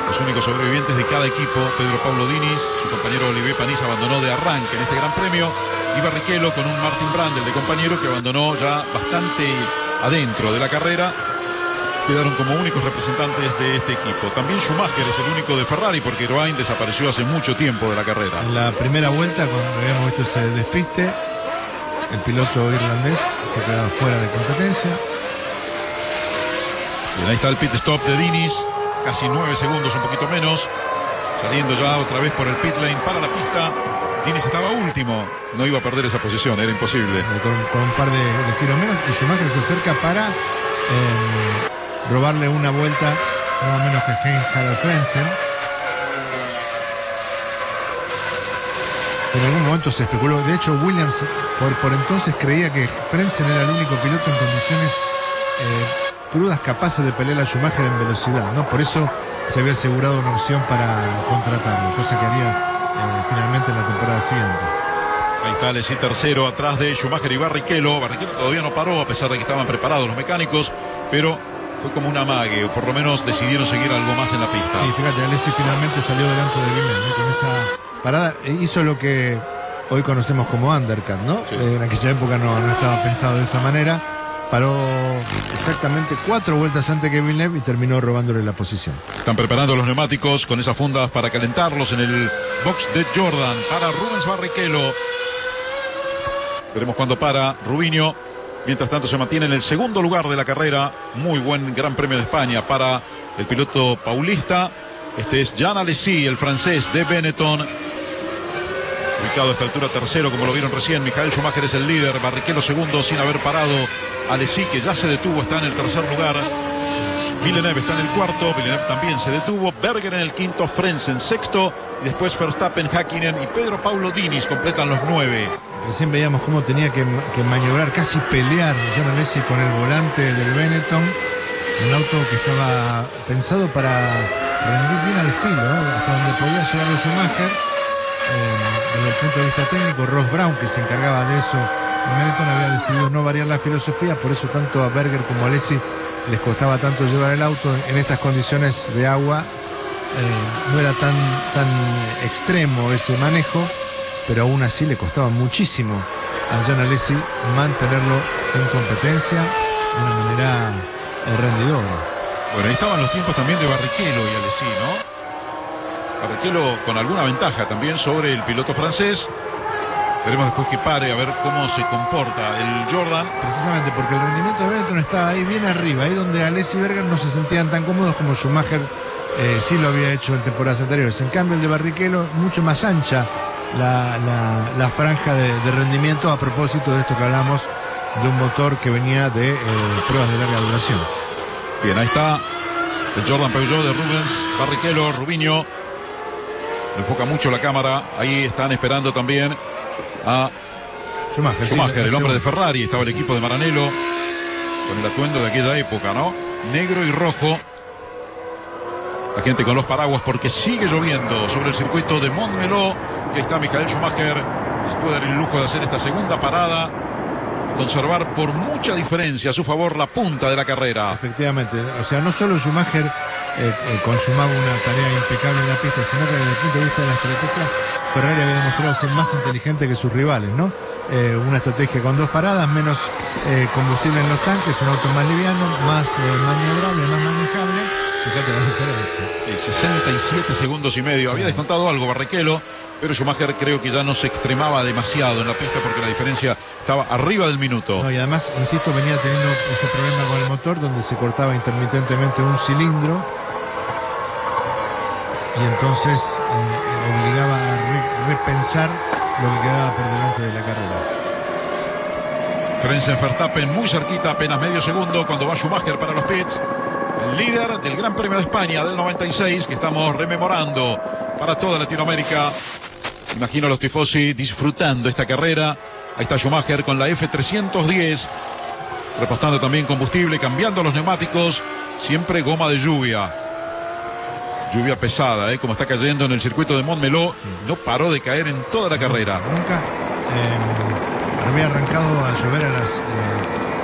Los únicos sobrevivientes de cada equipo, Pedro Pablo Diniz, su compañero Olivier Panis abandonó de arranque en este Gran Premio, y Barrichello con un Martin Brundle de compañero que abandonó ya bastante adentro de la carrera. Quedaron como únicos representantes de este equipo. También Schumacher es el único de Ferrari porque Irvine desapareció hace mucho tiempo de la carrera. En la primera vuelta, cuando habíamos visto ese despiste, el piloto irlandés se quedaba fuera de competencia. Bien, ahí está el pit stop de Diniz, casi 9 segundos, un poquito menos, saliendo ya otra vez por el pit lane para la pista. Diniz estaba último, no iba a perder esa posición, era imposible. Con un par de giros menos, y Schumacher se acerca para robarle una vuelta, nada menos que Heinz-Harald Frentzen. En algún momento se especuló, de hecho Williams por entonces creía que Frentzen era el único piloto en condiciones crudas capaces de pelear a Schumacher en velocidad, ¿no? Por eso se había asegurado una opción para contratarlo, cosa que haría finalmente en la temporada siguiente. Ahí está Alesi tercero, atrás de Schumacher y Barrichello. Barrichello todavía no paró, a pesar de que estaban preparados los mecánicos, pero fue como un amague, o por lo menos decidieron seguir algo más en la pista. Sí, fíjate, Alesi finalmente salió delante de Villeneuve, ¿no? Con esa parada, hizo lo que hoy conocemos como undercut, ¿no? Sí. En aquella época no estaba pensado de esa manera. Paró exactamente 4 vueltas antes que Villeneuve y terminó robándole la posición. Están preparando los neumáticos con esas fundas para calentarlos en el box de Jordan para Rubens Barrichello. Veremos cuándo para Rubinho. Mientras tanto se mantiene en el segundo lugar de la carrera. Muy buen Gran Premio de España para el piloto paulista. Este es Jean Alesi, el francés de Benetton. Ubicado a esta altura tercero, como lo vieron recién. Michael Schumacher es el líder. Barrichello segundo sin haber parado. Alesi, que ya se detuvo, está en el tercer lugar. Villeneuve está en el cuarto. Villeneuve también se detuvo. Berger en el quinto. Frentzen sexto. Y después Verstappen, Häkkinen y Pedro Pablo Diniz completan los 9. Recién veíamos cómo tenía que maniobrar, casi pelear Jean Alesi con el volante del Benetton. Un auto que estaba pensado para rendir bien al filo, ¿no? Hasta donde podía llegar el Schumacher. Desde el punto de vista técnico, Ross Brown, que se encargaba de eso en Benetton, había decidido no variar la filosofía, por eso tanto a Berger como a Alesi les costaba tanto llevar el auto en estas condiciones de agua. No era tan extremo ese manejo, pero aún así le costaba muchísimo a Jean Alesi mantenerlo en competencia de una manera rendidora. Bueno, ahí estaban los tiempos también de Barrichello y Alesi, ¿no? Barrichello con alguna ventaja también sobre el piloto francés. Veremos después que pare a ver cómo se comporta el Jordan. Precisamente porque el rendimiento de Benetton estaba ahí bien arriba, ahí donde Alesi y Berger no se sentían tan cómodos como Schumacher sí lo había hecho en temporadas anteriores. En cambio el de Barrichello mucho más ancha la franja de rendimiento, a propósito de esto que hablamos de un motor que venía de pruebas de larga duración. Bien, ahí está el Jordan Peugeot de Rubens Barrichello, Rubinho. Enfoca mucho la cámara. Ahí están esperando también a Schumacher, el hombre de Ferrari. Estaba el equipo de Maranello con el atuendo de aquella época, ¿no? Negro y rojo. La gente con los paraguas porque sigue lloviendo sobre el circuito de Montmeló. Y ahí está Michael Schumacher. Se puede dar el lujo de hacer esta segunda parada y conservar por mucha diferencia a su favor la punta de la carrera. Efectivamente, o sea, no solo Schumacher consumaba una tarea impecable en la pista, sino que desde el punto de vista de la estrategia, Ferrari había demostrado ser más inteligente que sus rivales, ¿no? Una estrategia con 2 paradas, menos combustible en los tanques, un auto más liviano, más maniobrable, más manejable. Fíjate la diferencia. 67 segundos y medio. Había descontado algo Barrichello, pero Schumacher creo que ya no se extremaba demasiado en la pista porque la diferencia estaba arriba del minuto. No, y además, insisto, venía teniendo ese problema con el motor donde se cortaba intermitentemente un cilindro y entonces obligaba a repensar lo que quedaba por delante de la carrera. Frentzen, Verstappen muy cerquita, apenas medio segundo cuando va Schumacher para los pits. El líder del Gran Premio de España del 96 que estamos rememorando para toda Latinoamérica. Imagino a los tifosi disfrutando esta carrera. Ahí está Schumacher con la F310. repostando también combustible, cambiando los neumáticos, siempre goma de lluvia. Lluvia pesada, como está cayendo en el circuito de Montmeló, no paró de caer en toda la carrera. Nunca había arrancado a llover a las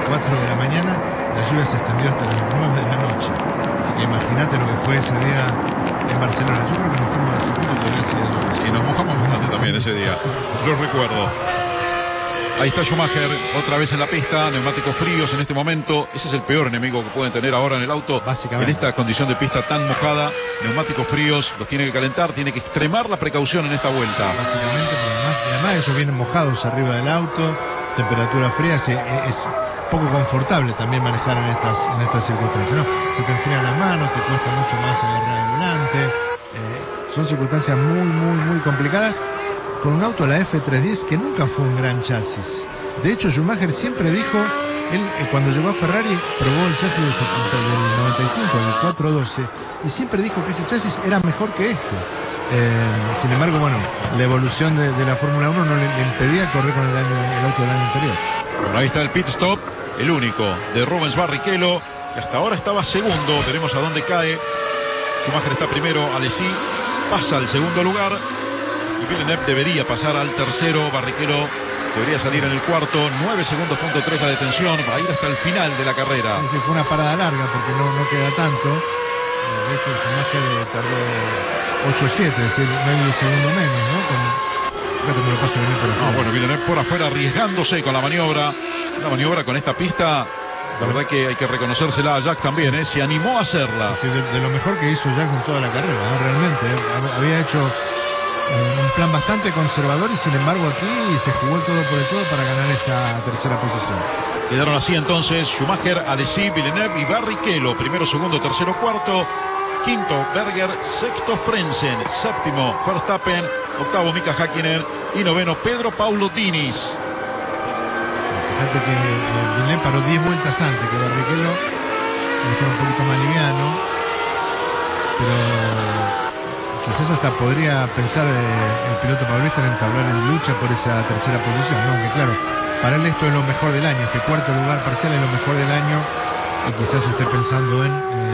4 de la mañana, la lluvia se extendió hasta las 9 de la noche. Así que imagínate lo que fue ese día en Barcelona. Yo creo que nos fuimos al circuito y todavía sigue lloviendo. Sí, nos mojamos bastante también ese día. Yo recuerdo. Ahí está Schumacher, otra vez en la pista, neumáticos fríos en este momento. Ese es el peor enemigo que pueden tener ahora en el auto. Básicamente. En esta condición de pista tan mojada, neumáticos fríos, los tiene que calentar, tiene que extremar la precaución en esta vuelta. Básicamente, porque además ellos vienen mojados arriba del auto, temperatura fría, es poco confortable también manejar en estas circunstancias, ¿no? Se te enfrían las manos, te cuesta mucho más agarrar el volante. Son circunstancias muy complicadas, con un auto, la F310, que nunca fue un gran chasis. De hecho, Schumacher siempre dijo, él cuando llegó a Ferrari probó el chasis del 95, el 412, y siempre dijo que ese chasis era mejor que este. Sin embargo, bueno, la evolución de la Fórmula 1 no le impedía correr con el auto del año anterior. Bueno, ahí está el pit stop, el único, de Rubens Barrichello, que hasta ahora estaba segundo. Veremos a dónde cae. Schumacher está primero, Alesi pasa al segundo lugar y Villeneuve debería pasar al tercero. Barrichello debería salir en el cuarto. 9 segundos, punto 3 la detención. Va a ir hasta el final de la carrera. Sí, fue una parada larga porque no queda tanto. De hecho, Schumacher tardó 8-7, es decir, medio segundo menos, ¿no? Fíjate cómo lo pasa venir por afuera. Bueno, Villeneuve por afuera arriesgándose con la maniobra. Una maniobra con esta pista, la verdad que hay que reconocérsela a Jacques también, se animó a hacerla. Sí, de lo mejor que hizo Jacques en toda la carrera, ¿no? Realmente. Había hecho un plan bastante conservador y sin embargo aquí se jugó el todo por el todo para ganar esa tercera posición. Quedaron así entonces Schumacher, Alesi, Villeneuve y Barrichello. Primero, segundo, tercero, cuarto. Quinto, Berger. Sexto, Frentzen. Séptimo, Verstappen. Octavo, Mika Häkkinen. Y noveno, Pedro Paulo Diniz. Fíjate que Villeneuve paró 10 vueltas antes que Barrichello. Estaba un poquito más liviano. Pero quizás hasta podría pensar el piloto paulista en entablar en lucha por esa tercera posición, ¿no? Que claro, para él esto es lo mejor del año, este cuarto lugar parcial es lo mejor del año y quizás esté pensando en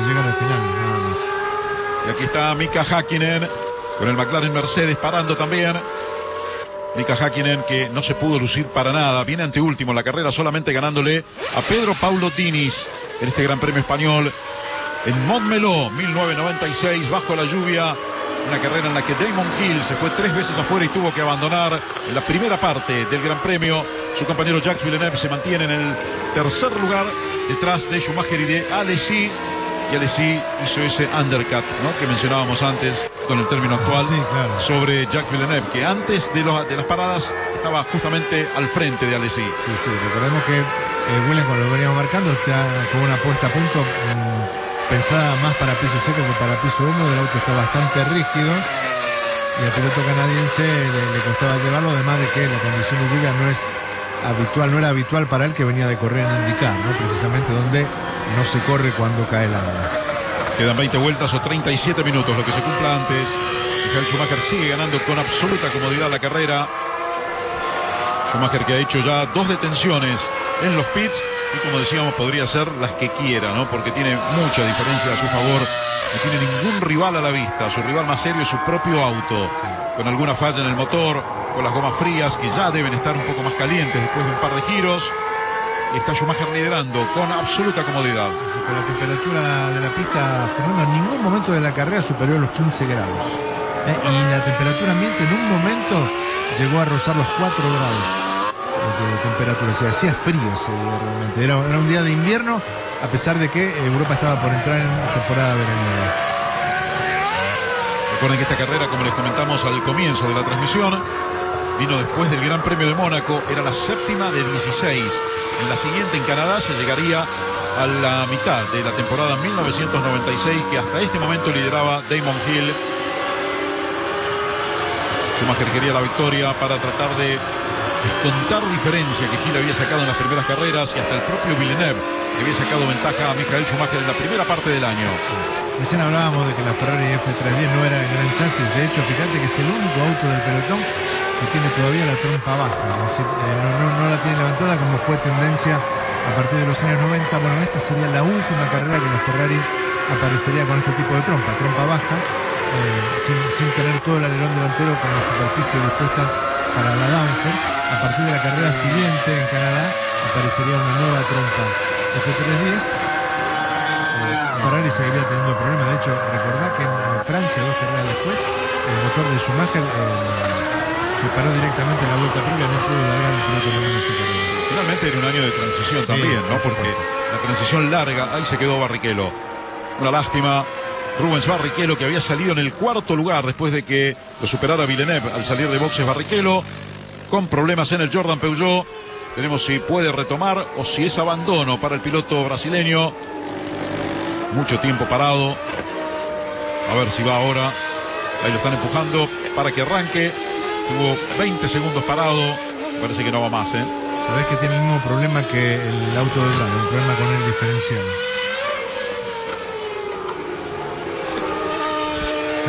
llegar al final, nada más. Y aquí está Mika Häkkinen con el McLaren Mercedes parando también. Mika Häkkinen, que no se pudo lucir para nada, viene anteúltimo en la carrera, solamente ganándole a Pedro Paulo Diniz en este Gran Premio Español en Montmeló, 1996, bajo la lluvia. Una carrera en la que Damon Hill se fue 3 veces afuera y tuvo que abandonar en la primera parte del Gran Premio. Su compañero Jacques Villeneuve se mantiene en el tercer lugar, detrás de Schumacher y de Alesi. Y Alesi hizo ese undercut, ¿no?, que mencionábamos antes con el término actual, sí, claro, sobre Jacques Villeneuve, que antes de las paradas estaba justamente al frente de Alesi. Sí, recordemos que Williams, cuando lo veníamos marcando, está con una puesta a punto pensada más para piso seco que para piso húmedo. El auto está bastante rígido y al piloto canadiense le costaba llevarlo, además de que la condición de lluvia no era habitual para él, que venía de correr en IndyCar, ¿no? Precisamente donde no se corre cuando cae el agua. Quedan 20 vueltas o 37 minutos, lo que se cumpla antes. Michael Schumacher sigue ganando con absoluta comodidad la carrera. Schumacher, que ha hecho ya 2 detenciones en los pits y, como decíamos, podría ser las que quiera, ¿no? Porque tiene mucha diferencia a su favor. No tiene ningún rival a la vista. Su rival más serio es su propio auto, con alguna falla en el motor, con las gomas frías que ya deben estar un poco más calientes después de un par de giros. Y está Schumacher liderando con absoluta comodidad. Sí, con la temperatura de la pista, Fernando, en ningún momento de la carrera superó los 15 grados. Y la temperatura ambiente en un momento llegó a rozar los 4 grados de temperatura. Se hacía frío ese día realmente. Era un día de invierno, a pesar de que Europa estaba por entrar en temporada veraniega. Recuerden que esta carrera, como les comentamos al comienzo de la transmisión, vino después del Gran Premio de Mónaco. Era la 7ª de 16. En la siguiente, en Canadá, se llegaría a la mitad de la temporada 1996, que hasta este momento lideraba Damon Hill. Schumacher quería la victoria para tratar de descontar diferencia que Hill había sacado en las primeras carreras, y hasta el propio Villeneuve le había sacado ventaja a Michael Schumacher en la primera parte del año. Recién hablábamos de que la Ferrari F310 no era el gran chasis. De hecho, fíjate que es el único auto del pelotón que tiene todavía la trompa baja, es decir, no la tiene levantada, como fue tendencia a partir de los años 90. Bueno, esta sería la última carrera que la Ferrari aparecería con este tipo de trompa baja, sin tener todo el alerón delantero como superficie dispuesta para la Danfer. A partir de la carrera siguiente en Canadá aparecería una nueva trompa F310. Ferrari seguiría teniendo problemas. De hecho, recordá que en Francia, 2 carreras después, el motor de Schumacher se paró directamente en la vuelta previa, no pudo largar el piloto en esa carrera. Finalmente era un año de transición también, ¿no? Porque la transición larga, ahí se quedó Barrichello. Una lástima. Rubens Barrichello, que había salido en el 4º lugar después de que lo superara Villeneuve al salir de boxes. Barrichello con problemas en el Jordan Peugeot. Veremos si puede retomar o si es abandono para el piloto brasileño. Mucho tiempo parado. A ver si va ahora. Ahí lo están empujando para que arranque. Tuvo 20 segundos parado. Parece que no va más, ¿eh? Sabés que tiene el mismo problema que el auto de Brano, un problema con el diferencial.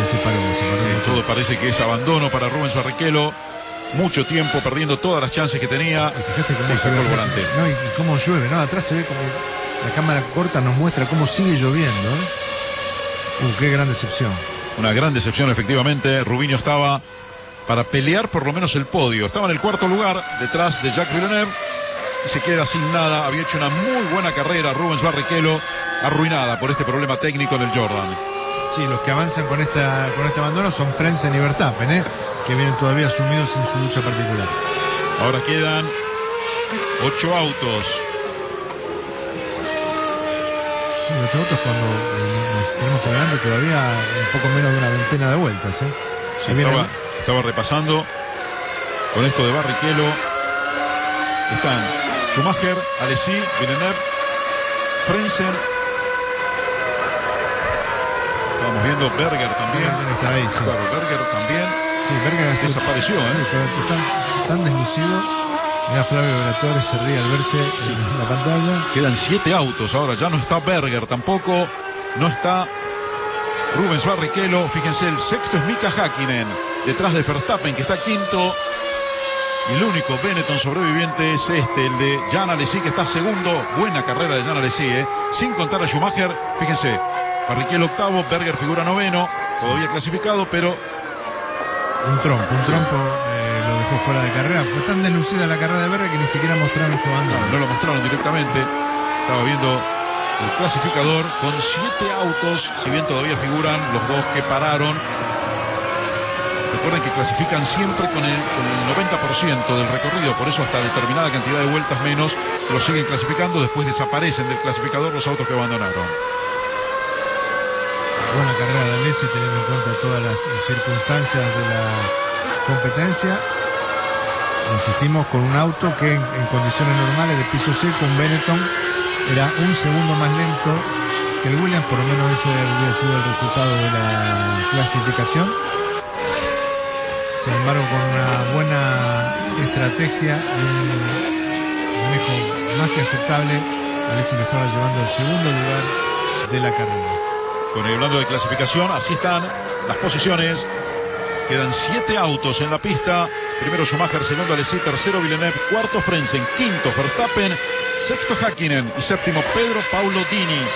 Se paró. Todo parece que es abandono para Rubens Barrichello. Mucho tiempo perdiendo todas las chances que tenía. Y fíjate cómo sacó el volante. No, y cómo llueve, ¿no? Atrás se ve como la cámara corta nos muestra cómo sigue lloviendo, ¿eh? Qué gran decepción. Una gran decepción, efectivamente. Rubinho estaba para pelear por lo menos el podio. Estaba en el 4º lugar, detrás de Jacques Villeneuve. Y se queda sin nada. Había hecho una muy buena carrera Rubens Barrichello, arruinada por este problema técnico en el Jordan. Sí, los que avanzan con este abandono son Frentzen y Verstappen, que vienen todavía sumidos en su lucha particular. Ahora quedan 8 autos. Sí, 8 autos cuando nos tenemos por delante todavía un poco menos de una veintena de vueltas. Sí, estaba repasando con esto de Barrichello. Están Schumacher, Alesi, Villeneuve, Frentzen. Estamos viendo Berger también. Está ahí, sí. Claro, Berger también. Sí, Berger desapareció, ¿eh? Sí, pero tan deslucido. Mira, Flavio Veratore se ríe al verse en la pantalla. Quedan 7 autos ahora. Ya no está Berger tampoco. No está Rubens Barrichello. Fíjense, el 6º es Mika Häkkinen. Detrás de Verstappen, que está 5º. Y el único Benetton sobreviviente es el de Jean Alesi, que está 2º. Buena carrera de Jean Alesi, sin contar a Schumacher. Fíjense, Barrichello 8º, Berger figura 9º, todavía clasificado, pero un trompo lo dejó fuera de carrera. Fue tan deslucida la carrera de Berger que ni siquiera mostraron su banda. No lo mostraron directamente. Estaba viendo el clasificador con 7 autos, si bien todavía figuran los 2 que pararon. Recuerden que clasifican siempre con el 90% del recorrido, por eso hasta determinada cantidad de vueltas menos los siguen clasificando, después desaparecen del clasificador los autos que abandonaron. Buena carrera de Alesi, teniendo en cuenta todas las circunstancias de la competencia. Insistimos, con un auto que en condiciones normales de piso seco, un Benetton, era 1 segundo más lento que el Williams. Por lo menos ese habría sido el resultado de la clasificación. Sin embargo, con una buena estrategia y un manejo más que aceptable, Alesi le estaba llevando el 2º lugar de la carrera. Bueno, y hablando de clasificación, así están las posiciones. Quedan 7 autos en la pista. Primero Schumacher, segundo Alesi, tercero Villeneuve, cuarto Frentzen, quinto Verstappen, sexto Häkkinen y séptimo Pedro Paulo Diniz.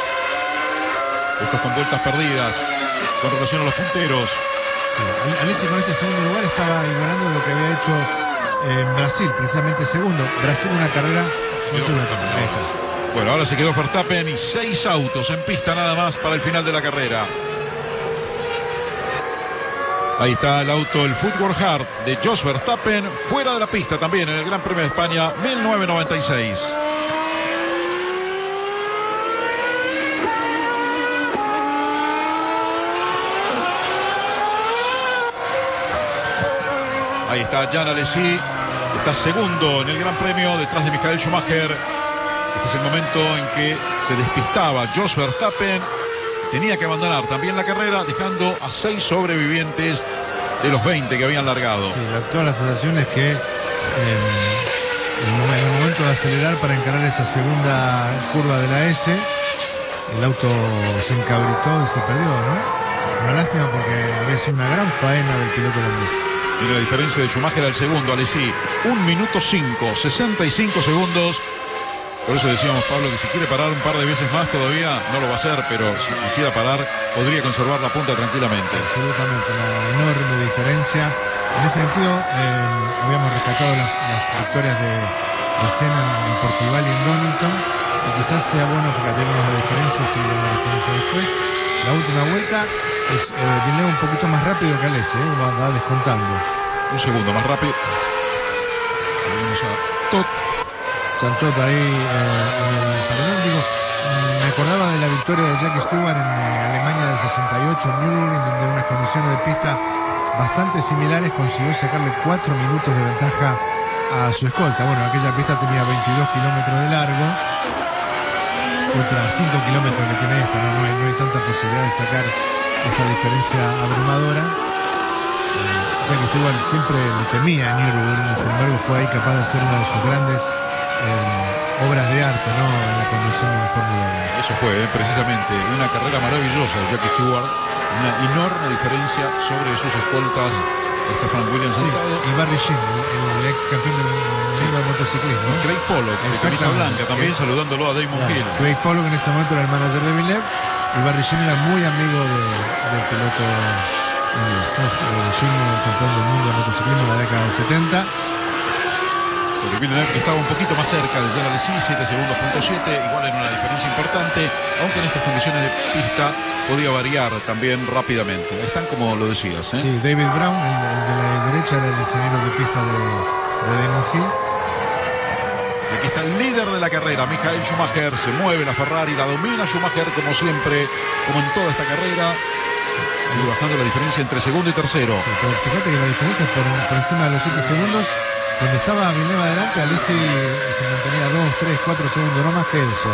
Estos con vueltas perdidas con relación a los punteros. Sí, Alesi con este segundo lugar estaba igualando lo que había hecho en Brasil, precisamente segundo. Brasil una carrera muy dura también. Bueno, ahora se quedó Verstappen y 6 autos en pista nada más para el final de la carrera. Ahí está el auto, el Footwork Hard de Jos Verstappen, fuera de la pista también en el Gran Premio de España 1996. Ahí está Jean Alesi, está segundo en el Gran Premio detrás de Michael Schumacher. Este es el momento en que se despistaba Jos Verstappen. Tenía que abandonar también la carrera, dejando a 6 sobrevivientes de los 20 que habían largado. Sí, toda la sensación es que en el momento de acelerar para encarar esa segunda curva de la S, el auto se encabritó y se perdió, ¿no? Una lástima porque había sido una gran faena del piloto holandés. Y la diferencia de Schumacher al segundo, Alesi, 1 minuto 5, 65 segundos. Por eso decíamos, Pablo, que si quiere parar un par de veces más todavía no lo va a hacer, pero si quisiera parar podría conservar la punta tranquilamente. Absolutamente, una enorme diferencia. En ese sentido, habíamos rescatado las victorias de Senna en Portugal y en Donington, y quizás sea bueno, fíjate, vemos la diferencia, si vemos la diferencia después. La última vuelta es Villeneuve un poquito más rápido que Alesi, va descontando. Un segundo más rápido. Vamos a Tot. Santot ahí en el paredón. Digo, me acordaba de la victoria de Jackie Stewart en Alemania del 68 en Nürburgring, donde en unas condiciones de pista bastante similares consiguió sacarle 4 minutos de ventaja a su escolta. Bueno, aquella pista tenía 22 kilómetros de largo contra 5 kilómetros que tiene esta, no hay tanta posibilidad de sacar esa diferencia abrumadora. Jackie Stewart siempre le temía a Nürburgring, sin embargo fue ahí capaz de hacer una de sus grandes obras de arte, ¿no?, en la conducción en Fórmula 1. Eso fue precisamente una carrera maravillosa de Jackie Stewart, una enorme diferencia sobre sus escoltas Stefan Williams, sí, y Barry Sheen, el ex campeón del mundo de motociclismo. Craig Pollock, de camisa blanca, también saludándolo a Damon Hill. Craig Pollock en ese momento era el manager de Villeneuve, y Barry Sheen era muy amigo del piloto inglés, ¿no? Sheen, campeón del mundo de motociclismo en la década del 70. Porque Villeneuve estaba un poquito más cerca de Jean Alesi, 7 segundos, .7, igual en una diferencia importante, aunque en estas condiciones de pista podía variar también rápidamente. Están como lo decías, ¿eh? Sí, David Brown, el de la derecha, era el ingeniero de pista de Damon Hill. Y aquí está el líder de la carrera, Michael Schumacher. Se mueve la Ferrari, la domina Schumacher como siempre, como en toda esta carrera. Sigue bajando la diferencia entre segundo y tercero. Sí, pero fíjate que la diferencia es por encima de los 7 segundos. Donde estaba Villeneuve adelante, Alesi se mantenía 2, 3, 4 segundos, no más que eso.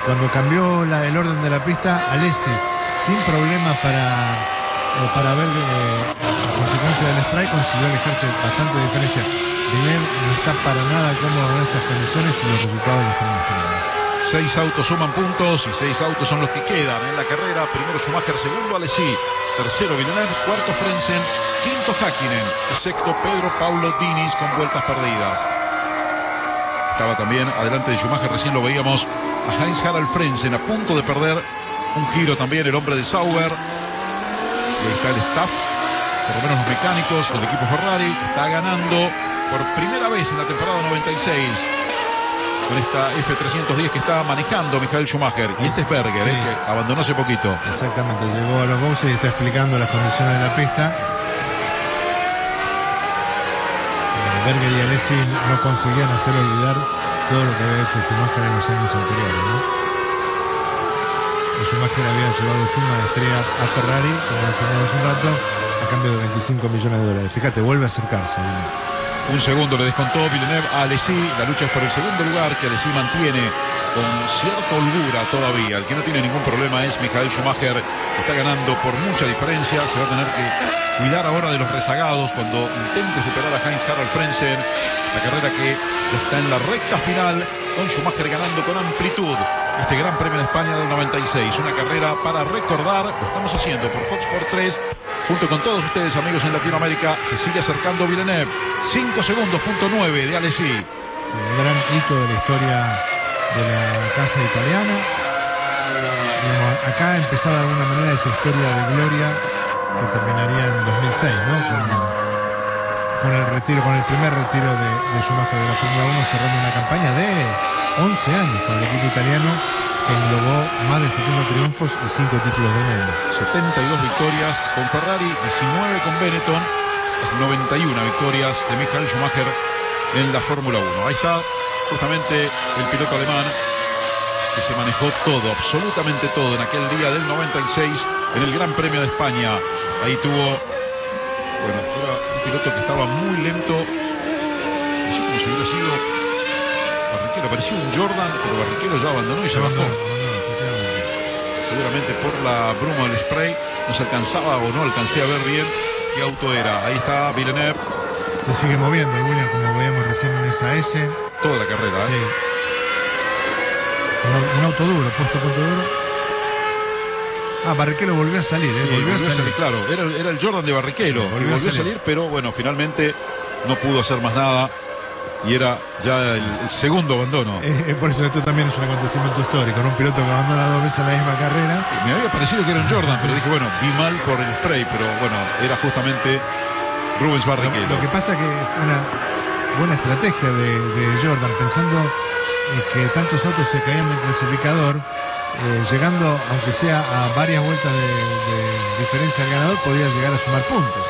Cuando cambió el orden de la pista, Alesi sin problemas para ver las consecuencias del spray, consiguió alejarse bastante de diferencia. Villeneuve no está para nada cómodo en estas condiciones y los resultados lo están mostrando. 6 autos suman puntos y 6 autos son los que quedan en la carrera. Primero Schumacher, segundo Alesi, tercero Villeneuve, cuarto Frentzen, quinto Häkkinen y sexto Pedro Paulo Diniz con vueltas perdidas. Estaba también adelante de Schumacher, recién lo veíamos a Heinz-Harald Frentzen a punto de perder un giro también, el hombre de Sauber. Y ahí está el staff, por lo menos los mecánicos del equipo Ferrari, que está ganando por primera vez en la temporada 96. Con esta F310 que está manejando Michael Schumacher. Y este es Berger, sí, que abandonó hace poquito. Exactamente, llegó a los boxes y está explicando las condiciones de la pista. Berger y Alesi no conseguían hacer olvidar todo lo que había hecho Schumacher en los años anteriores, ¿no? Y Schumacher había llevado su maestría a Ferrari, como decíamos hace un rato, a cambio de 25 millones de dólares. Fíjate, vuelve a acercarse, ¿no? Un segundo le descontó Villeneuve a Alesi. La lucha es por el segundo lugar, que Alesi mantiene con cierta holgura todavía. El que no tiene ningún problema es Michael Schumacher, que está ganando por mucha diferencia. Se va a tener que cuidar ahora de los rezagados cuando intente superar a Heinz-Harald Frentzen. La carrera que está en la recta final, con Schumacher ganando con amplitud este Gran Premio de España del 96. Una carrera para recordar. Lo estamos haciendo por Fox Sports 3. Junto con todos ustedes, amigos en Latinoamérica, se sigue acercando Villeneuve. 5 segundos, .9 de Alesi. Sí, un gran hito de la historia de la casa italiana. Digamos, acá empezaba de alguna manera esa historia de gloria que terminaría en 2006, ¿no? Con el primer retiro de Schumacher de la Fórmula 1, cerrando una campaña de 11 años con el equipo italiano, que englobó más de 70 triunfos y 5 títulos del mundo. 72 victorias con Ferrari, 19 con Benetton, 91 victorias de Michael Schumacher en la Fórmula 1. Ahí está justamente el piloto alemán que se manejó todo, absolutamente todo, en aquel día del 96 en el Gran Premio de España. Ahí tuvo, bueno, era un piloto que estaba muy lento, así como si hubiera sido Barrichello, parecía un Jordan, pero Barrichello ya abandonó y se bajó. Seguramente por la bruma del spray no se alcanzaba o no alcancé a ver bien qué auto era. Ahí está Villeneuve. Se sigue moviendo el Williams, como veíamos recién en esa S. Toda la carrera, ¿eh? Sí. Un auto duro, puesto punto duro. Barrichello volvió a salir, sí, volvió a salir, claro. Era el Jordan de Barrichello. Sí, volvió a salir, pero bueno, finalmente no pudo hacer más nada. y era ya el segundo abandono. Por eso esto también es un acontecimiento histórico, ¿no? Un piloto que abandona 2 veces la misma carrera. Me había parecido que era un Jordan, pero dije, bueno, vi mal por el spray, pero bueno, era justamente Rubens Barrichello. Lo que pasa que fue una buena estrategia de Jordan, pensando que tantos autos se caían del clasificador, llegando, aunque sea a varias vueltas de diferencia al ganador, podía llegar a sumar puntos,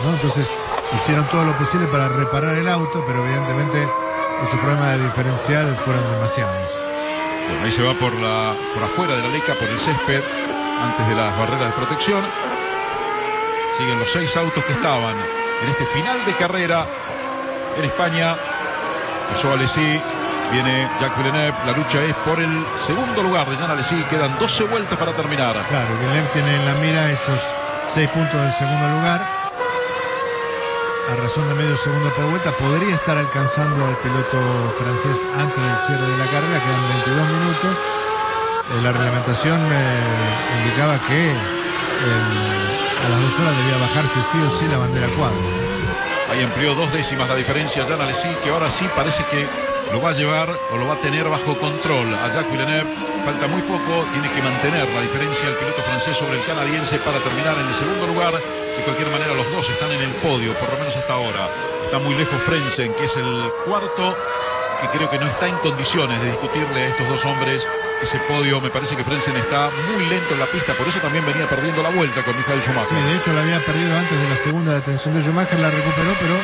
¿no? Entonces hicieron todo lo posible para reparar el auto, pero evidentemente sus problemas de diferencial fueron demasiados. Bueno, ahí se va por afuera de la leca, por el césped, antes de las barreras de protección. Siguen los 6 autos que estaban en este final de carrera en España. Pasó Alesi, viene Jacques Villeneuve. La lucha es por el segundo lugar de Jean Alesi. Quedan 12 vueltas para terminar. Claro, Villeneuve tiene en la mira esos 6 puntos del segundo lugar. A razón de medio segundo por vuelta, podría estar alcanzando al piloto francés antes del cierre de la carrera. Quedan 22 minutos. La reglamentación indicaba que a las 2 horas debía bajarse sí o sí la bandera cuadro. Ahí amplió 2 décimas la diferencia Jean Alesi, que ahora sí parece que lo va a llevar o lo va a tener bajo control a Jacques Villeneuve. Falta muy poco, tiene que mantener la diferencia el piloto francés sobre el canadiense para terminar en el segundo lugar. De cualquier manera, los dos están en el podio, por lo menos hasta ahora. Está muy lejos Frentzen, que es el cuarto, que creo que no está en condiciones de discutirle a estos dos hombres ese podio. Me parece que Frentzen está muy lento en la pista, por eso también venía perdiendo la vuelta con Michael Schumacher. Sí, de hecho la había perdido antes de la segunda detención de Schumacher, la recuperó, pero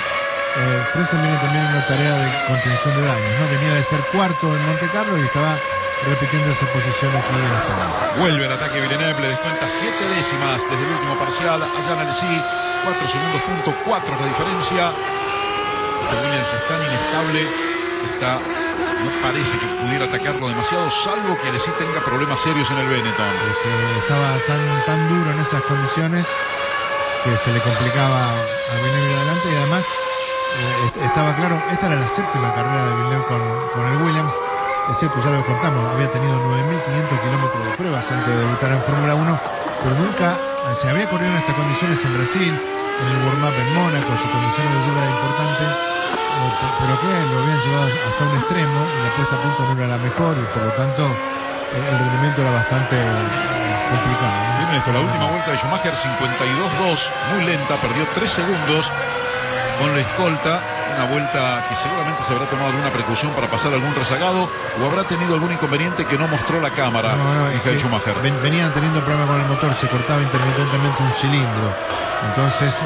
Frentzen viene también en una tarea de contención de daños, ¿no? Venía de ser cuarto en Monte Carlo y estaba repitiendo esa posición aquí en España. Vuelve al ataque Villeneuve, le descuenta 7 décimas desde el último parcial a Jean Alesi. 4 segundos, punto 4 la diferencia. Williams es tan inestable, no parece que pudiera atacarlo demasiado, salvo que Alesi tenga problemas serios en el Benetton. Estaba tan duro en esas condiciones que se le complicaba a Villeneuve adelante, y además estaba claro, esta era la 7ª carrera de Villeneuve con el Williams. Es cierto, ya lo contamos, había tenido 9.500 kilómetros de pruebas antes de debutar en Fórmula 1, pero nunca se había corrido en estas condiciones en Brasil, en el warm-up en Mónaco, su condición de lluvia era importante, pero que lo habían llevado hasta un extremo y la puesta a punto no era la mejor y por lo tanto el rendimiento era bastante complicado, ¿no? Miren esto, la última vuelta de Schumacher, 52.2, muy lenta, perdió 3 segundos con la escolta. Una vuelta que seguramente se habrá tomado alguna precaución para pasar algún rezagado o habrá tenido algún inconveniente que no mostró la cámara. No, Schumacher. Venían teniendo problemas con el motor, se cortaba intermitentemente un cilindro, entonces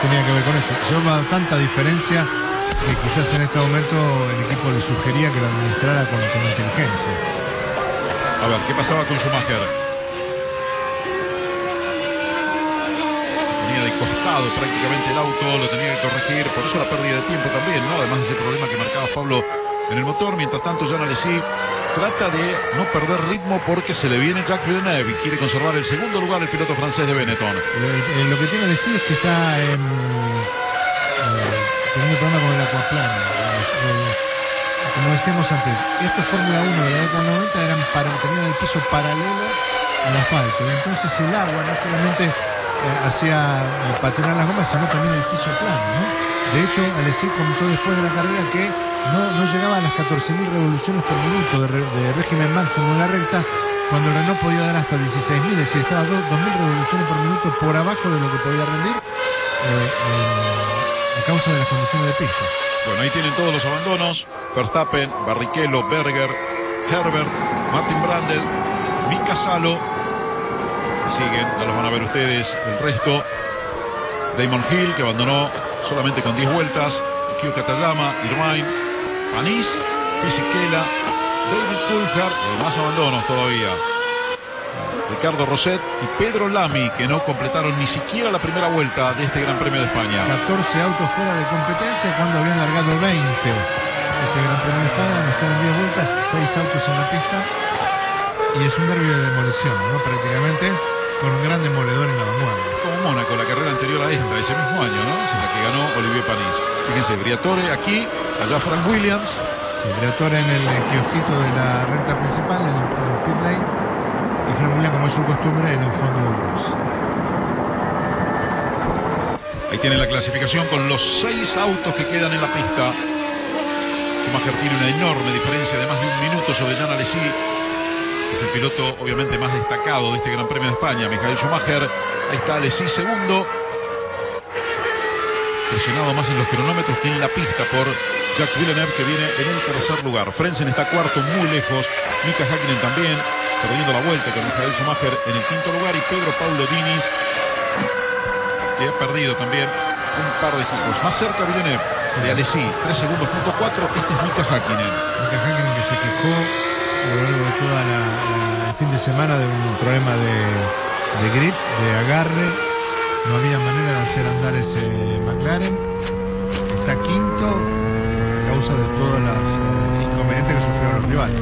tenía que ver con eso. Llevaba tanta diferencia que quizás en este momento el equipo le sugería que lo administrara con inteligencia. A ver, ¿qué pasaba con Schumacher? De costado prácticamente el auto, lo tenía que corregir, por eso la pérdida de tiempo también, ¿no? Además de ese problema que marcaba Pablo en el motor. Mientras tanto, Jean Alesi trata de no perder ritmo porque se le viene Jacques Villeneuve y quiere conservar el segundo lugar el piloto francés de Benetton. Lo que tiene Alesi es que está teniendo problemas con el aquaplano. Como decíamos antes, estos Fórmula 1 de la década 90 tenían el piso paralelo al asfalto, entonces el agua no solamente hacía patinar las gomas, sino también el piso plano, ¿no? De hecho, Alesi contó después de la carrera que no llegaba a las 14.000 revoluciones por minuto de régimen máximo en la recta, cuando el Renault podía dar hasta 16.000, es decir, estaba 2.000 revoluciones por minuto por abajo de lo que podía rendir a causa de las condiciones de pista. Bueno, ahí tienen todos los abandonos: Verstappen, Barrichello, Berger, Herbert, Martin Brundle, Mika Salo. Siguen, ya los van a ver ustedes, el resto. Damon Hill, que abandonó solamente con 10 vueltas. Kyo Katayama, Irvine, Panis, Fisichella, David Coulthard, más abandonos todavía. Ricardo Rosset y Pedro Lamy, que no completaron ni siquiera la primera vuelta de este Gran Premio de España. 14 autos fuera de competencia cuando habían largado 20. Este Gran Premio de España nos quedan 10 vueltas, 6 autos en la pista. Y es un derbi de demolición, ¿no? Prácticamente con un gran demoledor en la vanguardia. Como Mónaco, la carrera anterior a esta, ese mismo año, ¿no? La que ganó Olivier Panis. Fíjense, Briatore aquí, allá Frank Williams. Sí, Briatore en el kiosquito de la recta principal, en el pit lane. Y Frank Williams, como es su costumbre, en el fondo del box. Ahí tienen la clasificación con los 6 autos que quedan en la pista. Schumacher tiene una enorme diferencia de más de un minuto sobre Jean Alesi. Es el piloto obviamente más destacado de este Gran Premio de España, Michael Schumacher. Ahí está Alesi segundo. Presionado más en los cronómetros que en la pista por Jacques Villeneuve, que viene en el tercer lugar. Frentzen está cuarto, muy lejos. Mika Häkkinen también, perdiendo la vuelta con Michael Schumacher en el quinto lugar. Y Pedro Paulo Diniz, que ha perdido también un par de giros. Más cerca Villeneuve de Alesi, 3 segundos, punto 4. Este es Mika Häkkinen. Mika Häkkinen, que se quejó a lo largo de todo el fin de semana de un problema de grip, de agarre. No había manera de hacer andar ese McLaren. Está quinto a causa de todos los inconvenientes que sufrieron los rivales.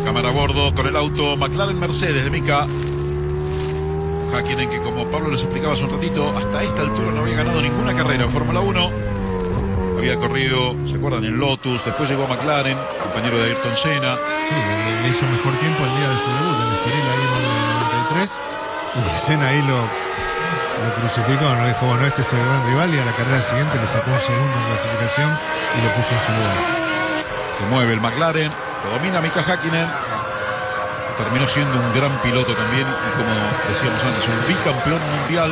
Cámara a bordo con el auto McLaren Mercedes de Mika Häkkinen, que como Pablo les explicaba hace un ratito, hasta esta altura no había ganado ninguna carrera en Fórmula 1. Había corrido, ¿se acuerdan?, en Lotus. Después llegó a McLaren, compañero de Ayrton Senna. Sí, le hizo mejor tiempo el día de su debut en Estoril, ahí en el 93. Y Senna ahí lo crucificó, no dijo, bueno, este es el gran rival, y a la carrera siguiente le sacó un segundo en clasificación y lo puso en su lugar. Se mueve el McLaren, lo domina Mika Häkkinen, que terminó siendo un gran piloto también, y como decíamos antes, un bicampeón mundial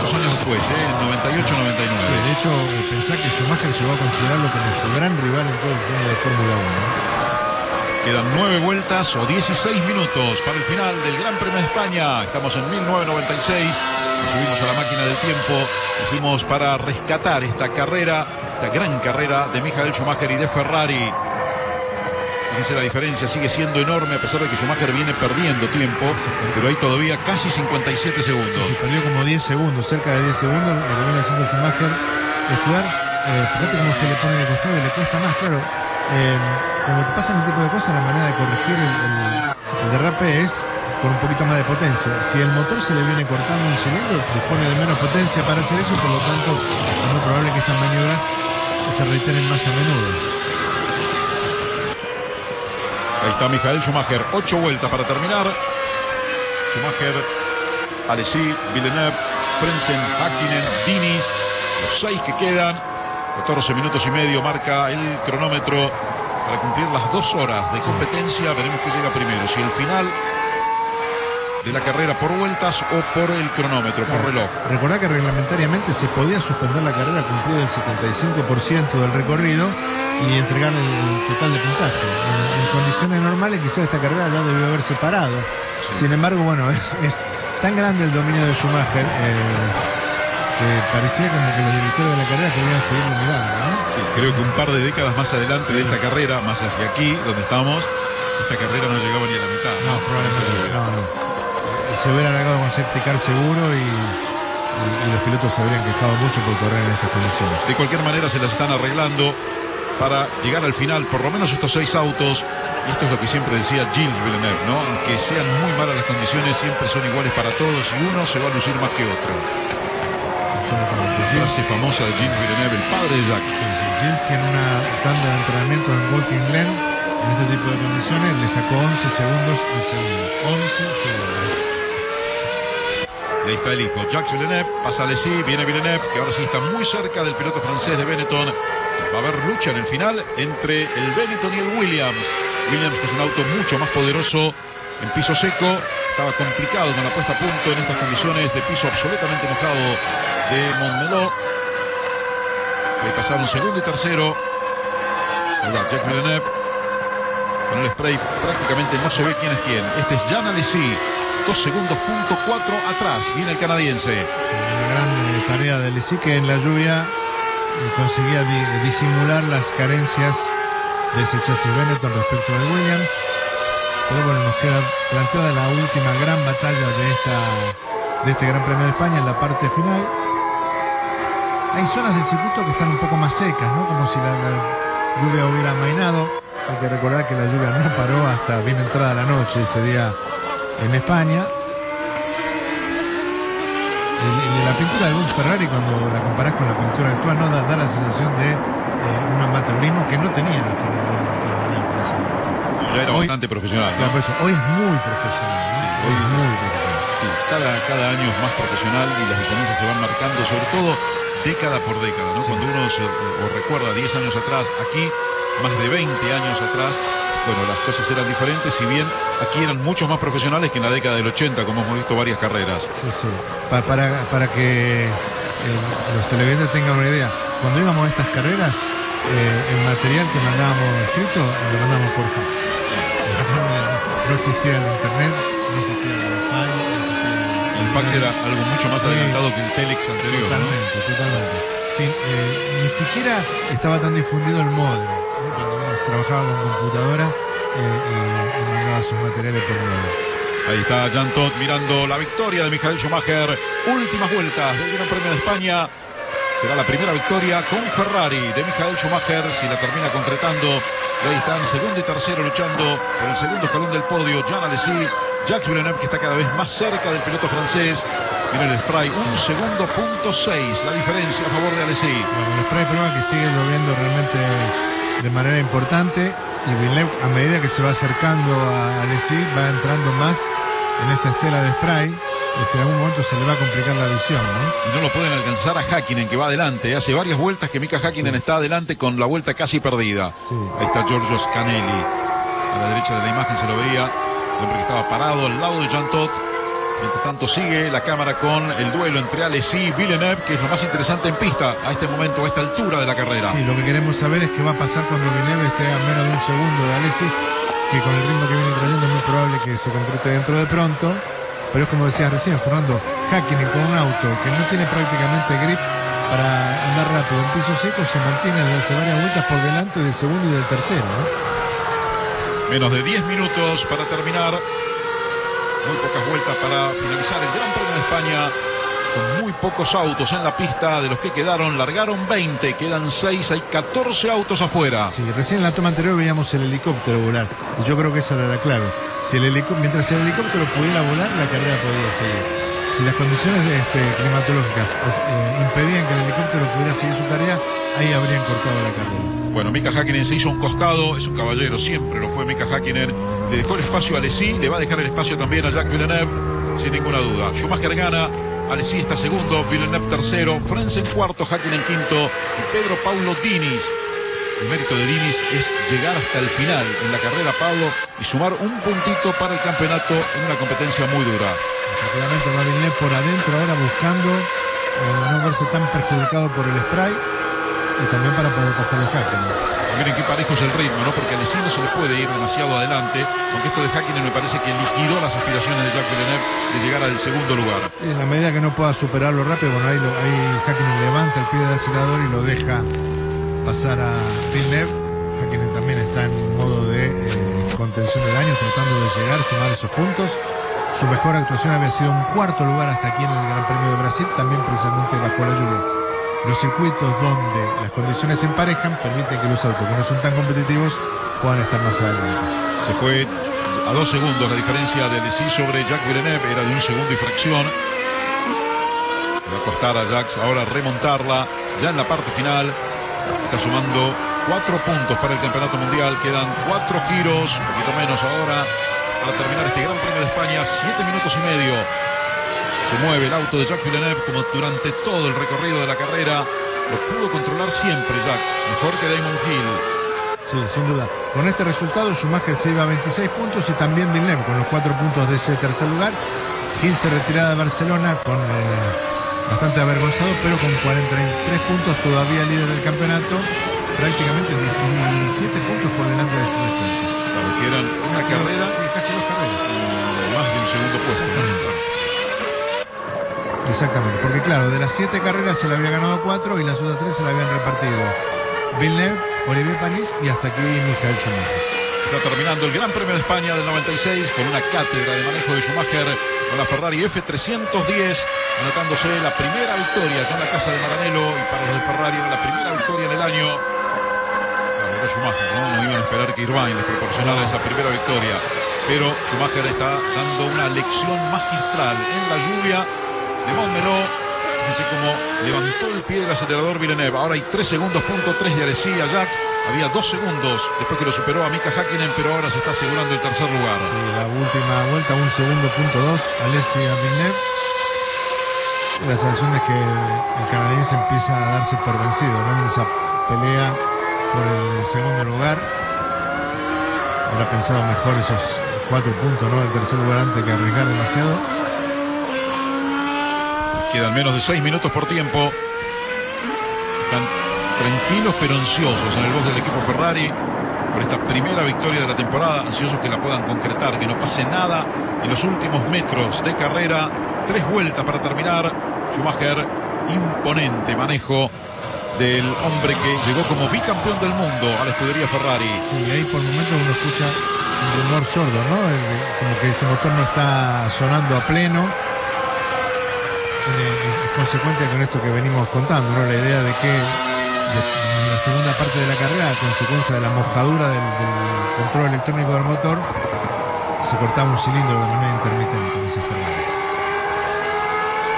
2 años después, en 98-99. Sí, de hecho, pensá que Schumacher llegó a considerarlo como su gran rival en todo el año de Fórmula 1. Quedan 9 vueltas o 16 minutos para el final del Gran Premio de España. Estamos en 1996. Nos subimos a la máquina del tiempo. Fuimos para rescatar esta carrera, esta gran carrera de Michael Schumacher y de Ferrari. Fíjense, la diferencia sigue siendo enorme, a pesar de que Schumacher viene perdiendo tiempo, pero hay todavía casi 57 segundos. Sí, perdió como 10 segundos, cerca de 10 segundos. Lo que viene haciendo Schumacher es jugar. Fíjate cómo se le pone de costado y le cuesta más, claro. Cuando te pasan este tipo de cosas, la manera de corregir el derrape es con un poquito más de potencia. Si el motor se le viene cortando un cilindro, dispone de menos potencia para hacer eso, por lo tanto es muy probable que estas maniobras se reiteren más a menudo. Ahí está Michael Schumacher, 8 vueltas para terminar. Schumacher, Alesi, Villeneuve, Frentzen, Häkkinen, Diniz, los 6 que quedan. 14 minutos y medio marca el cronómetro para cumplir las 2 horas de competencia. Veremos que llega primero, si el final de la carrera por vueltas o por el cronómetro, por reloj. Recordá que reglamentariamente se podía suspender la carrera cumplido el 75% del recorrido y entregar el total de puntaje. En condiciones normales quizás esta carrera ya debió haberse parado. Sí. Sin embargo, bueno, es tan grande el dominio de Schumacher parecía como que los directores de la carrera querían seguirlo mirando, ¿no? Sí, creo que un par de décadas más adelante de esta carrera, más hacia aquí, donde estamos, esta carrera no llegaba ni a la mitad. No, probablemente no. Se hubiera largado con safety car seguro y los pilotos se habrían quejado mucho por correr en estas condiciones. De cualquier manera se las están arreglando para llegar al final, por lo menos estos 6 autos. Y esto es lo que siempre decía Gilles Villeneuve, ¿no? Aunque sean muy malas las condiciones, siempre son iguales para todos y uno se va a lucir más que otro. Frase famosa de Gilles Villeneuve, el padre de Jacques. Sí. Gilles, que en una tanda de entrenamiento en Watkins Glen, en este tipo de condiciones, le sacó 11 segundos al segundo. 11 segundos. Y ahí está el hijo, Jacques Villeneuve, pasa Alesi, viene Villeneuve, que ahora sí está muy cerca del piloto francés de Benetton. Va a haber lucha en el final entre el Benetton y el Williams. Williams, que es un auto mucho más poderoso en piso seco. Estaba complicado con la puesta a punto en estas condiciones de piso absolutamente mojado de Montmeló. Ahí pasaron segundo y tercero. Ahí va Jacques Villeneuve con el spray, prácticamente no se ve quién es quién. Este es Jean Alesi, 2 segundos, punto 4 atrás. Viene el canadiense. Una gran tarea de Alesi, que en la lluvia conseguía disimular las carencias de ese chasis Benetton respecto de Williams. Pero bueno, nos queda planteada la última gran batalla de este Gran Premio de España en la parte final. Hay zonas del circuito que están un poco más secas, ¿no? Como si la lluvia hubiera amainado. Hay que recordar que la lluvia no paró hasta bien entrada la noche ese día en España. La pintura de Box Ferrari, cuando la comparás con la pintura actual, no da la sensación de un amateurismo que no tenía la Fórmula 1 de todas maneras. Ya era bastante profesional, ¿no? Claro, por eso, hoy es muy profesional, ¿no? Sí, hoy es muy profesional. Sí, cada año es más profesional y las diferencias se van marcando, sobre todo década por década, ¿no? Sí. Cuando uno recuerda 10 años atrás, aquí, más de 20 años atrás, bueno, las cosas eran diferentes, si bien aquí eran muchos más profesionales que en la década del 80, como hemos visto varias carreras. Sí. Para que los televidentes tengan una idea, cuando íbamos a estas carreras, el material que mandábamos escrito lo mandábamos por fax. No existía el internet, no existía el wifi, no existía El fax era algo mucho más adelantado que el telex anterior, Totalmente. Sí, ni siquiera estaba tan difundido el modem. Cuando uno trabajaba con computadora y mandaba sus materiales por modem. Ahí está Jean Todt mirando la victoria de Michael Schumacher. Últimas vueltas del Gran Premio de España. Será la primera victoria con Ferrari de Michael Schumacher, si la termina concretando. Y ahí están segundo y tercero luchando por el segundo escalón del podio. Jean Alesi, Jacques Villeneuve, que está cada vez más cerca del piloto francés. Miren el spray, 1 segundo, punto 6, la diferencia a favor de Alesi. Bueno, el spray prueba que sigue lloviendo realmente de manera importante. Y Villeneuve, a medida que se va acercando a Alesi, va entrando más en esa estela de spray. Y si en algún momento se le va a complicar la visión, ¿no? Y no lo pueden alcanzar a Häkkinen, que va adelante. Hace varias vueltas que Mika Häkkinen está adelante con la vuelta casi perdida. Sí. Ahí está Giorgio Scanelli. A la derecha de la imagen se lo veía. El hombre que estaba parado al lado de Jean Todt. Mientras tanto sigue la cámara con el duelo entre Alesi y Villeneuve, que es lo más interesante en pista a este momento, a esta altura de la carrera. Sí, lo que queremos saber es qué va a pasar cuando Villeneuve esté a menos de un segundo de Alesi, que con el ritmo que viene trayendo es muy probable que se concrete dentro de pronto. Pero es como decías recién, Fernando, Häkkinen con un auto que no tiene prácticamente grip para andar rápido en piso seco, se mantiene desde hace varias vueltas por delante del segundo y del tercero, ¿no? Menos de 10 minutos para terminar. Muy pocas vueltas para finalizar el Gran Premio de España. Con muy pocos autos en la pista. De los que quedaron, largaron 20, quedan 6, hay 14 autos afuera. Sí, recién en la toma anterior veíamos el helicóptero volar, y yo creo que esa era la clave. Si mientras el helicóptero pudiera volar, la carrera podía seguir. Si las condiciones climatológicas impedían que el helicóptero pudiera seguir su tarea, ahí habrían cortado la carrera. Bueno, Mika Häkkinen se hizo un costado, es un caballero, siempre lo fue Mika Häkkinen. Le dejó el espacio a Alesi, le va a dejar el espacio también a Jacques Villeneuve, sin ninguna duda. Schumacher gana, Alesi está segundo, Villeneuve tercero, Frentzen cuarto, Häkkinen quinto y Pedro Paulo Diniz. El mérito de Diniz es llegar hasta el final en la carrera, Pablo, y sumar un puntito para el campeonato en una competencia muy dura. Efectivamente va Villeneuve por adentro ahora buscando no verse tan perjudicado por el spray y también para poder pasar el Häkkinen. Miren qué parejo es el ritmo, ¿no? Porque a Alesi no se le puede ir demasiado adelante, aunque esto de Häkkinen me parece que liquidó las aspiraciones de Jacques Villeneuve de llegar al segundo lugar. En la medida que no pueda superarlo rápido, bueno, ahí Häkkinen levanta el pie del acelerador y lo deja pasar a Villeneuve. Häkkinen también está en modo de contención del año, tratando de llegar, sumar esos puntos. Su mejor actuación había sido un cuarto lugar hasta aquí en el Gran Premio de Brasil, también precisamente bajo la lluvia. Los circuitos donde las condiciones se emparejan permiten que los autos que no son tan competitivos puedan estar más adelante. Se fue a 2 segundos la diferencia de Alesi sobre Jacques Villeneuve, era de 1 segundo y fracción. Le va a costar a Jacques ahora remontarla ya en la parte final. Está sumando 4 puntos para el campeonato mundial, quedan 4 giros, un poquito menos ahora, para terminar este Gran Premio de España, 7 minutos y medio. Se mueve el auto de Jacques Villeneuve como durante todo el recorrido de la carrera. Lo pudo controlar siempre Jacques, mejor que Damon Hill. Sí, sin duda. Con este resultado Schumacher se iba a 26 puntos y también Villeneuve con los 4 puntos de ese tercer lugar. Hill se retiraba de Barcelona con bastante avergonzado, pero con 43 puntos todavía líder del campeonato, prácticamente 17 puntos por delante de sus expertos. Claro, que eran una carrera, sí, casi 2 carreras. Y más de un segundo puesto. Exactamente, porque claro, de las 7 carreras se le había ganado 4 y las otras 3 se le habían repartido Villeneuve, Olivier Panis y hasta aquí Michael Schumacher. Está terminando el Gran Premio de España del 96 con una cátedra de manejo de Schumacher con la Ferrari F310, anotándose la primera victoria con la casa de Maranello, y para los de Ferrari era la primera victoria en el año. Claro, era Schumacher, ¿no? No iban a esperar que Irvine les proporcionara esa primera victoria, pero Schumacher está dando una lección magistral en la lluvia de Montmeló. Fíjense cómo levantó el pie del acelerador Villeneuve. Ahora hay 3 segundos, punto 3 de Alesi a Jacques. Había 2 segundos después que lo superó a Mika Häkkinen, pero ahora se está asegurando el tercer lugar. Sí, la última vuelta, 1 segundo, punto 2, Alesi a Villeneuve. La sensación es que el canadiense empieza a darse por vencido, ¿no? En esa pelea por el segundo lugar. Habrá pensado mejor esos 4 puntos, ¿no? Del tercer lugar antes que arriesgar demasiado. Quedan menos de 6 minutos por tiempo. Están tranquilos pero ansiosos en el box del equipo Ferrari por esta primera victoria de la temporada, ansiosos que la puedan concretar, que no pase nada en los últimos metros de carrera. 3 vueltas para terminar. Schumacher, imponente manejo del hombre que llegó como bicampeón del mundo a la escudería Ferrari. Sí, ahí por momentos uno escucha un rumor sordo, ¿no? Como que ese motor no está sonando a pleno. Es consecuente con esto que venimos contando, ¿no? La idea de que en la segunda parte de la carrera, a consecuencia de la mojadura del control electrónico del motor, se cortaba un cilindro de manera intermitente en ese Ferrari.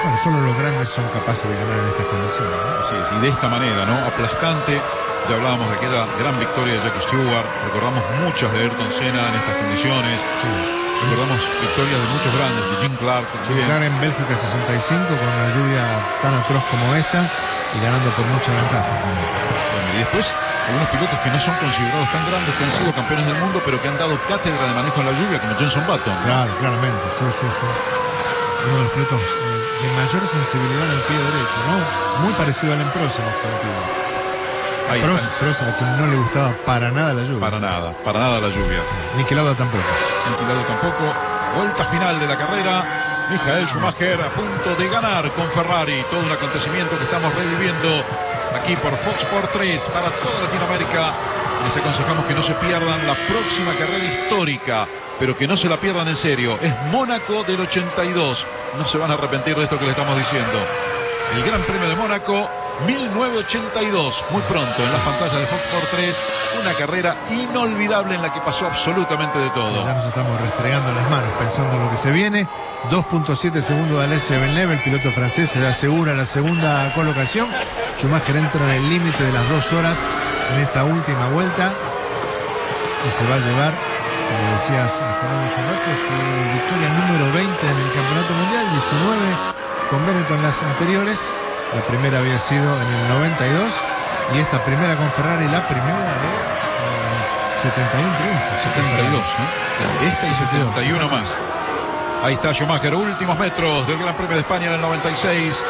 Bueno, solo los grandes son capaces de ganar en estas condiciones, ¿no? Sí, y de esta manera, ¿no? Aplastante. Ya hablábamos de aquella gran victoria de Jackie Stewart. Recordamos muchas de Ayrton Senna en estas condiciones. Sí. Recordamos victorias de muchos grandes, de Jim Clark. Jim Clark en Bélgica 65 con una lluvia tan atroz como esta y ganando por mucha ventaja. Bueno, y después algunos pilotos que no son considerados tan grandes, que han sido campeones del mundo, pero que han dado cátedra de manejo en la lluvia, como Jenson Button. Claro, claramente. Sí. Uno de los pilotos de mayor sensibilidad en el pie derecho, ¿no? Muy parecido al Prost en ese sentido. Prost a quien no le gustaba para nada la lluvia. Para nada la lluvia. Niki Lauda tampoco. Vuelta final de la carrera. Michael Schumacher a punto de ganar con Ferrari. Todo un acontecimiento que estamos reviviendo aquí por Fox Sport 3 para toda Latinoamérica. Les aconsejamos que no se pierdan la próxima carrera histórica, pero que no se la pierdan en serio. Es Mónaco del 82. No se van a arrepentir de esto que les estamos diciendo. El Gran Premio de Mónaco 1982, muy pronto en las pantallas de Fox Sport 3, una carrera inolvidable en la que pasó absolutamente de todo. Sí, ya nos estamos restregando las manos pensando en lo que se viene. 2.7 segundos de Aleix Villeneuve, el piloto francés se asegura la segunda colocación. Schumacher entra en el límite de las 2 horas en esta última vuelta y se va a llevar, como decías, Fernando Schumacher, su victoria número 20 en el Campeonato Mundial, 19 con Benetton en las anteriores. La primera había sido en el 92 y esta primera con Ferrari, la primera de 71 triunfos. 72, ¿no? Esta y 71 más. Ahí está Schumacher, últimos metros del Gran Premio de España en el 96.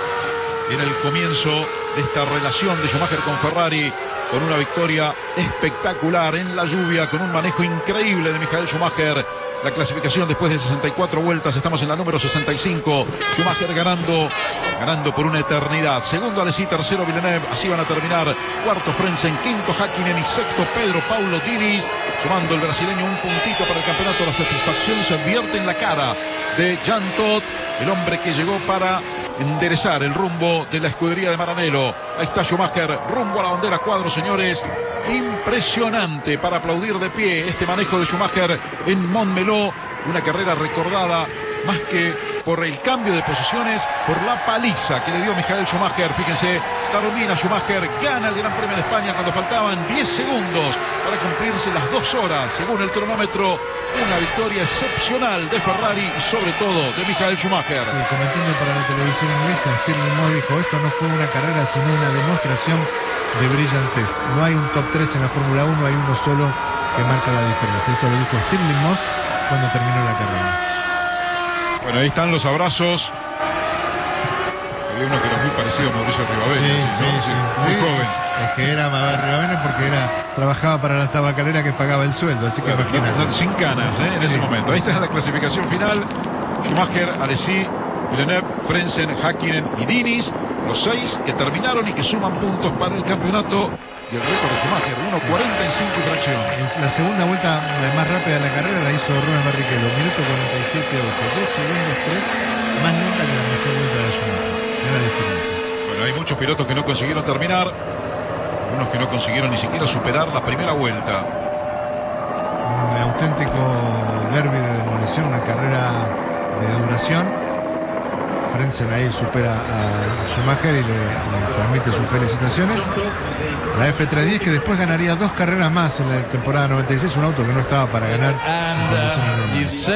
Era el comienzo de esta relación de Schumacher con Ferrari, con una victoria espectacular en la lluvia, con un manejo increíble de Michael Schumacher. La clasificación después de 64 vueltas, estamos en la número 65. Schumacher ganando por una eternidad. Segundo Alesi, tercero Villeneuve, así van a terminar. Cuarto Frentzen, quinto Häkkinen y sexto Pedro Paulo Diniz. Sumando el brasileño un puntito para el campeonato. La satisfacción se vierte en la cara de Jean Todt, el hombre que llegó para enderezar el rumbo de la escudería de Maranello. Ahí está Schumacher, rumbo a la bandera cuadro, señores. Impresionante para aplaudir de pie este manejo de Schumacher en Montmeló. Una carrera recordada más que por el cambio de posiciones, por la paliza que le dio Michael Schumacher. Fíjense, termina Schumacher, gana el Gran Premio de España cuando faltaban 10 segundos para cumplirse las 2 horas, según el cronómetro. Una victoria excepcional de Ferrari y sobre todo de Michael Schumacher. Sí, comentando para la televisión inglesa, Stirling Moss dijo: esto no fue una carrera sino una demostración de brillantez. No hay un top 3 en la Fórmula 1, hay uno solo que marca la diferencia. Esto lo dijo Stirling Moss cuando terminó la carrera. Bueno, ahí están los abrazos. Había uno que era muy parecido a Mauricio Rivabene. Sí, muy joven. Es que era Rivabene porque trabajaba para la tabacalera que pagaba el sueldo, así que claro, imagínate. Sin canas, en ese momento. Ahí está la clasificación final. Schumacher, Alesi, Villeneuve, Frentzen, Häkkinen y Diniz, los 6 que terminaron y que suman puntos para el campeonato. Y el récord de Schumacher, 1.45 y fracción. La segunda vuelta más rápida de la carrera la hizo Rubens Barrichello, minuto 47.8, 2 segundos 3 más lenta que la mejor vuelta de Schumacher. Es la diferencia. Bueno, hay muchos pilotos que no consiguieron terminar, algunos que no consiguieron ni siquiera superar la primera vuelta. Un auténtico derbi de demolición, una carrera de duración. Frentzen ahí supera a Schumacher y le transmite sus felicitaciones. La F310 que después ganaría 2 carreras más en la temporada 96, un auto que no estaba para ganar.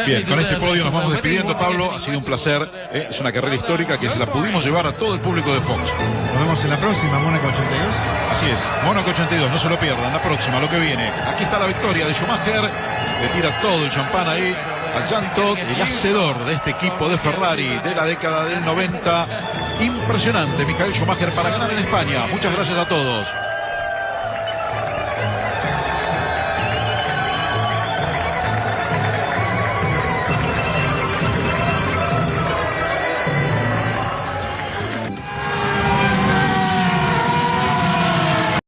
Bien, con este podio nos vamos despidiendo, Pablo. Ha sido un placer. Es una carrera histórica que se la pudimos llevar a todo el público de Fox. Nos vemos en la próxima, Mónaco 82. Así es, Mónaco 82, no se lo pierdan. La próxima, lo que viene. Aquí está la victoria de Schumacher. Le tira todo el champán ahí al Jean Todt, el hacedor de este equipo de Ferrari de la década del 90. Impresionante, Michael Schumacher, para ganar en España. Muchas gracias a todos.